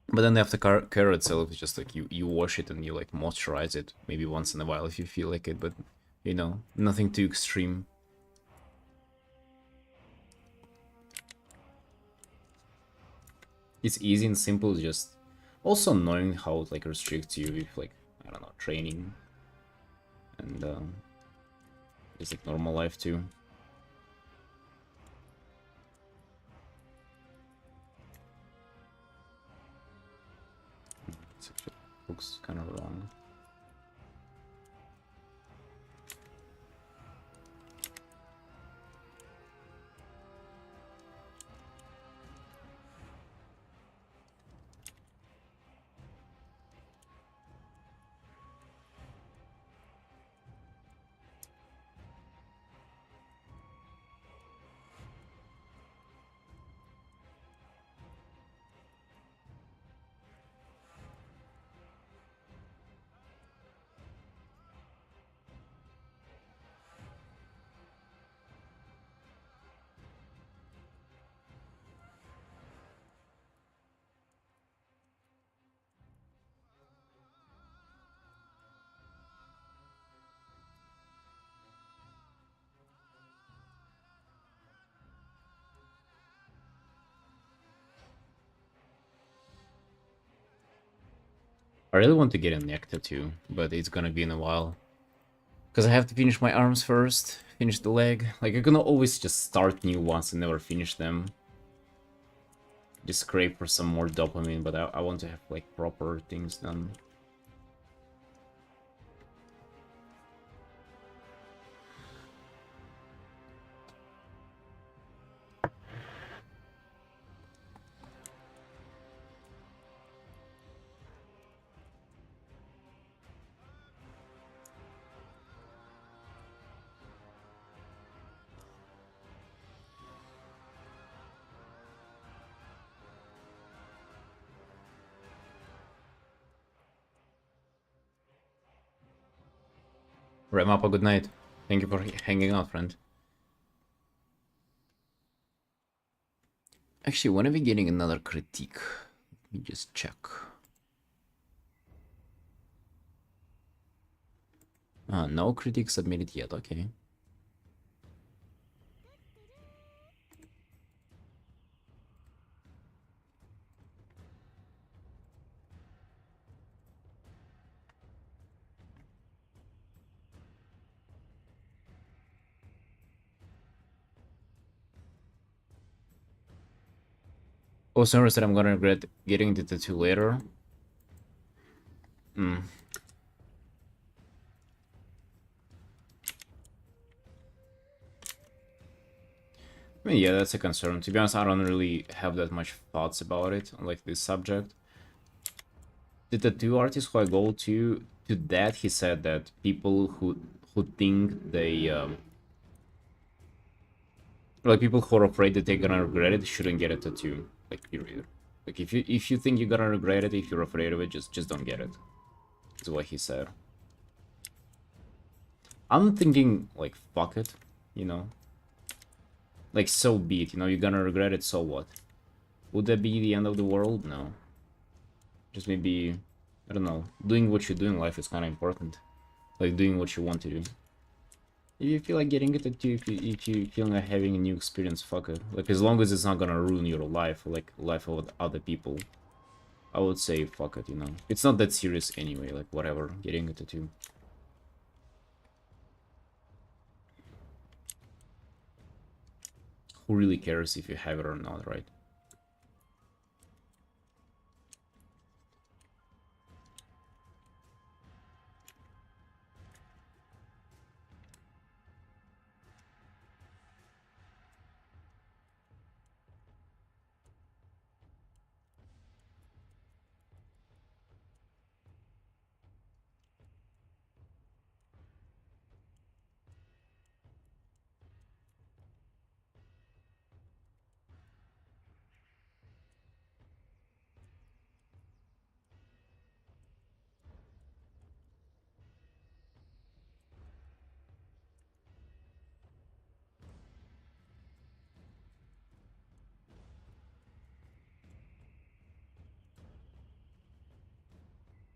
But then the aftercare itself is just like you wash it and you like moisturize it maybe once in a while if you feel like it, but you know, nothing too extreme. It's easy and simple, just Also annoying how it like restricts you with like, I don't know, training and just like normal life too. It looks kind of wrong. I really want to get a neck tattoo, but it's gonna be in a while. Because I have to finish my arms first, finish the leg. Like, I can always just start new ones and never finish them. Just scrape for some more dopamine, but I want to have, like, proper things done. Remappa, good night. Thank you for hanging out, friend. Actually, when are we getting another critique? Let me just check. No critique submitted yet, okay. Oh, sorry, said I'm gonna regret getting the tattoo later. Hmm. I mean, yeah, that's a concern. To be honest, I don't really have that much thoughts about it, like this subject. The tattoo artist who I go to that, he said that people who think they like people who are afraid that they're gonna regret it shouldn't get a tattoo. Like, period. Like, if you think you're gonna regret it, if you're afraid of it, just don't get it. Is what he said. I'm thinking like, fuck it, you know. Like, so be it, you know. You're gonna regret it, so what? Would that be the end of the world? No. Just maybe, I don't know. Doing what you do in life is kind of important. Like, doing what you want to do. If you feel like getting a tattoo, if you feel like having a new experience, fuck it. Like, as long as it's not gonna ruin your life, or like life of other people, I would say fuck it, you know. It's not that serious anyway, like whatever, getting a tattoo. Who really cares if you have it or not, right?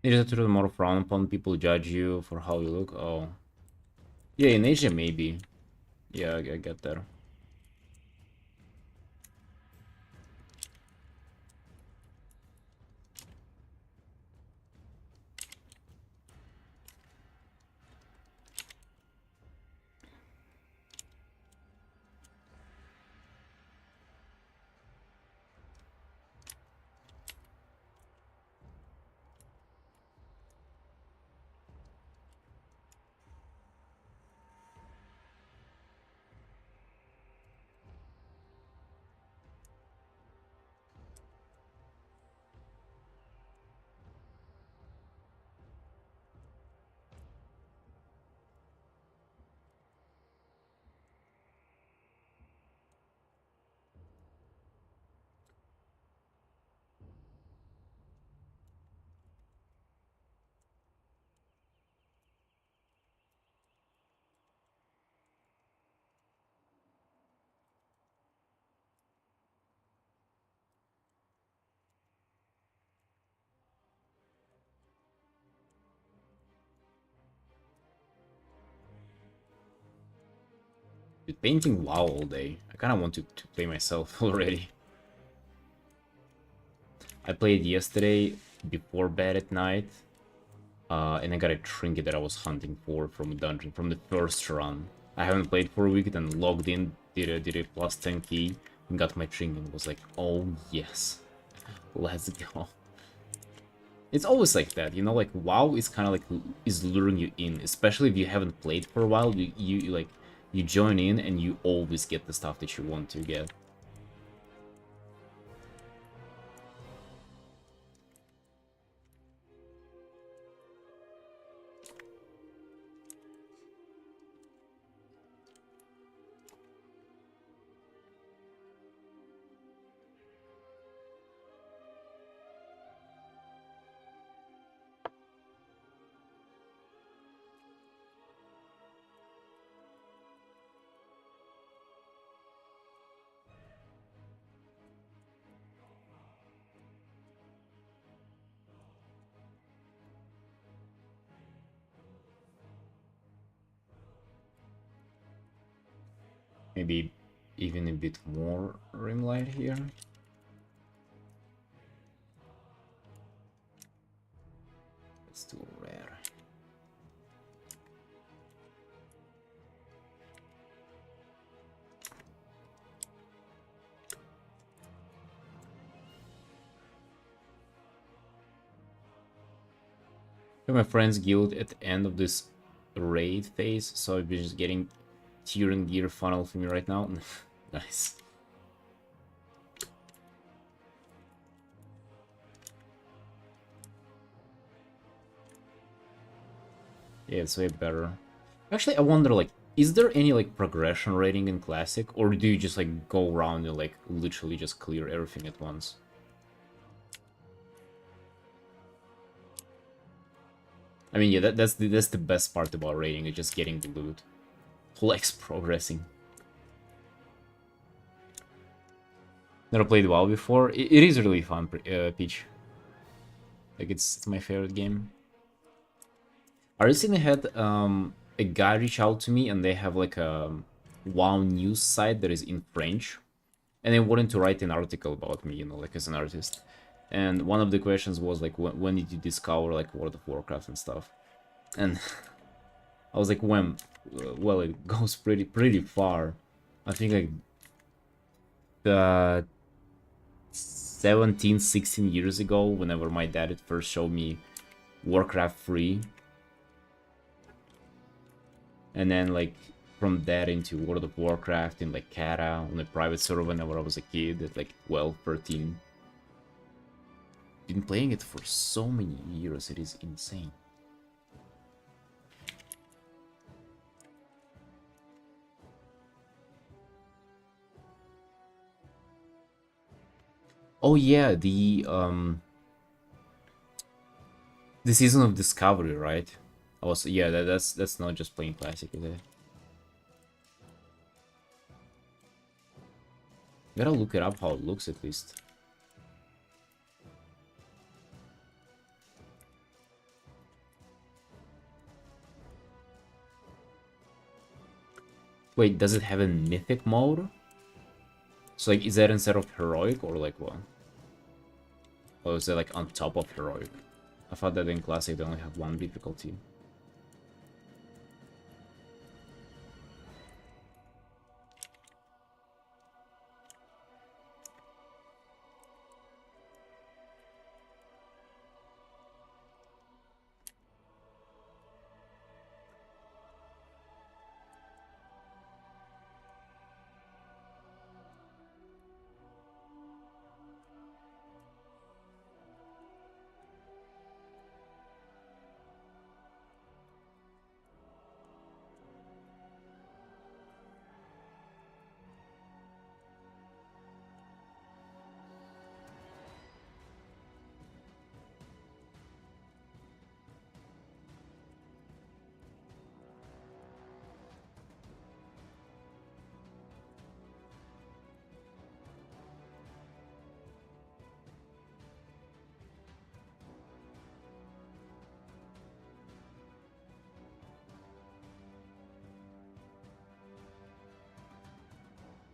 It is a more frowned upon, people judge you for how you look. Oh. Yeah, in Asia maybe. Yeah, I get that. Dude, painting WoW all day. I kind of want to play myself already. I played yesterday before bed at night. And I got a trinket that I was hunting for from a dungeon from the first run. I haven't played for a week, then logged in, did a plus 10 key, and got my trinket. And was like, oh yes, let's go. It's always like that, you know, like WoW is kind of like is luring you in, especially if you haven't played for a while. You like you join in and you always get the stuff that you want to get. Maybe even a bit more rim light here. It's too rare. My friend's guild at the end of this raid phase, so I've been just getting tier and gear funnel for me right now. Nice. Yeah, it's way better. Actually, I wonder, like, is there any, like, progression rating in Classic? Or do you just, like, go around and, like, literally just clear everything at once? I mean, yeah, that's the best part about raiding, is just getting the loot. Flex progressing. Never played WoW before. It is really fun, Peach. Like, it's my favorite game. I recently had a guy reach out to me, and they have like a WoW news site that is in French, and they wanted to write an article about me, you know, like as an artist. And one of the questions was like, when did you discover like World of Warcraft and stuff? And I was like, when? Well, it goes pretty far. I think like 17, 16 years ago, whenever my dad had first showed me Warcraft 3. And then like from that into World of Warcraft in like Kata on a private server whenever I was a kid at like 12, 13. Been playing it for so many years, it is insane. Oh yeah, the Season of Discovery, right? Also, yeah, that's not just playing Classic, is it? Gotta look it up how it looks at least. Wait, does it have a mythic mode? So like, is that instead of heroic or like what? Or is it like on top of heroic? I thought that in Classic they only have one difficulty.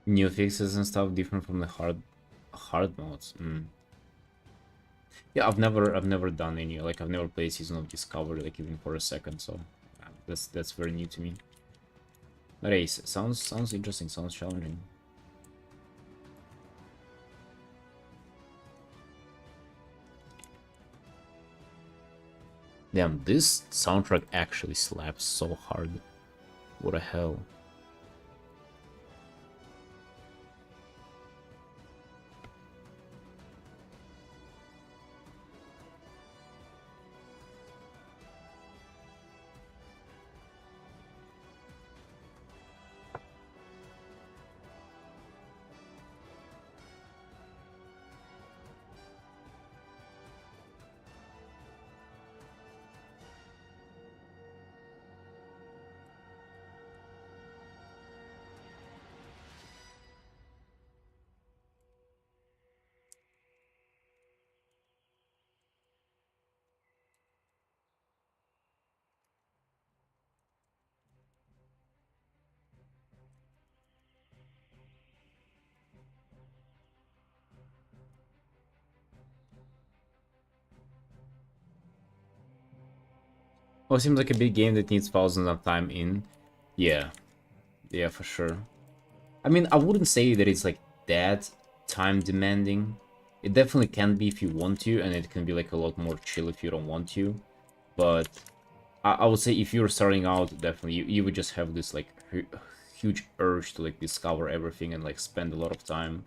New fixes and stuff different from the hard modes. Yeah, I've never done any, like I've never played Season of Discovery like even for a second, so that's very new to me. But hey, sounds interesting, sounds challenging. Damn, this soundtrack actually slaps so hard. What the hell? Oh, it seems like a big game that needs thousands of time in. Yeah, yeah, for sure. I mean, I wouldn't say that it's like that time demanding. It definitely can be if you want to, and it can be like a lot more chill if you don't want to. But I would say if you're starting out, definitely you would just have this like huge urge to like discover everything and like spend a lot of time.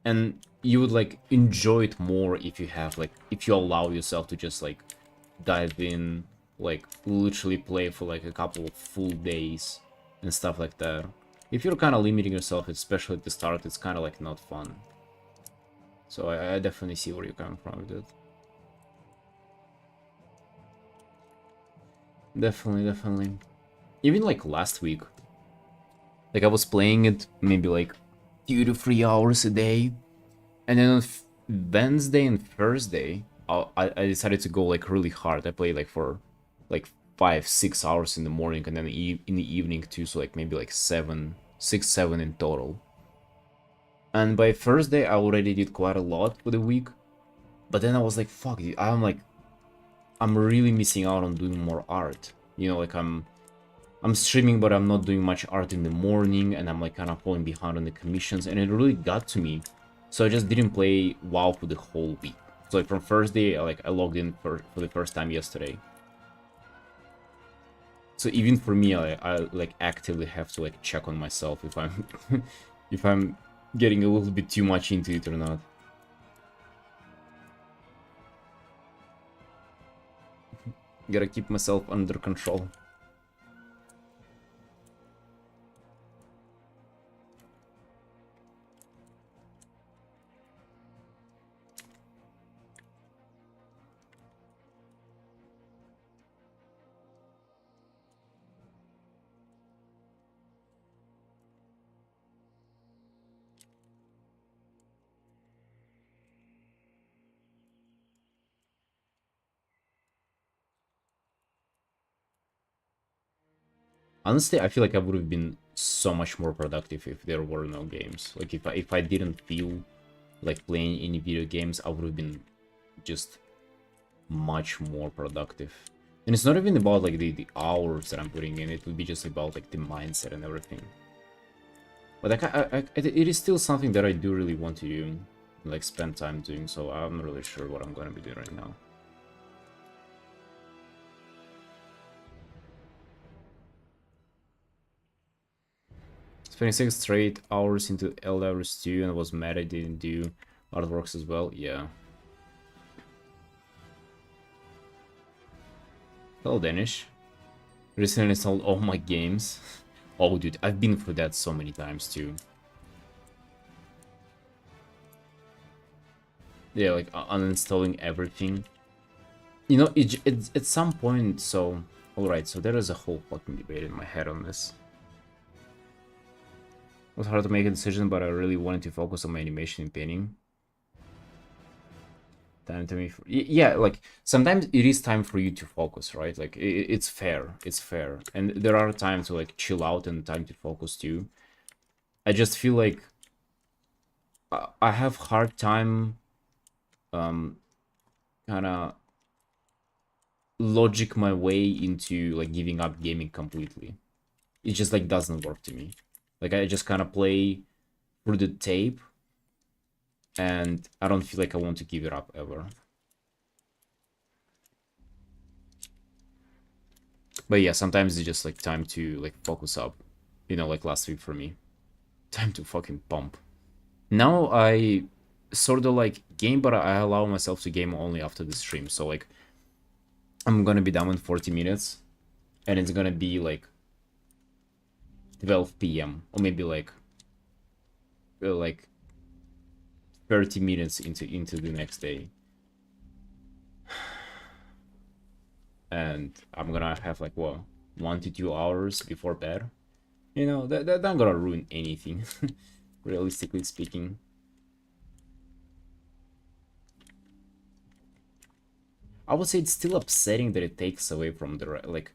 And you would like enjoy it more if you have like if you allow yourself to just like dive in, like literally play for like a couple of full days and stuff like that. If you're kind of limiting yourself, especially at the start, it's kind of like not fun. So I definitely see where you're coming from with it. Definitely. Even like last week, like I was playing it maybe like 2 to 3 hours a day, and then on Wednesday and Thursday, I decided to go like really hard. I played like for like 5-6 hours in the morning, and then in the evening too, so like maybe like 7 in total. And by Thursday, I already did quite a lot for the week. But then I was like, fuck, I'm really missing out on doing more art. You know, like I'm streaming, but I'm not doing much art in the morning, and I'm like kind of falling behind on the commissions, and it really got to me. So I just didn't play WoW for the whole week. So like from Thursday, I logged in for the first time yesterday. So even for me, I like actively have to like check on myself if I'm if I'm getting a little bit too much into it or not. Gotta keep myself under control. Honestly, I feel like I would have been so much more productive if there were no games. Like if I didn't feel like playing any video games, I would have been just much more productive. And it's not even about like the hours that I'm putting in, it would be just about like the mindset and everything. But like it is still something that I do really want to do, like spend time doing, so I'm not really sure what I'm gonna be doing right now. Spending 6 straight hours into Elders 2 and I was mad I didn't do artworks as well, yeah. Hello Danish. Recently installed all my games. Oh dude, I've been through that so many times too. Yeah, like uninstalling everything. You know, it's at some point, so... Alright, so there is a whole fucking debate in my head on this. It was hard to make a decision, but I really wanted to focus on my animation and painting. Time to me, yeah, like sometimes it is time for you to focus, right? Like it's fair, and there are times to like chill out and time to focus too. I just feel like I have hard time kind of logic my way into like giving up gaming completely. It just like doesn't work to me. Like I just kind of play through the tape, and I don't feel like I want to give it up ever. But yeah, sometimes it's just like time to like focus up. You know, like last week for me. Time to fucking pump. Now I sort of like game, but I allow myself to game only after the stream. So like I'm gonna be done in 40 minutes, and it's gonna be like 12 p.m. or maybe like 30 minutes into the next day. And I'm gonna have like what 1 to 2 hours before bed. You know, that not gonna ruin anything, realistically speaking. I would say it's still upsetting that it takes away from the like,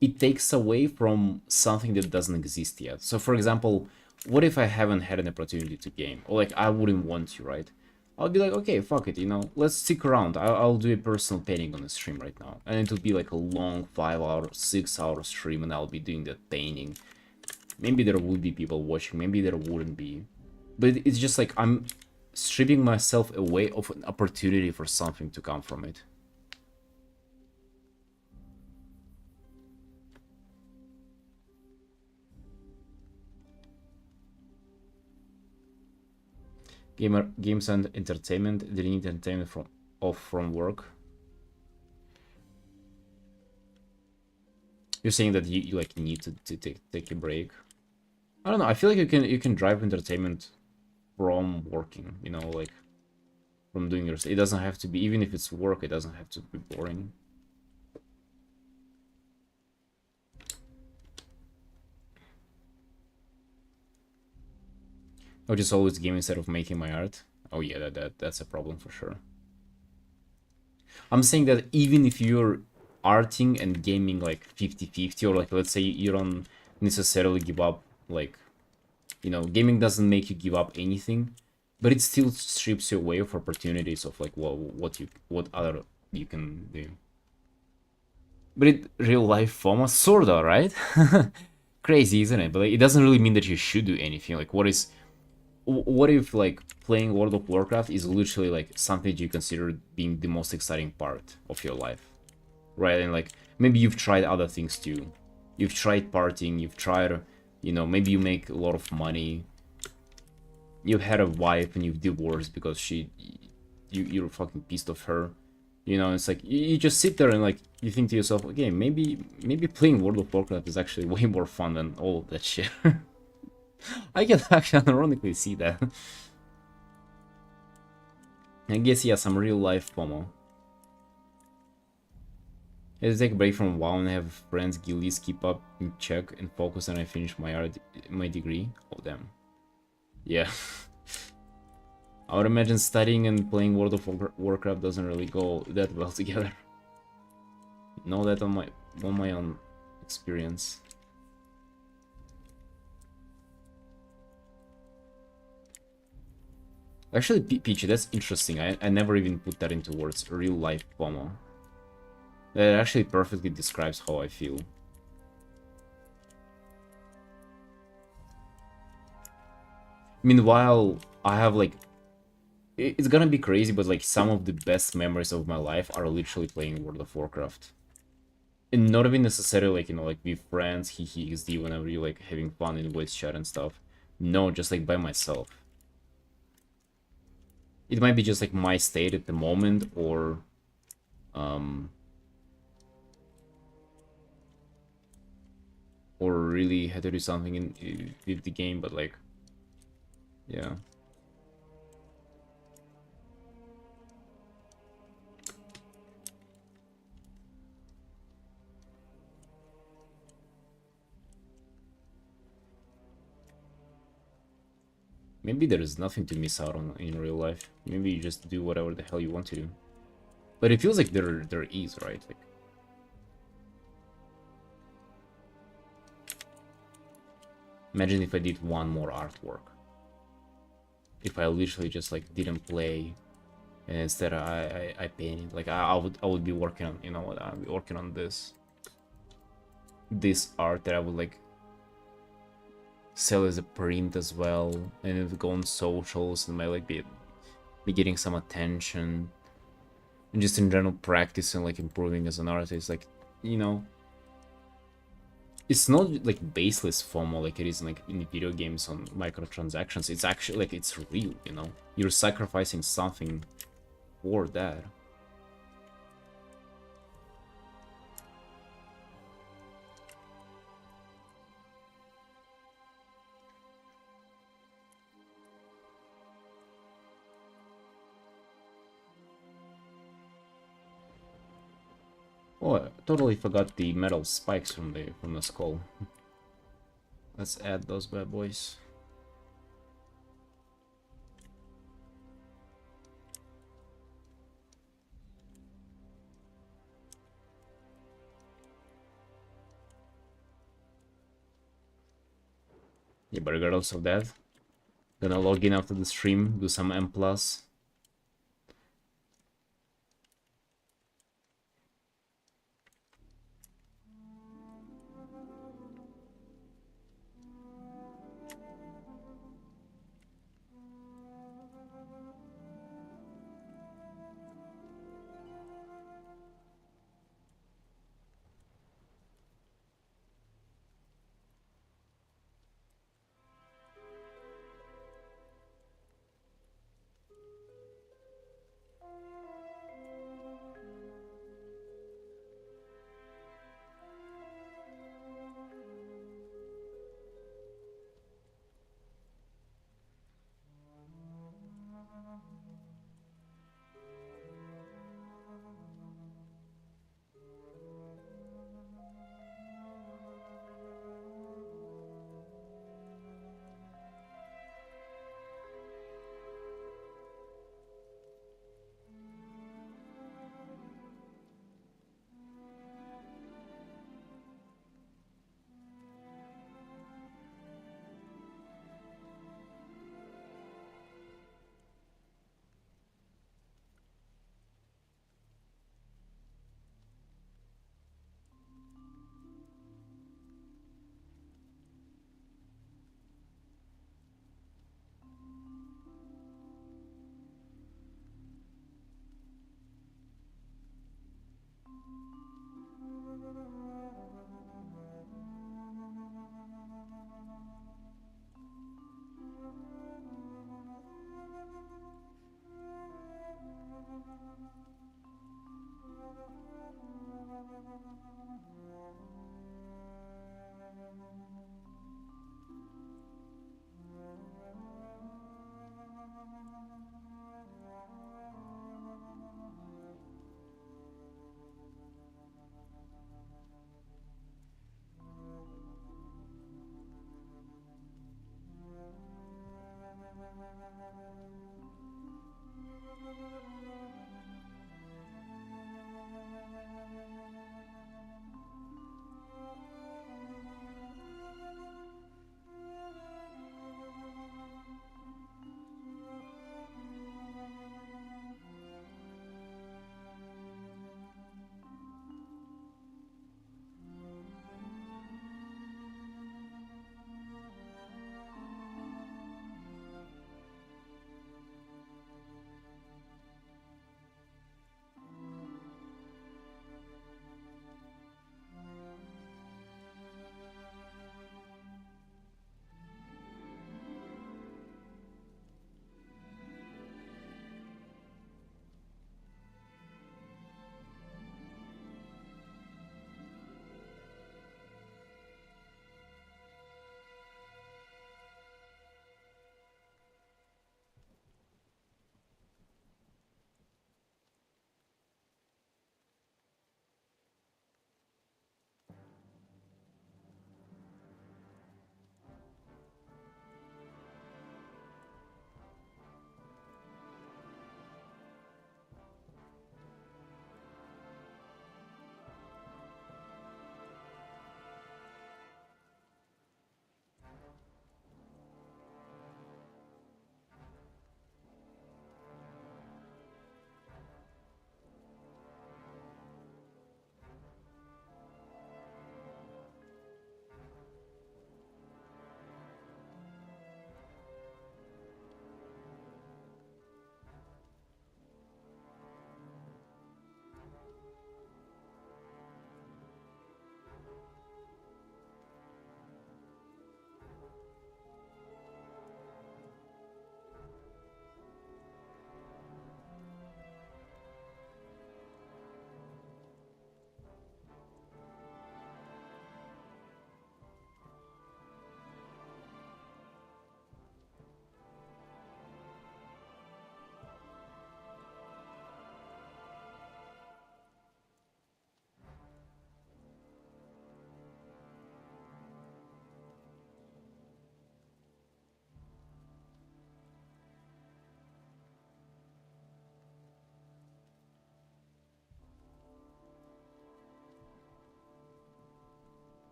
it takes away from something that doesn't exist yet. So, for example, what if I haven't had an opportunity to game, or like I wouldn't want to, right? I'll be like, okay, fuck it, you know, let's stick around. I'll do a personal painting on the stream right now, and it'll be like a long 5 hour, 6 hour stream, and I'll be doing that painting. Maybe there would be people watching, maybe there wouldn't be, but it's just like I'm stripping myself away of an opportunity for something to come from it. Games and entertainment. Did you need entertainment from work? You're saying that you like need to take a break. I don't know. I feel like you can drive entertainment from working. You know, like from doing your. It doesn't have to be, even if it's work. It doesn't have to be boring. I'll just always game instead of making my art. Oh yeah, that's a problem for sure. I'm saying that even if you're arting and gaming like 50-50, or like let's say you don't necessarily give up, like, you know, gaming doesn't make you give up anything, but it still strips you away of opportunities of like what other you can do. But it real life FOMO, sorta, right? Crazy, isn't it? But like, it doesn't really mean that you should do anything. Like, what if like playing World of Warcraft is literally like something you consider being the most exciting part of your life, right? And like maybe you've tried other things too. You've tried partying, you've tried, you know, maybe you make a lot of money. You've had a wife and you've divorced because you're fucking pissed off her. You know, it's like you just sit there and like you think to yourself, okay, maybe playing World of Warcraft is actually way more fun than all of that shit. I can actually ironically see that. I guess, yeah, some real life FOMO. I had to take a break from WoW and have friends guildies keep up in check and focus, and I finish my degree. Oh damn. Yeah. I would imagine studying and playing World of Warcraft doesn't really go that well together. Know that on my own experience. Actually, Peachy, that's interesting. I never even put that into words. Real life FOMO. That actually perfectly describes how I feel. Meanwhile, I have like... It's gonna be crazy, but like some of the best memories of my life are literally playing World of Warcraft. And not even necessarily like, you know, like with friends, XD, whenever you're like having fun in voice chat and stuff. No, just like by myself. It might be just like my state at the moment, or really had to do something with the game, but like, yeah. Maybe there is nothing to miss out on in real life. Maybe you just do whatever the hell you want to do. But it feels like there is, right? Like, Imagine if I did one more artwork. If I literally just like didn't play, and instead I painted. Like I would be working on, you know what, I'd be working on this art that I would like sell as a print as well, and it would go on socials and might like be getting some attention, and just in general practice and like improving as an artist. Like, you know, it's not like baseless FOMO like it is like in video games on microtransactions. It's actually like it's real, you know. You're sacrificing something for that. Oh, I totally forgot the metal spikes from the skull. Let's add those bad boys. Yeah, but regardless of that, gonna log in after the stream, do some M+.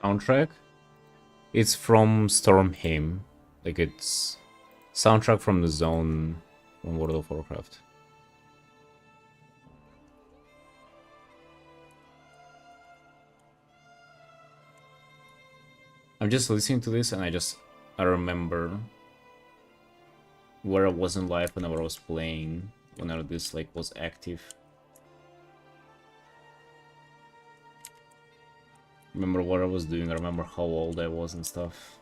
soundtrack. It's from Stormheim. Like, it's soundtrack from the zone from World of Warcraft. I'm just listening to this and I remember where I was in life whenever I was playing, whenever this like was active. Remember what I was doing, I remember how old I was and stuff.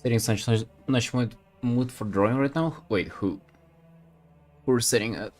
Setting such much mood for drawing right now? Wait, who? Who's setting it?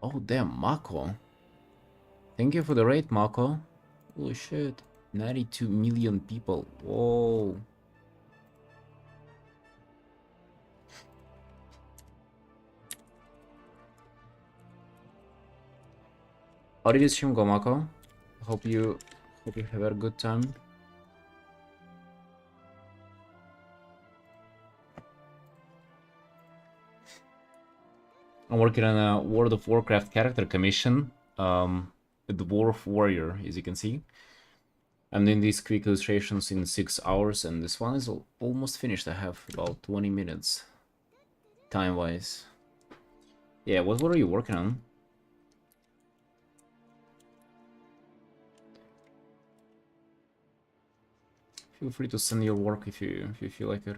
Oh damn, Mako. Thank you for the raid, Mako. Holy shit. 92 million people. Whoa. How did this stream go, Mako? Hope you have a good time. I'm working on a World of Warcraft character commission. The Dwarf Warrior, as you can see. I'm doing these quick illustrations in 6 hours, and this one is almost finished. I have about 20 minutes time-wise. Yeah, what are you working on? Feel free to send your work if you feel like it.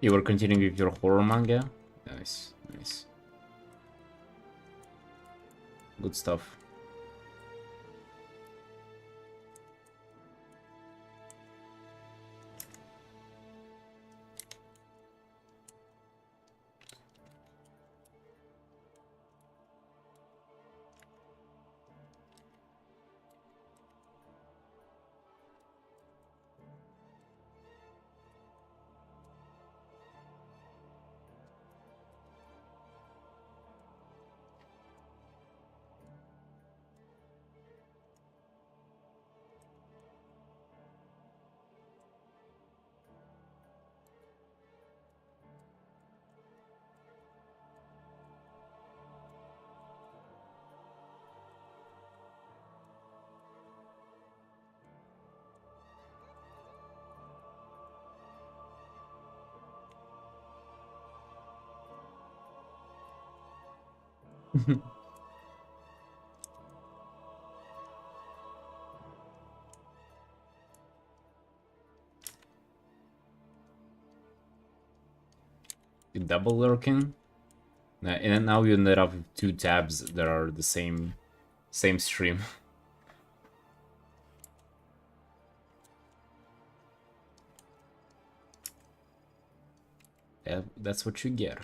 You were continuing with your horror manga? Nice, nice. Good stuff. You double lurking? And then now you ended up with 2 tabs that are the same stream. Yeah, that's what you get.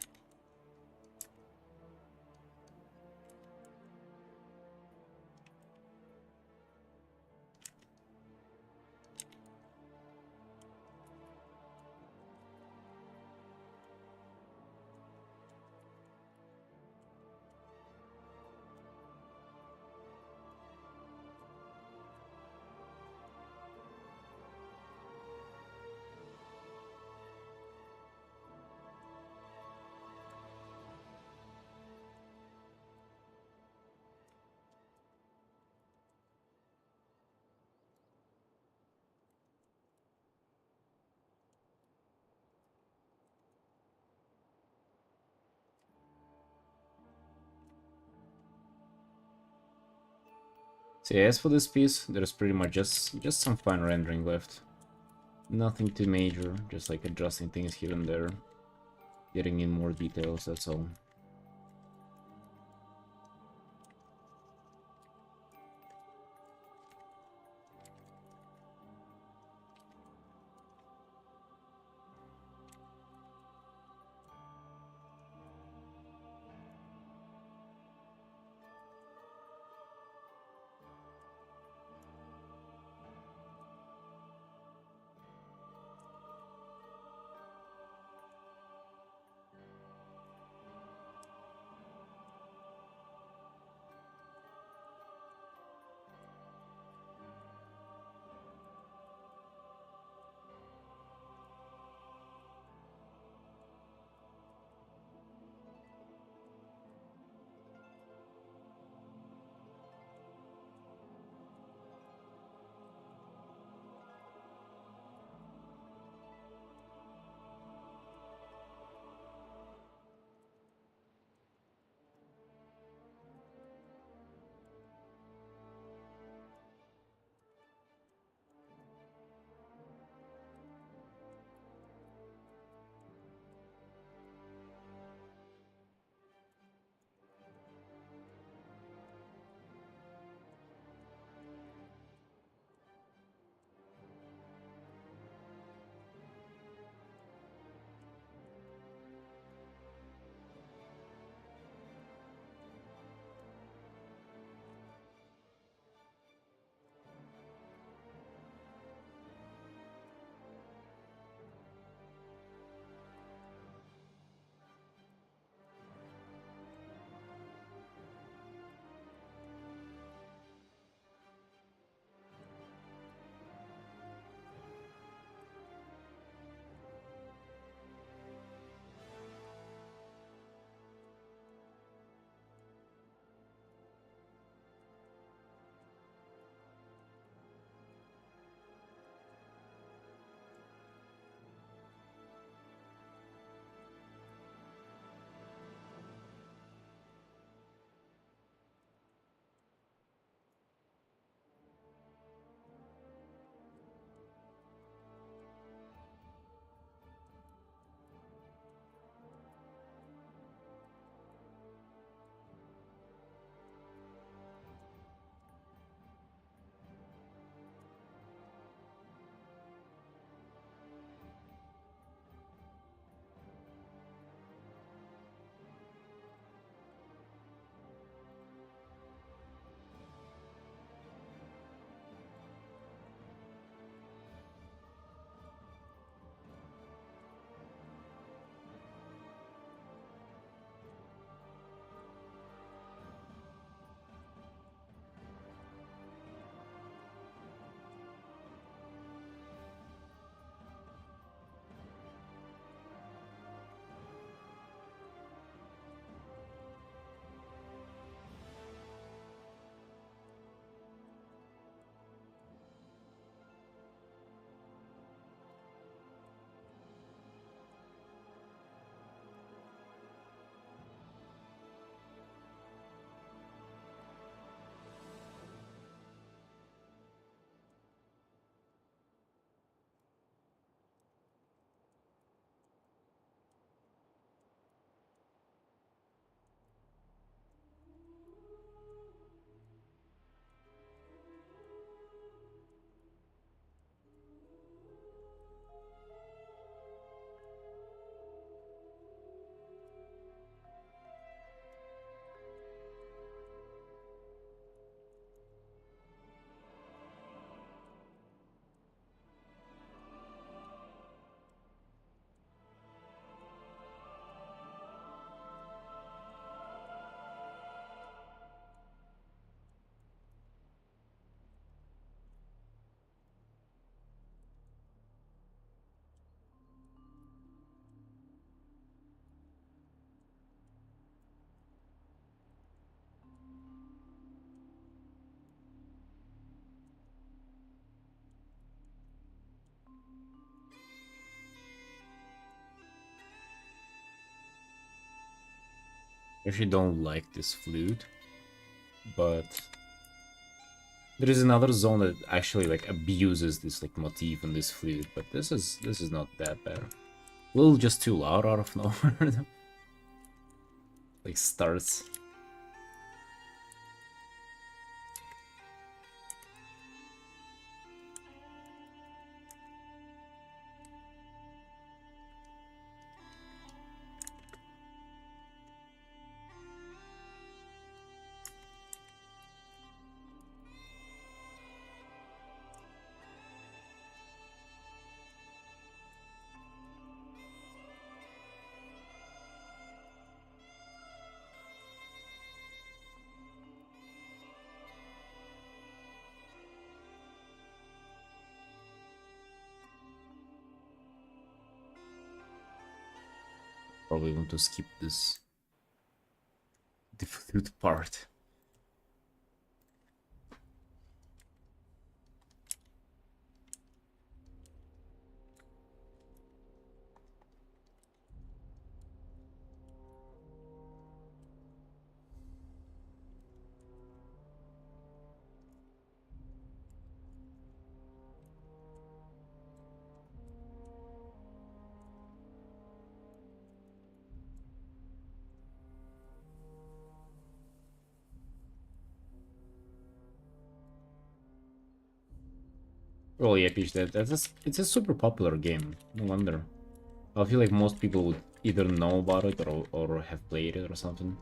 So yeah, as for this piece, there's pretty much just some fine rendering left. Nothing too major, just like adjusting things here and there. Getting in more details, that's all. I actually don't like this flute, but there is another zone that actually like abuses this like motif in this flute, but this is not that bad. A little just too loud out of nowhere. Like starts. Probably want to skip this the flute part. Well, yeah, Peach, it's a super popular game. No wonder. I feel like most people would either know about it or have played it or something.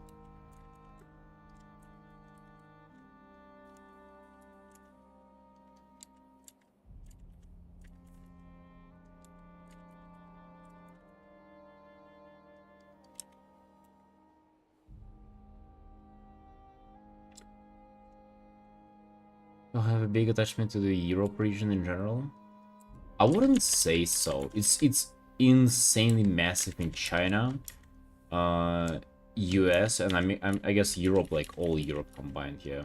I have a big attachment to the Europe region in general. I wouldn't say so. It's insanely massive in China, US, and I guess Europe, like all Europe combined. Yeah,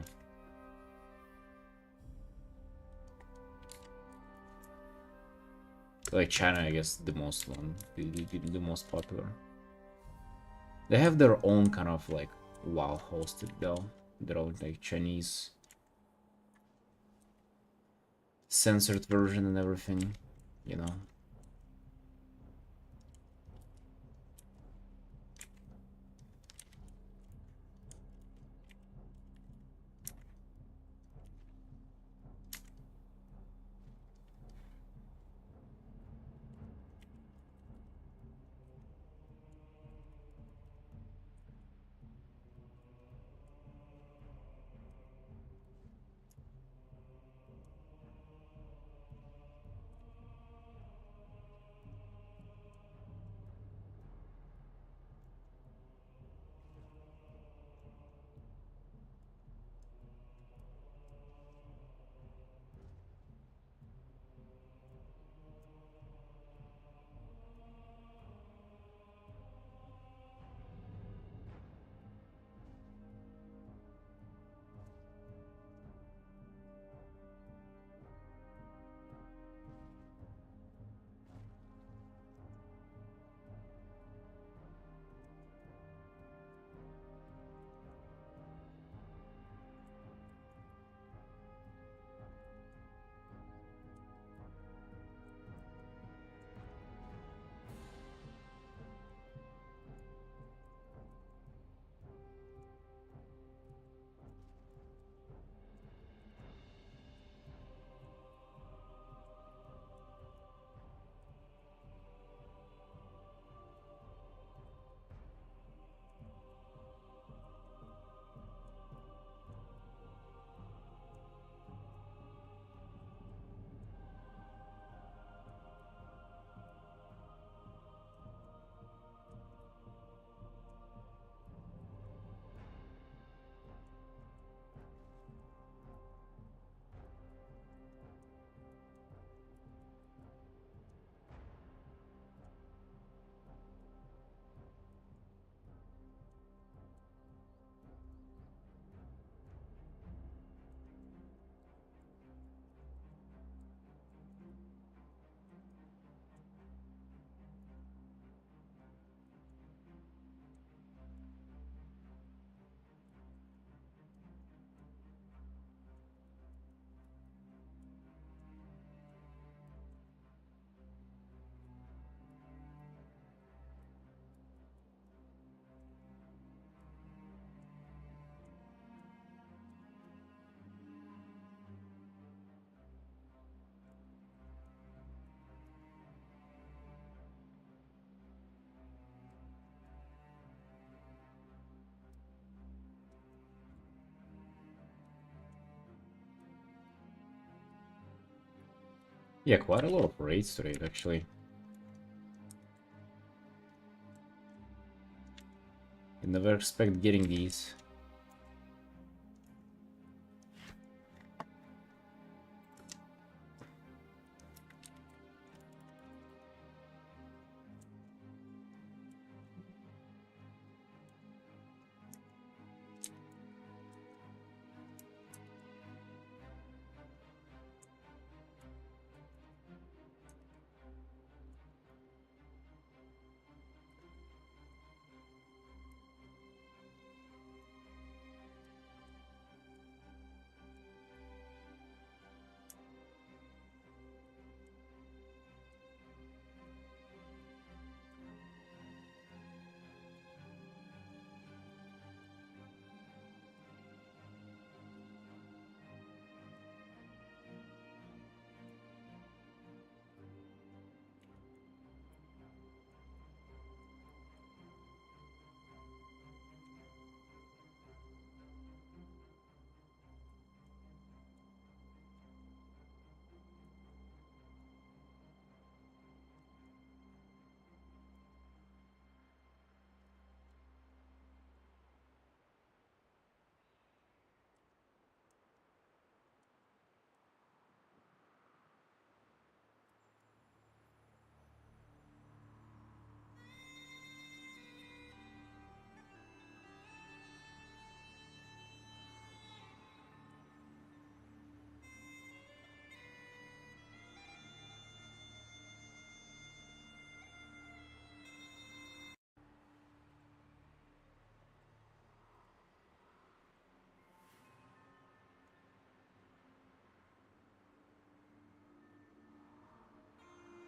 like China, I guess the most one, the most popular. They have their own kind of like WoW hosted though. Their own like Chinese censored version and everything, you know. Yeah, quite a lot of raids today, actually. I never expect getting these.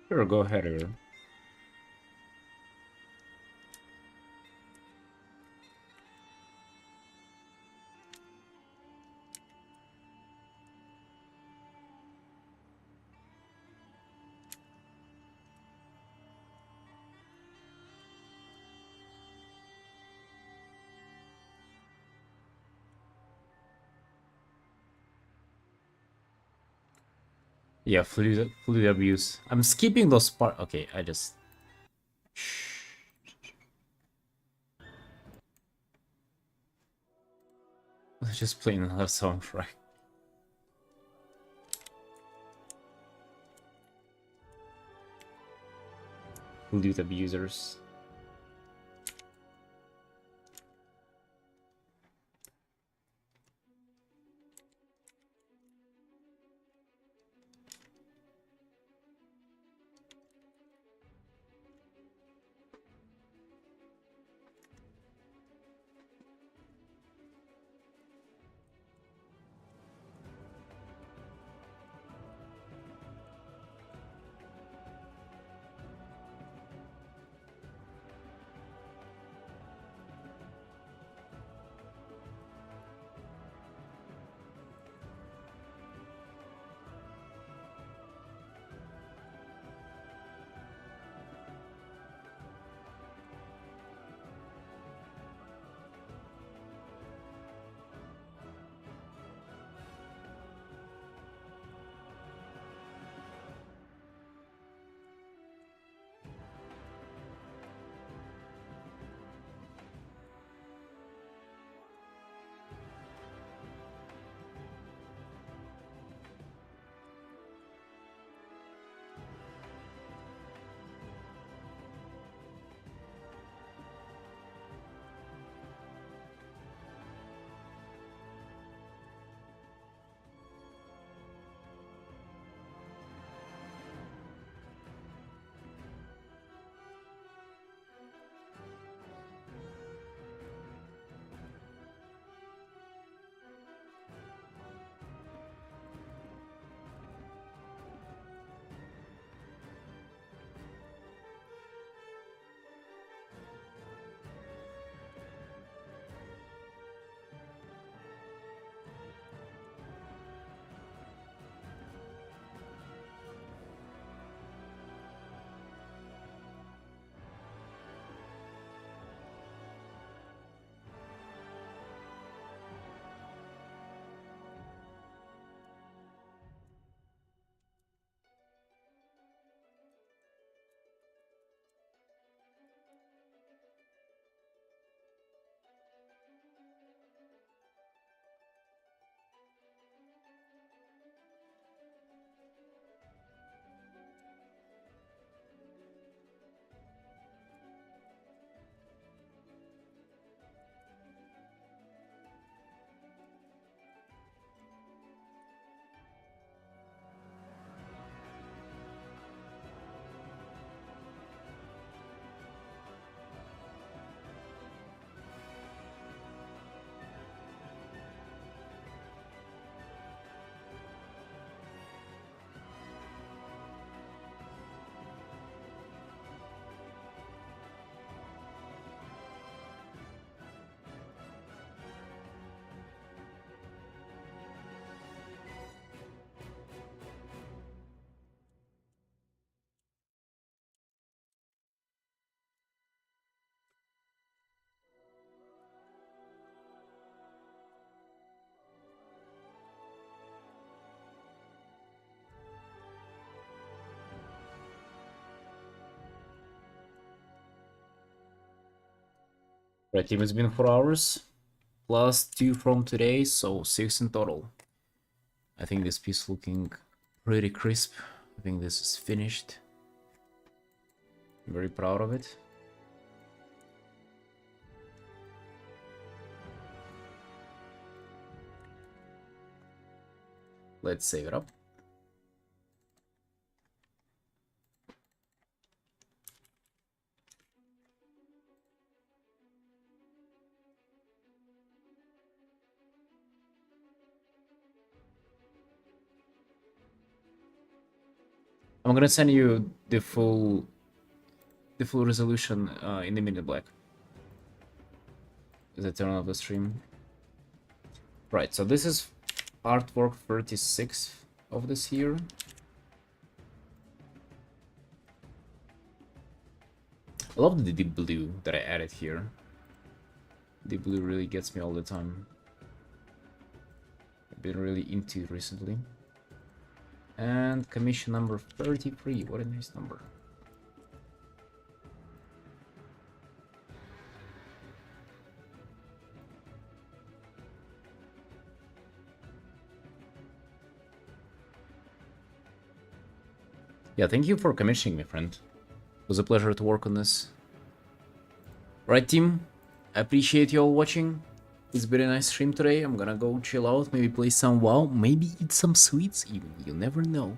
Sure, go ahead here. Yeah, fluid abuse. I'm skipping those part. Okay, I just. Let's just play another soundtrack. Fluid abusers. Right team, it's been 4 hours. Plus 2 from today, so 6 in total. I think this piece looking pretty crisp. I think this is finished. I'm very proud of it. Let's save it up. I'm gonna send you the full resolution in the minute black. As I turn off the stream. Right, so this is artwork 36 of this year. I love the deep blue that I added here. Deep blue really gets me all the time. I've been really into it recently. And commission number 33, what a nice number. Yeah, thank you for commissioning me, friend. It was a pleasure to work on this. Right, team? I appreciate you all watching. It's been a nice stream today. I'm gonna go chill out, maybe play some WoW, maybe eat some sweets even. You never know.